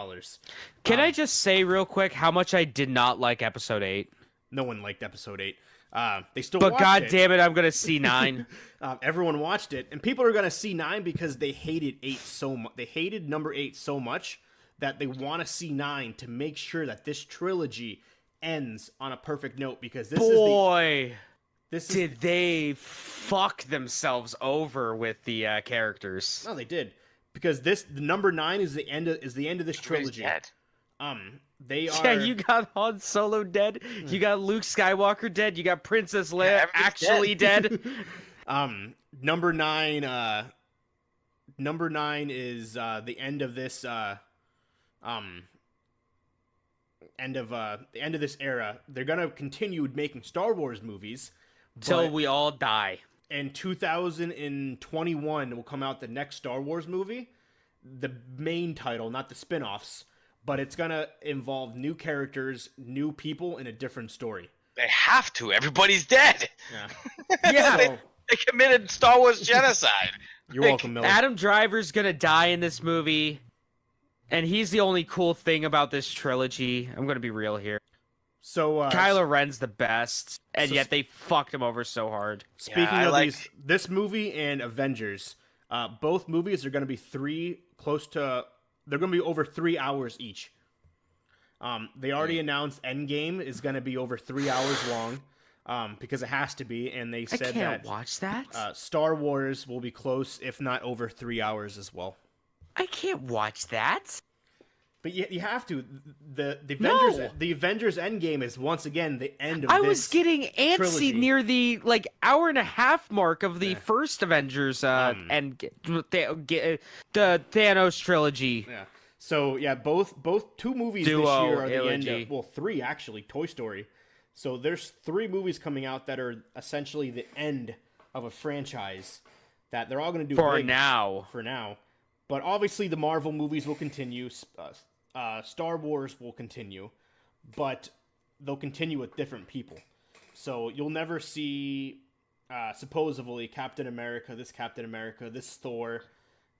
C: Can I just say real quick how much I did not like Episode 8?
B: No one liked Episode 8. They still
C: But
B: watched
C: god
B: it.
C: damn it, I'm gonna see 9.
B: Everyone watched it, and people are gonna see 9 because they hated 8 so much. They hated number 8 so much that they want to see 9 to make sure that this trilogy ends on a perfect note. Because
C: Did they fuck themselves over with the characters?
B: No, they did, because the number 9 is the end of this trilogy.
A: Dead.
B: They are.
C: Yeah, you got Han Solo dead. You got Luke Skywalker dead. You got Princess Leia actually dead.
B: Number 9. Number 9 is the end of this. The end of this era. They're gonna continue making Star Wars movies
C: Till we all die.
B: In 2021 will come out the next Star Wars movie, the main title, not the spin-offs, but it's gonna involve new characters, new people, and a different story.
A: They have to. Everybody's dead.
B: Yeah.
C: Yeah.
A: They committed Star Wars genocide.
B: You're welcome, Miller.
C: Adam Driver's gonna die in this movie, and he's the only cool thing about this trilogy. I'm gonna be real here.
B: So
C: Kylo Ren's the best, and
B: so
C: yet they fucked him over so hard.
B: Speaking of this movie and Avengers, both movies are going to be they're going to be over 3 hours each. They already announced Endgame is going to be over 3 hours long, because it has to be, and they said
C: I can't watch that.
B: Star Wars will be close, if not over 3 hours as well.
C: I can't watch that.
B: But you have to. The
C: No.
B: Avengers Endgame is once again the end of
C: I
B: this
C: was getting antsy
B: trilogy.
C: near the hour and a half mark of the first Avengers and the Thanos trilogy.
B: Yeah. So yeah, both two movies
C: Duo,
B: this year are the
C: trilogy.
B: end of, well, 3 actually, Toy Story. So there's 3 movies coming out that are essentially the end of a franchise that they're all going to do
C: For
B: big
C: now.
B: For now. But obviously the Marvel movies will continue. Star Wars will continue, but they'll continue with different people. So you'll never see, supposedly, Captain America, this Thor,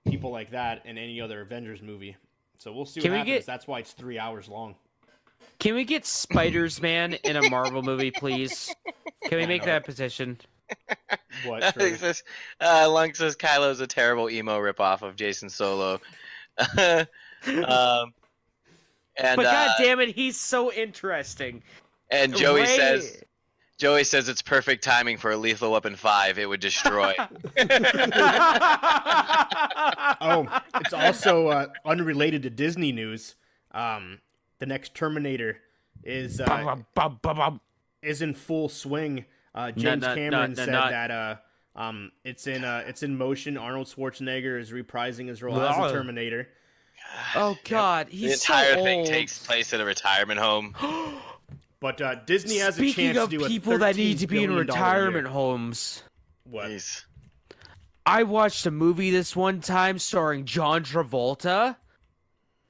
B: people like that in any other Avengers movie. So we'll see what happens. That's why it's 3 hours long.
C: Can we get Spider-Man in a Marvel movie, please? Can we make that petition?
B: What?
A: Lunk says Kylo's a terrible emo ripoff of Jason Solo. And,
C: but god damn it, he's so interesting.
A: And Joey
C: Ray...
A: says Joey says it's perfect timing for a Lethal Weapon 5. It would destroy.
B: Oh, it's also unrelated to Disney news. The next Terminator is in full swing. James Cameron said that it's in motion. Arnold Schwarzenegger is reprising his role as a Terminator.
C: Oh God, he's
A: the entire
C: so
A: thing
C: old.
A: takes place at a retirement home.
B: But Disney has a
C: Speaking
B: chance
C: of
B: to do a
C: people that need to
B: $13
C: be in
B: billion
C: retirement
B: year.
C: homes,
B: What?
A: Jeez.
C: I watched a movie this one time starring John Travolta.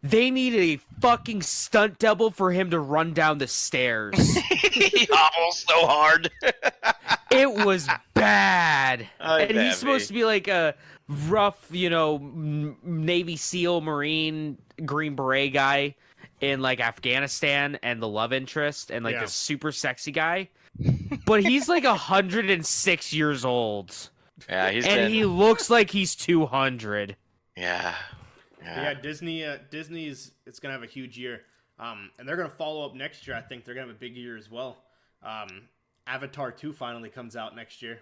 C: They needed a fucking stunt double for him to run down the stairs.
A: He hobbles so hard.
C: It was bad.
A: Ay,
C: And he's
A: baby.
C: supposed to be like a rough, Navy SEAL, Marine, Green Beret guy in like Afghanistan and the love interest and like the super sexy guy. But he's like 106 years old.
A: Yeah,
C: He looks like he's 200.
A: Yeah.
B: Yeah, Disney's it's gonna have a huge year, and they're gonna follow up next year. I think they're gonna have a big year as well. Avatar 2 finally comes out next year.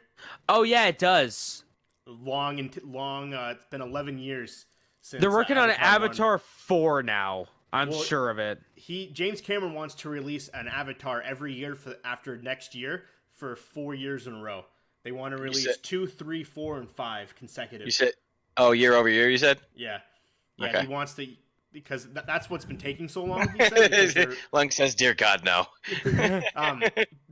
C: Oh yeah, it does.
B: Long. It's been 11 years since
C: They're working on
B: Avatar 1.
C: Avatar 4 now. I'm
B: Well,
C: sure of it.
B: James Cameron wants to release an Avatar every year after next year for 4 years in a row. They want to release 2, 3, 4, and 5 consecutive.
A: You said, year over year, you said?
B: Yeah,
A: Okay.
B: He wants to because that's what's been taking so long. He said, because
A: Lung says, "Dear God, no."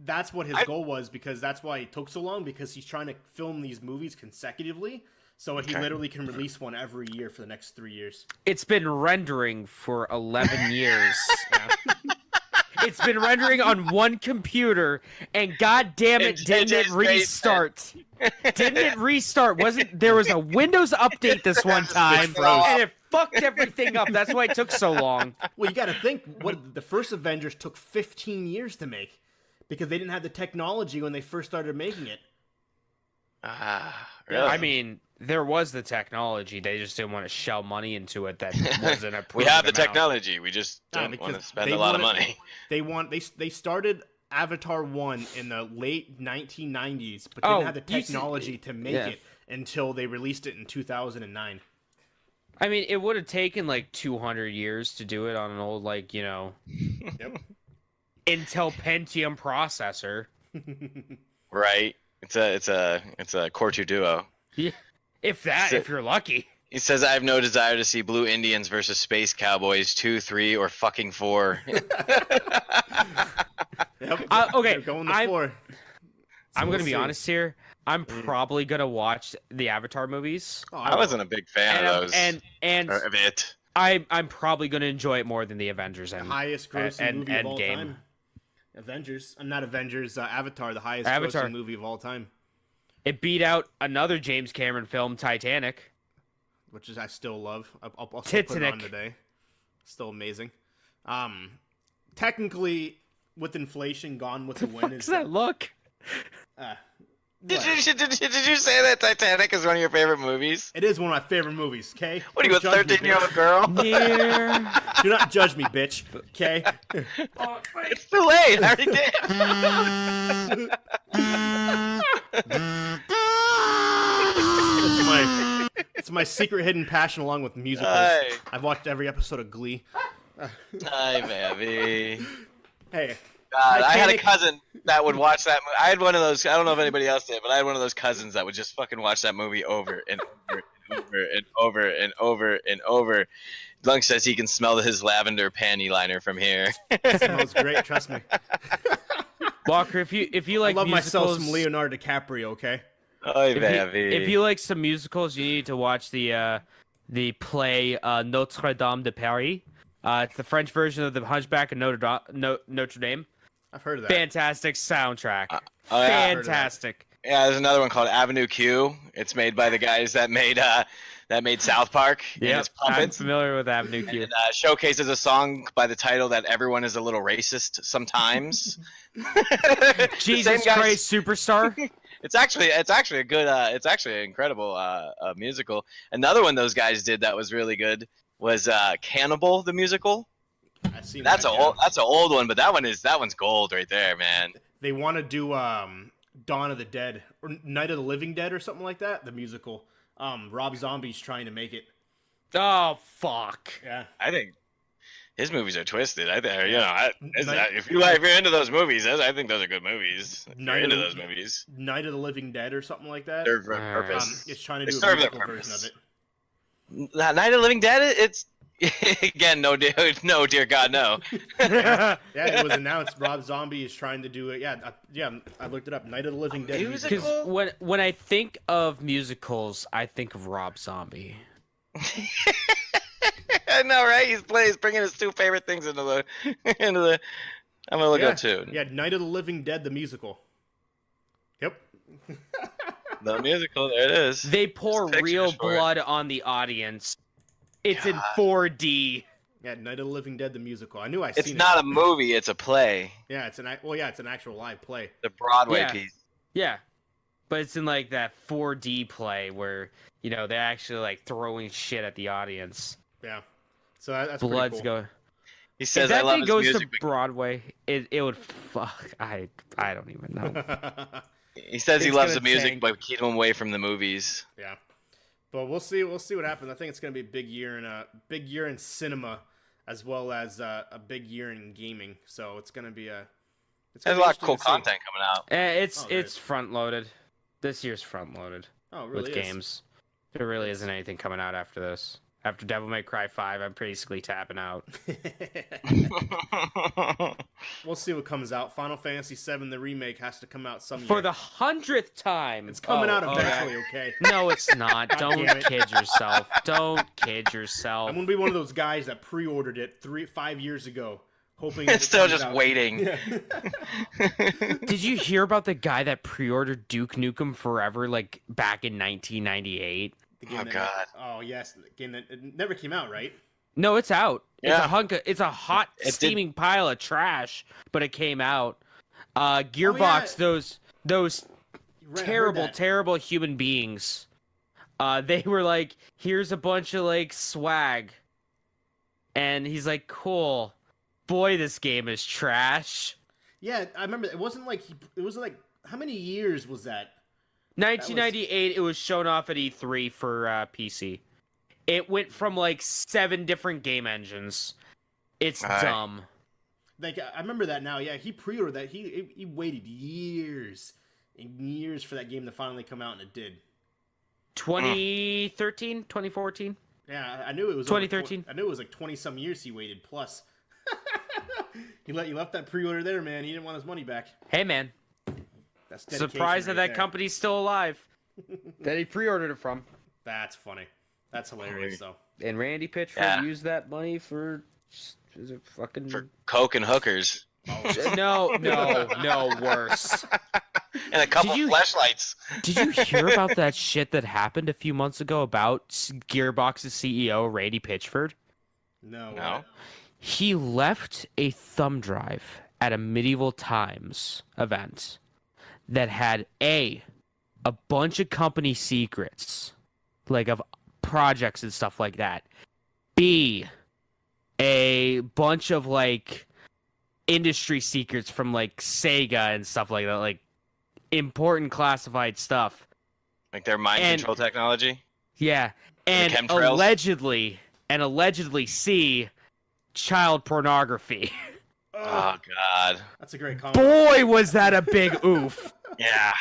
B: that's what his goal was, because that's why it took so long, because he's trying to film these movies consecutively, so he literally can release one every year for the next 3 years.
C: It's been rendering for 11 years. It's been rendering on one computer, and god damn it, didn't it restart? Didn't it restart? There was a Windows update this one time, and it fucked everything up. That's why it took so long.
B: Well, you got to think, the first Avengers took 15 years to make, because they didn't have the technology when they first started making it.
A: Really?
C: I mean, there was the technology. They just didn't want to shell money into it that wasn't a
A: we have the
C: amount.
A: technology. We just don't want to spend a lot of money.
B: They started Avatar 1 in the late 1990s, but didn't have the technology to make it until they released it in 2009.
C: I mean, it would have taken like 200 years to do it on an old, Intel Pentium processor.
A: Right. It's a Core 2 Duo.
C: Yeah. If you're lucky.
A: He says, "I have no desire to see Blue Indians versus Space Cowboys 2, 3, or fucking 4."
B: Okay, they're going to 4.
C: I'm going to be honest here. I'm probably going to watch the Avatar movies.
A: I wasn't a big fan of those.
C: And
A: of it.
C: I'm probably going to enjoy it more than the Avengers and
B: highest grossing movie of all
C: Endgame.
B: time. Avengers. I'm not Avengers. Avatar, the highest
C: Avatar.
B: grossing movie of all time.
C: It beat out another James Cameron film, Titanic.
B: Which I still love. I'll still put it
C: Titanic.
B: on today. Still amazing. Technically, with inflation, Gone with the Wind
C: What's that look?
A: Did you say that Titanic is one of your favorite movies?
B: It is one of my favorite movies, okay?
A: What are you, a 13-year-old girl?
C: Yeah.
B: Do not judge me, bitch, okay?
A: It's too late. I already did.
B: It's my secret hidden passion along with musicals.
A: Aye.
B: I've watched every episode of Glee.
A: Hi, baby.
B: Hey.
A: God, I had a cousin that would watch that movie. I had one of those. I don't know if anybody else did, but I had one of those cousins that would just fucking watch that movie over and over and over and over and over. Lunk says he can smell his lavender panty liner from here.
B: It smells great, trust me.
C: Walker, if you like
B: I love
C: musicals,
B: myself some Leonardo DiCaprio, okay?
A: Oy, baby.
C: if you like some musicals, you need to watch the play Notre Dame de Paris. It's the French version of the Hunchback of Notre Dame.
B: I've heard of that.
C: Fantastic soundtrack.
A: yeah.
C: Fantastic.
A: Yeah, there's another one called Avenue Q. It's made by the guys that made South Park.
C: Yeah,
A: it's
C: I'm
A: puppets.
C: familiar with Avenue Q.
A: And showcases a song by the title that everyone is a little racist sometimes.
C: Jesus Christ Superstar.
A: It's actually a good it's actually an incredible musical. Another one those guys did that was really good was Cannibal the musical.
B: I've seen
A: That's
B: that,
A: a
B: yeah.
A: that's an old one, but that one's gold right there, man.
B: They want to do Dawn of the Dead or Night of the Living Dead or something like that. The musical. Rob Zombie's trying to make it.
C: Oh fuck.
B: Yeah.
A: I think his movies are twisted. I think
B: Night-
A: if you're into those movies, I think those are good movies. If you're
B: Night
A: into
B: of-
A: those movies,
B: Night of the Living Dead or something like that.
A: serve a purpose.
B: It's trying to
A: They
B: do a
A: serve their
B: musical version
A: purpose.
B: of it.
A: Night of the Living Dead. It's again, no, dear God, no.
B: Yeah, it was announced. Rob Zombie is trying to do it. Yeah, I looked it up. Night of the Living Dead.
A: Musical?
C: Because when I think of musicals, I think of Rob Zombie.
A: I know, right? He's bringing his two favorite things into the. I'm gonna look up too.
B: Yeah, Night of the Living Dead, the musical. Yep.
A: The musical. There it is.
C: They pour
A: There's
C: real
A: pictures for it.
C: blood on the audience. It's in
A: God.
C: 4D.
B: Yeah, Night of the Living Dead, the musical. I knew I
A: It's
B: seen
A: not
B: it.
A: a movie. It's a play.
B: Yeah, it's an actual live play.
A: The Broadway
C: Yeah.
A: piece.
C: Yeah, but it's in like that 4D play where they're actually like throwing shit at the audience.
B: Yeah. So that's
C: Blood's
B: pretty cool.
C: going.
A: He
C: If
A: says, "I
C: that
A: love
C: thing
A: his
C: goes
A: music."
C: to
A: but
C: Broadway, it would fuck. I don't even know.
A: He says he
C: It's
A: loves the
C: gonna
A: music,
C: tank.
A: but keep him away from the movies.
B: Yeah. But we'll see what happens. I think it's going to be a big year in cinema as well as a big year in gaming. So it's going to be
A: There's a lot of cool content coming out.
C: It's
B: there is.
C: it's front loaded. This year's front loaded
B: Oh, it really
C: with
B: is.
C: games. There really isn't anything coming out after this. After Devil May Cry 5, I'm basically tapping out.
B: We'll see what comes out. Final Fantasy VII, the remake, has to come out some
C: For
B: year.
C: the 100th time.
B: It's coming out
C: yeah.
B: eventually, okay?
C: No, it's not.
B: God
C: Don't
B: damn it.
C: kid yourself. Don't kid yourself.
B: I'm gonna be one of those guys that pre-ordered it 5 years ago, hoping
A: It's
B: it
A: still
B: comes
A: just
B: out.
A: waiting.
B: Yeah.
C: Did you hear about the guy that pre-ordered Duke Nukem Forever like back in 1998?
B: The game
A: Oh,
B: that-
A: God.
B: Oh yes, the game that it never came out, right?
C: No, it's out.
A: Yeah.
C: It's a hot
A: It did-
C: steaming pile of trash, but it came out. Gearbox, those
B: Right, I heard
C: terrible,
B: that.
C: terrible human beings. They were like, here's a bunch of like swag. And he's like, cool. Boy, this game is trash.
B: Yeah, I remember. It wasn't like how many years was that?
C: 1998, it was shown off at E3 for PC. It went from like 7 different game engines. It's
A: Alright.
C: dumb.
B: Like I remember that now. Yeah, he pre-ordered that. He waited years and years for that game to finally come out, and it did.
C: 2013, 2014.
B: Yeah, I knew it was
C: 2013.
B: I knew it was like 20 some years he waited plus. You left that pre-order there, man. He didn't want his money back.
C: Hey man,
B: That's dedication
C: surprised
B: right
C: that
B: there.
C: company's still alive. That he pre-ordered it from.
B: That's funny. That's hilarious, though.
C: And Randy Pitchford
A: Yeah.
C: used that money for is it fucking
A: For coke and hookers
C: no worse.
A: and a couple
C: Did you-
A: flashlights.
C: Did you hear about that shit that happened a few months ago about Gearbox's CEO Randy Pitchford?
A: No.
C: He left a thumb drive at a Medieval Times event that had a bunch of company secrets, like of projects and stuff like that. B, a bunch of like industry secrets from like Sega and stuff like that, like important classified stuff.
A: Like their mind
C: And-
A: control technology.
C: Yeah, and
A: chemtrails?
C: allegedly C, child pornography.
A: Oh God.
B: That's a great combo.
C: Boy, was that a big oof.
A: Yeah.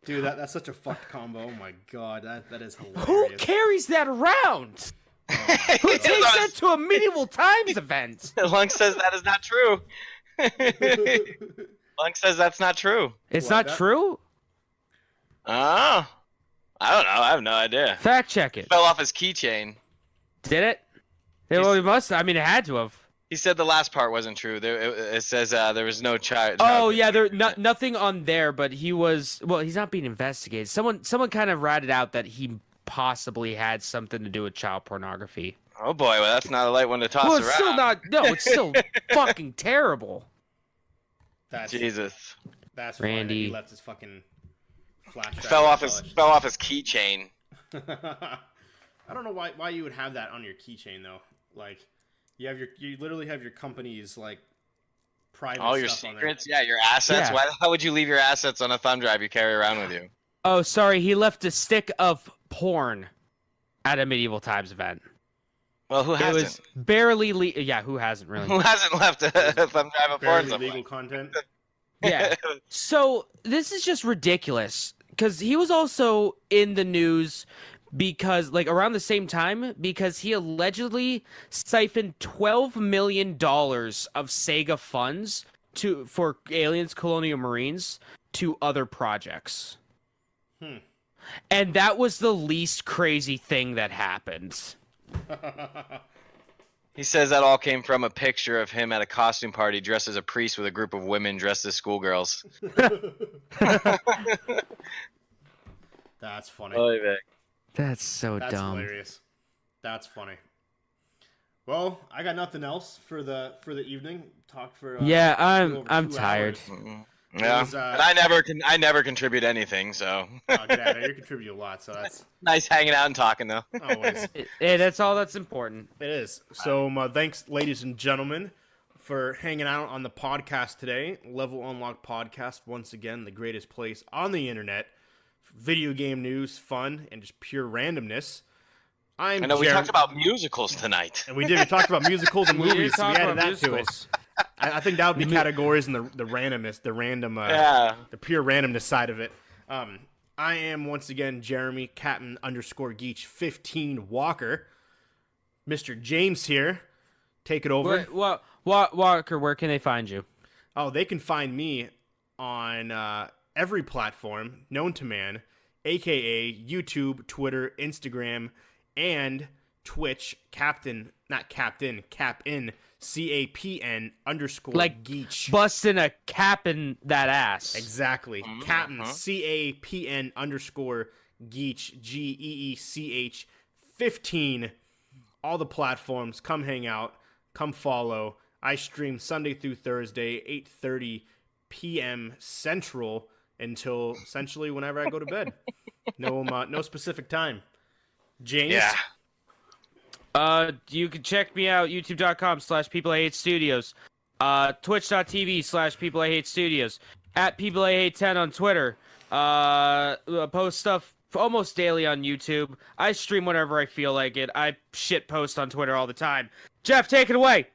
B: Dude, that's such a fucked combo. Oh my god, that is hilarious.
C: Who carries that around? Who takes that to a Medieval Times event?
A: Lunk says that is not true. Lunk says that's not true.
C: It's
B: What,
C: not
B: that-
C: true?
A: Oh. I don't know. I have no idea.
C: Fact check it.
A: Fell off his keychain.
C: Did it? Well, it must. I mean, it had to have.
A: He said the last part wasn't true. It says there was no child.
C: Oh yeah, nothing on there, but he was. Well, he's not being investigated. Someone kind of ratted out that he possibly had something to do with child pornography.
A: Oh boy, well that's not a light one to toss
C: Well,
A: around.
C: it's still not. No, it's still fucking terrible.
B: That's
A: Jesus.
B: that's funny that
C: Randy.
B: he left his fucking flash drive
A: Fell off
B: untouched.
A: his keychain.
B: I don't know why you would have that on your keychain though. Like, You literally have your company's like private
A: All your
B: stuff on there.
A: secrets, yeah, your assets.
C: Yeah.
A: Why the hell would you leave your assets on a thumb drive you carry around with you?
C: Oh, sorry, he left a stick of porn at a Medieval Times event.
A: Well, who
C: It
A: hasn't?
C: was barely yeah, who hasn't really?
A: Who hasn't left a thumb drive of porn
B: Barely
A: somewhere?
B: legal content.
C: Yeah. So this is just ridiculous because he was also in the news because like around the same time because he allegedly siphoned $12 million of Sega funds for Aliens Colonial Marines to other projects. And that was the least crazy thing that happened.
A: He says that all came from a picture of him at a costume party dressed as a priest with a group of women dressed as schoolgirls.
B: That's funny.
C: That's so
B: That's
C: dumb.
B: hilarious. That's funny. Well, I got nothing else for the evening. Talk for
C: Yeah,
B: over
C: I'm
B: 2
C: tired.
B: hours.
A: Yeah,
B: was,
A: and I never contribute anything, so
B: Get out of here. You contribute a lot, so that's
A: nice hanging out and talking though.
B: always.
C: Hey, that's all that's important.
B: It is. So, thanks, ladies and gentlemen, for hanging out on the podcast today. Level Unlock Podcast, once again, the greatest place on the internet. Video game news, fun, and just pure randomness.
A: I know we talked about musicals tonight.
B: And we did. We talked about musicals and
C: We did
B: movies, so we
C: talk
B: added
C: about
B: that to it.
C: musicals.
B: I think that would be categories and the randomness, the random,
A: Yeah.
B: the pure randomness side of it. I am once again Jeremy Captain _Geach 15 Walker. Mr. James here. Take it over.
C: What, Walker, where can they find you?
B: Oh, they can find me on every platform known to man, aka YouTube, Twitter, Instagram, and Twitch. Captain _CAPN
C: Like
B: Geach.
C: busting a cap in that ass.
B: Exactly. Captain CAPN _Geach GEECH 15. All the platforms. Come hang out. Come follow. I stream Sunday through Thursday, 8:30 p.m. Central until essentially whenever I go to bed. No specific time. James.
A: Yeah.
C: You can check me out, youtube.com/PeopleIHateStudios, twitch.tv/PeopleIHateStudios, at PeopleIHate10 on Twitter. Post stuff almost daily on YouTube. I stream whenever I feel like it. I shit post on Twitter all the time. Jeff, take it away.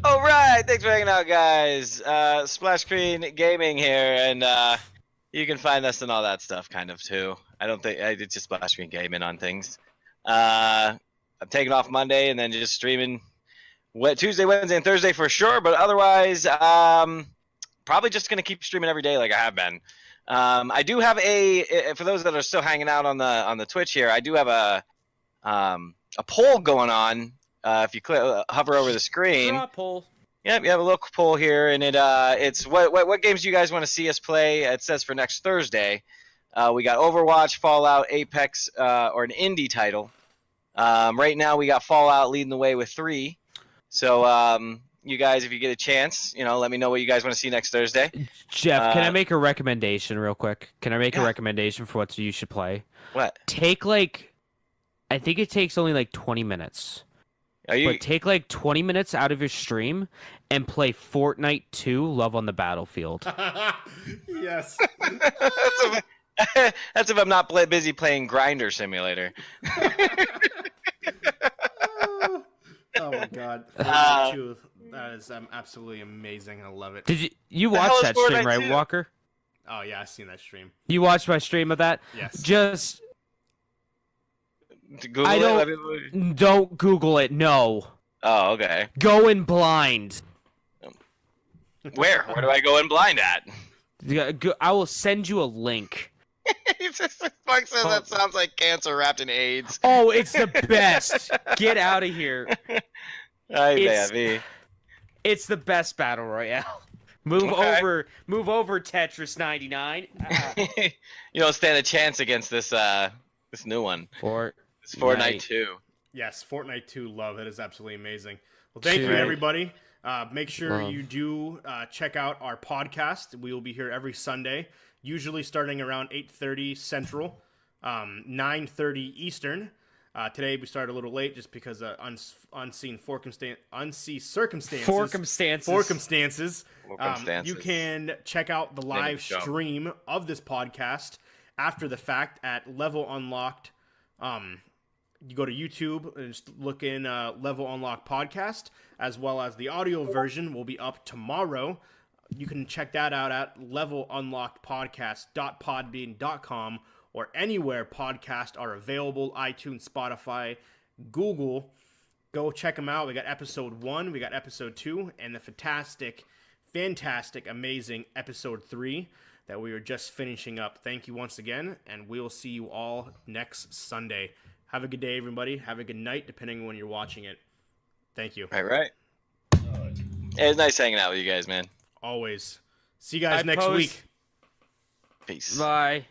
A: All right, thanks for hanging out, guys. Splash Screen Gaming here, and you can find us and all that stuff, kind of too. I don't think it's just Splash Screen Gaming on things. I'm taking off Monday and then just streaming Tuesday, Wednesday, and Thursday for sure. But otherwise, probably just gonna keep streaming every day like I have been. I do have for those that are still hanging out on the Twitch here, I do have a poll going on. If you hover over the screen,
C: Draw poll.
A: Yep, you have a little poll here, and it's what games do you guys want to see us play? It says for next Thursday. We got Overwatch, Fallout, Apex, or an indie title. Right now we got Fallout leading the way with 3. So you guys, if you get a chance, let me know what you guys want to see next Thursday.
C: Jeff, can I make a recommendation real quick? Can I make a recommendation for what you should play?
A: What?
C: Take I think it takes only 20 minutes.
A: But
C: take 20 minutes out of your stream and play Fortnite 2 Love on the Battlefield.
B: Yes.
A: That's if I'm not busy playing Grinder Simulator.
B: Oh my god. Fortnite 2, that is absolutely amazing. I love it.
C: Did you
A: The hell
C: watch
A: is
C: that stream,
A: Fortnite
C: right,
A: 2?
C: Walker?
B: Oh yeah, I've seen that stream.
C: You watched my stream of that?
B: Yes.
C: Just
A: Google
C: I
A: it?
C: don't Google it. No.
A: Oh, okay.
C: Go in blind.
A: Where do I go in blind at?
C: I will send you a link.
A: Mark says that sounds like cancer wrapped in AIDS.
C: Oh, it's the best. Get out of here. It's the best battle royale. Move over Tetris 99.
A: You don't stand a chance against this new one. It's Fortnite 2.
B: Yes, Fortnite 2, love it. Is absolutely amazing. Well, thank you, everybody. Make sure you do check out our podcast. We will be here every Sunday, usually starting around 8:30 Central, 9:30 Eastern. Today we started a little late just because of unseen circumstances.
A: Circumstances.
B: You can check out the live stream of this podcast after the fact at Level Unlocked. You go to YouTube and just look in Level Unlocked Podcast, as well as the audio version will be up tomorrow. You can check that out at levelunlockedpodcast.podbean.com or anywhere podcasts are available, iTunes, Spotify, Google. Go check them out. We got episode 1, we got episode 2, and the fantastic, amazing episode 3 that we are just finishing up. Thank you once again, and we'll see you all next Sunday. Have a good day, everybody. Have a good night, depending on when you're watching it. Thank you.
A: All right. It was nice hanging out with you guys, man.
B: Always. See you guys next week.
A: Peace.
C: Bye.